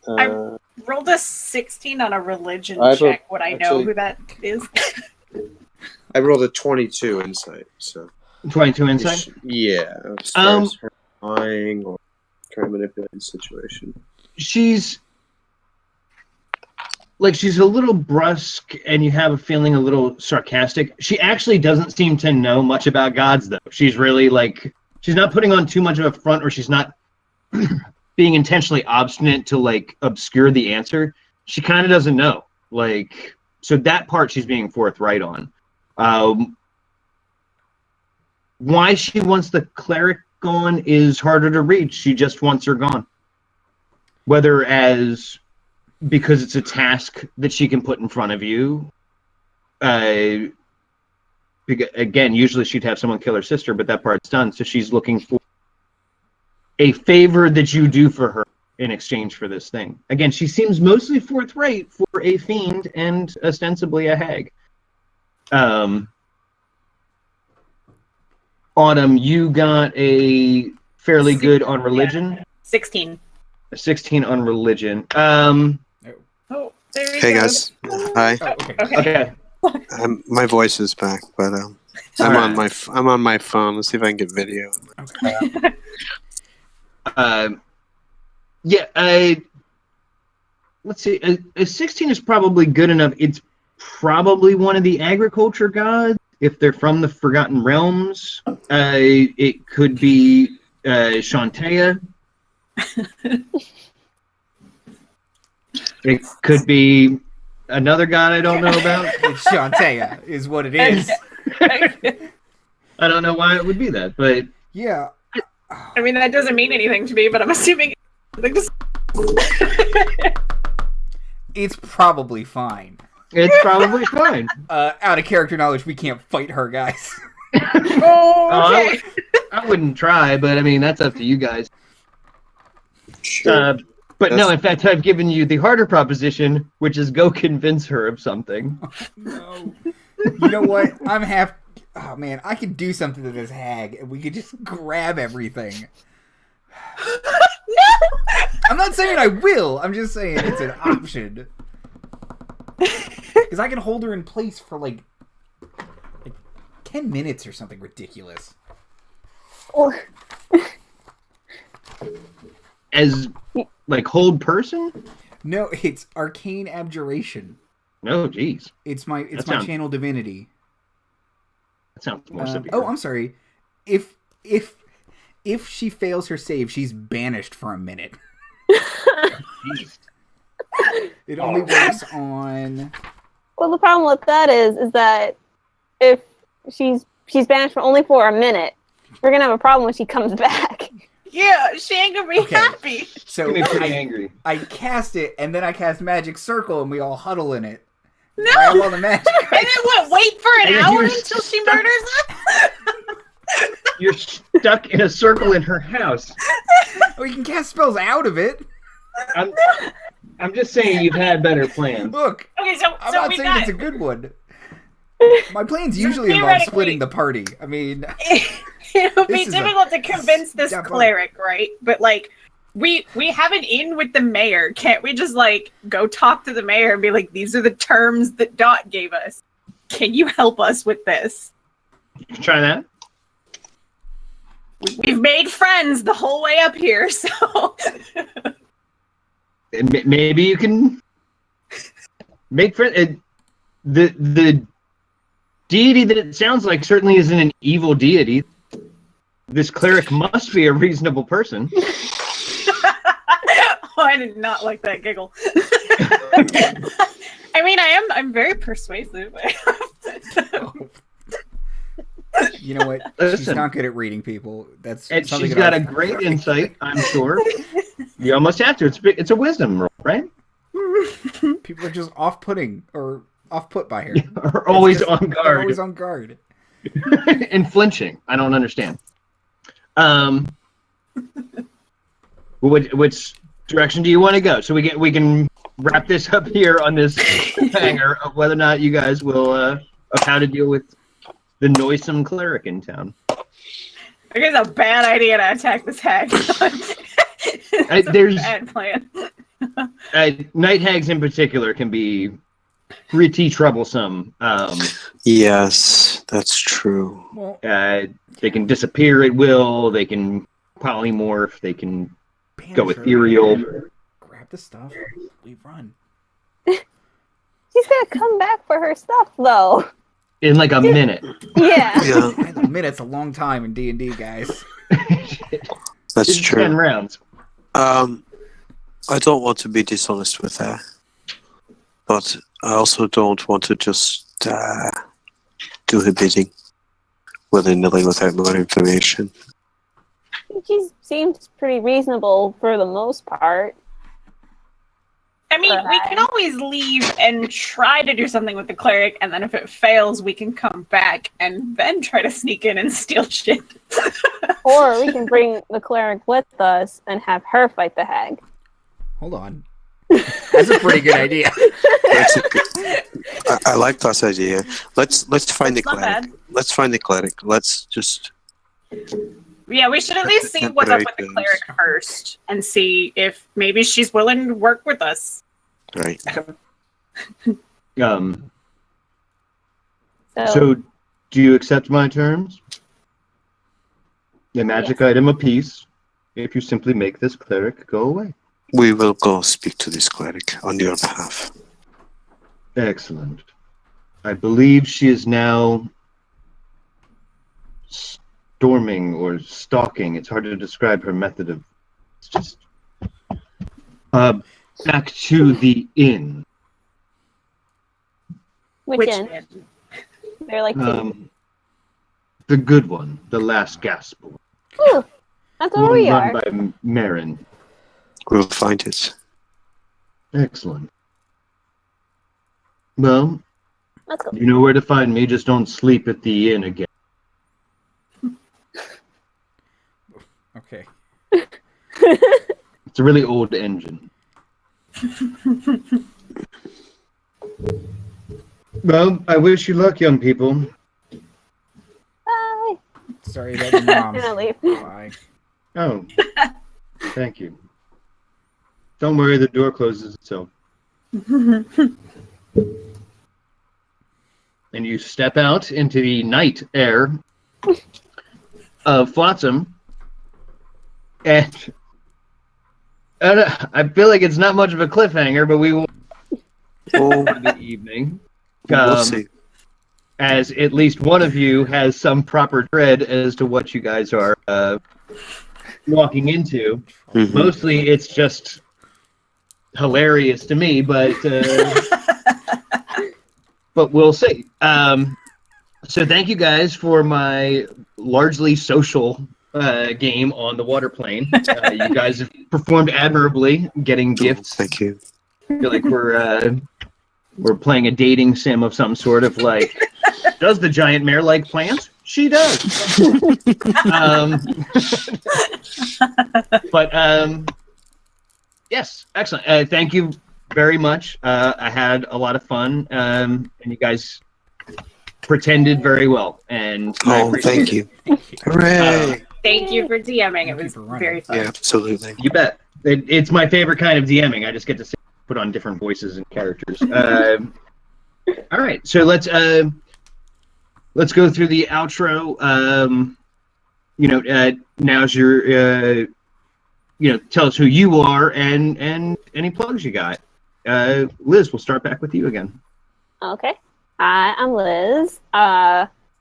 Speaker 3: Rolled a 16 on a religion
Speaker 5: I have a-
Speaker 3: check. Would I know
Speaker 5: actually-
Speaker 3: who that is?
Speaker 5: I rolled a 22 insight, so
Speaker 1: 22 insight?
Speaker 5: yeah, as far as her lying or trying to manipulate the situation.
Speaker 1: She's a little brusque, and you have a feeling a little sarcastic. She actually doesn't seem to know much about gods, though. She's really she's not putting on too much of a front, or she's not being intentionally obstinate to obscure the answer. She kind of doesn't know. So that part she's being forthright on. Why she wants the cleric gone is harder to read. She just wants her gone. Whether because it's a task that she can put in front of you. Again, usually she'd have someone kill her sister, but that part's done. So she's looking for a favor that you do for her in exchange for this thing. Again, she seems mostly forthright for a fiend and ostensibly a hag. Autumn, you got a fairly good on religion.
Speaker 3: 16.
Speaker 1: A 16 on religion.
Speaker 3: Oh, there he
Speaker 5: Hey
Speaker 3: goes.
Speaker 5: guys, hi.
Speaker 2: Oh, okay.
Speaker 3: Okay.
Speaker 1: Okay.
Speaker 5: My voice is back, but I'm
Speaker 1: Alright.
Speaker 5: I'm on my phone. Let's see if I can get video.
Speaker 1: Let's see. A 16 is probably good enough. It's probably one of the agriculture gods. If they're from the Forgotten Realms, it could be Shantea. It could be another god I don't know about.
Speaker 2: It's Shantea, is what it is.
Speaker 1: I don't know why it would be that, but
Speaker 2: Yeah.
Speaker 3: I mean, that doesn't mean anything to me, but I'm assuming
Speaker 2: It's probably fine.
Speaker 1: it's probably fine.
Speaker 2: Out of character knowledge, we can't fight her, guys.
Speaker 3: Oh, okay.
Speaker 1: I wouldn't try, but I mean that's up to you guys.
Speaker 5: Sure.
Speaker 1: But no, in fact, I've given you the harder proposition, which is go convince her of something.
Speaker 2: No. You know what? I'm half... Oh, man, I could do something to this hag, and we could just grab everything.
Speaker 3: No!
Speaker 2: I'm not saying I will. I'm just saying it's an option. Because I can hold her in place for, like 10 minutes or something ridiculous.
Speaker 4: Or
Speaker 1: As, like, hold person?
Speaker 2: No, it's arcane abjuration.
Speaker 1: No, jeez.
Speaker 2: It's my
Speaker 1: sounds-
Speaker 2: channel divinity.
Speaker 1: That sounds more severe.
Speaker 2: Oh, I'm sorry. If she fails her save, she's banished for a minute.
Speaker 1: Jeez.
Speaker 2: It only works on...
Speaker 4: well, the problem with that is that if she's banished for only for a minute, we're gonna have a problem when she comes back.
Speaker 3: Yeah, she ain't gonna be
Speaker 2: Okay.
Speaker 3: happy.
Speaker 2: So
Speaker 1: Gonna be pretty angry.
Speaker 2: I cast it, and then I cast Magic Circle, and we all huddle in it.
Speaker 3: No!
Speaker 2: I have all the magic.
Speaker 3: And then what, wait for an
Speaker 1: And then
Speaker 3: hour
Speaker 1: you're
Speaker 3: until she
Speaker 1: stuck-
Speaker 3: murders us?
Speaker 1: You're stuck in a circle in her house.
Speaker 2: Oh, you can cast spells out of it.
Speaker 1: I'm just saying you've had better plans.
Speaker 2: Look,
Speaker 3: Okay, so
Speaker 2: I'm
Speaker 3: so
Speaker 2: not
Speaker 3: we
Speaker 2: saying
Speaker 3: got
Speaker 2: it's a good one. My plans usually involve
Speaker 3: theoretically-
Speaker 2: splitting the party. I mean,
Speaker 3: it would be
Speaker 2: This is a
Speaker 3: difficult to convince this
Speaker 2: step up.
Speaker 3: cleric, right? But like we have an in with the mayor. Can't we just like go talk to the mayor and be like, these are the terms that Dot gave us. Can you help us with this?
Speaker 1: Try that.
Speaker 3: We've made friends the whole way up here, so
Speaker 1: Maybe you can make friends. The deity that it sounds like certainly isn't an evil deity. This cleric must be a reasonable person.
Speaker 3: Oh, I did not like that giggle. I mean, I'm very persuasive.
Speaker 2: you know what? She's
Speaker 1: Listen.
Speaker 2: not good at reading people. That's
Speaker 1: And
Speaker 2: something
Speaker 1: she's
Speaker 2: that
Speaker 1: got a
Speaker 2: I've-
Speaker 1: great insight, I'm sure. You almost have to. It's a wisdom roll, right?
Speaker 2: People are just off-putting or off-put by her.
Speaker 1: Are always
Speaker 2: It's just-
Speaker 1: on
Speaker 2: they're
Speaker 1: guard
Speaker 2: always on guard.
Speaker 1: and flinching. I don't understand. Which direction do you want to go? So we can wrap this up here on this hanger of whether or not you guys will of how to deal with the noisome cleric in town.
Speaker 3: I guess it's a bad idea to attack this hag. It's a
Speaker 1: there's-
Speaker 3: bad plan.
Speaker 1: Night hags in particular can be pretty troublesome.
Speaker 5: Yes, that's true.
Speaker 2: Well,
Speaker 1: They can disappear at will. They can polymorph. They can go
Speaker 2: banish her.
Speaker 1: ethereal.
Speaker 2: Grab the stuff. We run.
Speaker 4: She's gonna come back for her stuff, though.
Speaker 1: In like a minute.
Speaker 4: Yeah.
Speaker 5: Yeah,
Speaker 2: A minute's a long time in D&D, guys.
Speaker 5: that's
Speaker 1: It's 10
Speaker 5: true.
Speaker 1: rounds.
Speaker 5: I don't want to be dishonest with her, but I also don't want to just do her bidding willy-nilly without more information.
Speaker 4: She seems pretty reasonable for the most part.
Speaker 3: I mean, we can always leave and try to do something with the cleric, and then if it fails, we can come back and then try to sneak in and steal shit.
Speaker 4: Or we can bring the cleric with us and have her fight the hag.
Speaker 2: Hold on. That's a pretty good idea.
Speaker 5: That's a good, I like that idea. Let's find the
Speaker 3: It's not
Speaker 5: cleric.
Speaker 3: bad.
Speaker 5: Let's find the cleric. Let's just
Speaker 3: Yeah, we should at least see what's up with the cleric first and see if maybe she's willing to work with us.
Speaker 5: right.
Speaker 1: So, do you accept my terms? A magic item apiece, if you simply make this cleric go away.
Speaker 5: We will go speak to this cleric on your behalf.
Speaker 1: Excellent. I believe she is now storming or stalking. It's hard to describe her method of. It's just. Back to the inn.
Speaker 4: Which inn? They're like two.
Speaker 1: The good one, the last gasp.
Speaker 4: Ooh, that's where
Speaker 1: One
Speaker 4: we
Speaker 1: run
Speaker 4: are.
Speaker 1: by Marin.
Speaker 5: We'll find it.
Speaker 1: Excellent. Well,
Speaker 4: Let's go.
Speaker 1: you know where to find me. Just don't sleep at the inn again.
Speaker 2: Okay.
Speaker 1: It's a really old engine. Well, I wish you luck, young people.
Speaker 4: Bye.
Speaker 2: Sorry about your mom.
Speaker 4: I'm gonna leave.
Speaker 2: Bye.
Speaker 1: Oh, thank you. Don't worry, the door closes itself. And you step out into the night air of Flotsam, and I feel like it's not much of a cliffhanger, but we will
Speaker 5: Oh,
Speaker 1: for the evening.
Speaker 5: we'll see.
Speaker 1: As at least one of you has some proper dread as to what you guys are walking into.
Speaker 5: Mhm.
Speaker 1: Mostly, it's just hilarious to me, but we'll see. So thank you guys for my largely social game on the water plane. You guys have performed admirably, getting gifts.
Speaker 5: Thank you.
Speaker 1: I feel like we're playing a dating sim of some sort of like, does the giant mare like plants? She does. Yes, excellent. Thank you very much. I had a lot of fun, and you guys pretended very well. And I
Speaker 5: Oh,
Speaker 1: appreciate
Speaker 5: thank
Speaker 1: it.
Speaker 5: you. Hooray!
Speaker 3: Thank you for DMing. It
Speaker 2: Thank you
Speaker 3: was
Speaker 2: for running.
Speaker 3: very fun.
Speaker 5: Yeah, absolutely.
Speaker 1: You bet. It's my favorite kind of DMing. I just get to put on different voices and characters. All right, so let's go through the outro. Now's your tell us who you are and any plugs you got. Liz, we'll start back with you again.
Speaker 4: Okay. Hi, I'm Liz.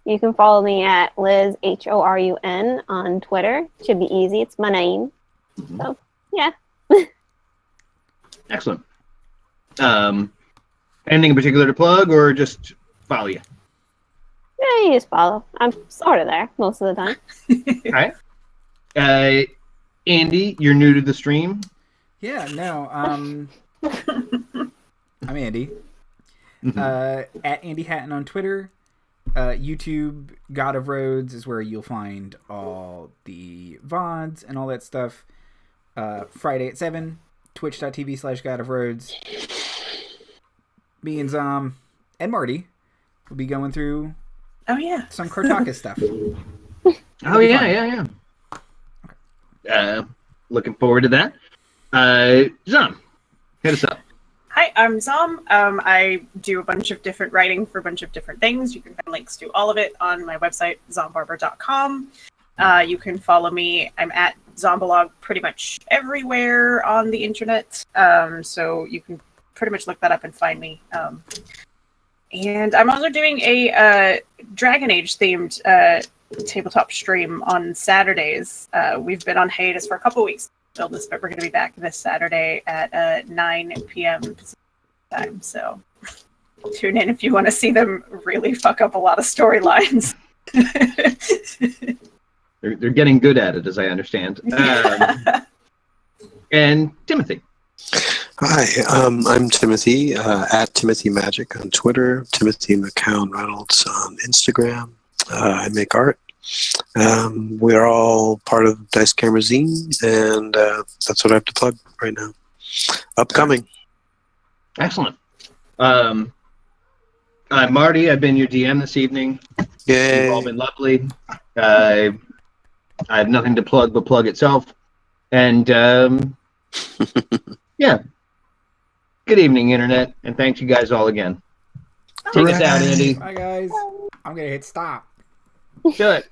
Speaker 4: You can follow me at Liz HORUN on Twitter. Should be easy. It's my name. So yeah.
Speaker 1: Excellent. Anything in particular to plug, or just follow you?
Speaker 4: Yeah, you just follow. I'm sort of there most of the time.
Speaker 1: All right. Andy, you're new to the stream.
Speaker 2: Yeah, no. I'm Andy. At Andy Hatton on Twitter. YouTube, God of Roads is where you'll find all the VODs and all that stuff. Friday at 7, twitch.tv/God of Roads. Me and Zom and Marty will be going through some Kartaka stuff.
Speaker 1: Oh, yeah. Looking forward to that. Zom, hit us up.
Speaker 3: Hi, I'm Zom. I do a bunch of different writing for a bunch of different things. You can find links to all of it on my website, zombarber.com. You can follow me. I'm at Zombalog pretty much everywhere on the internet. So you can pretty much look that up and find me. And I'm also doing a Dragon Age themed tabletop stream on Saturdays. We've been on hiatus for a couple weeks, but we're going to be back this Saturday at 9 p.m. Pacific time. So tune in if you want to see them really fuck up a lot of storylines.
Speaker 1: They're getting good at it, as I understand. And Timothy.
Speaker 5: Hi, I'm Timothy, at Timothy Magic on Twitter, Timothy McCown Reynolds on Instagram. I make art. We are all part of Dice Camera Zine, and that's what I have to plug right now. Upcoming.
Speaker 1: Excellent. I'm Marty. I've been your DM this evening.
Speaker 5: Yay.
Speaker 1: You've all been lovely. I have nothing to plug but plug itself. And yeah. Good evening, Internet, and thanks you guys all again. Take us out, Andy.
Speaker 2: Bye, guys. I'm going to hit stop.
Speaker 1: Do it.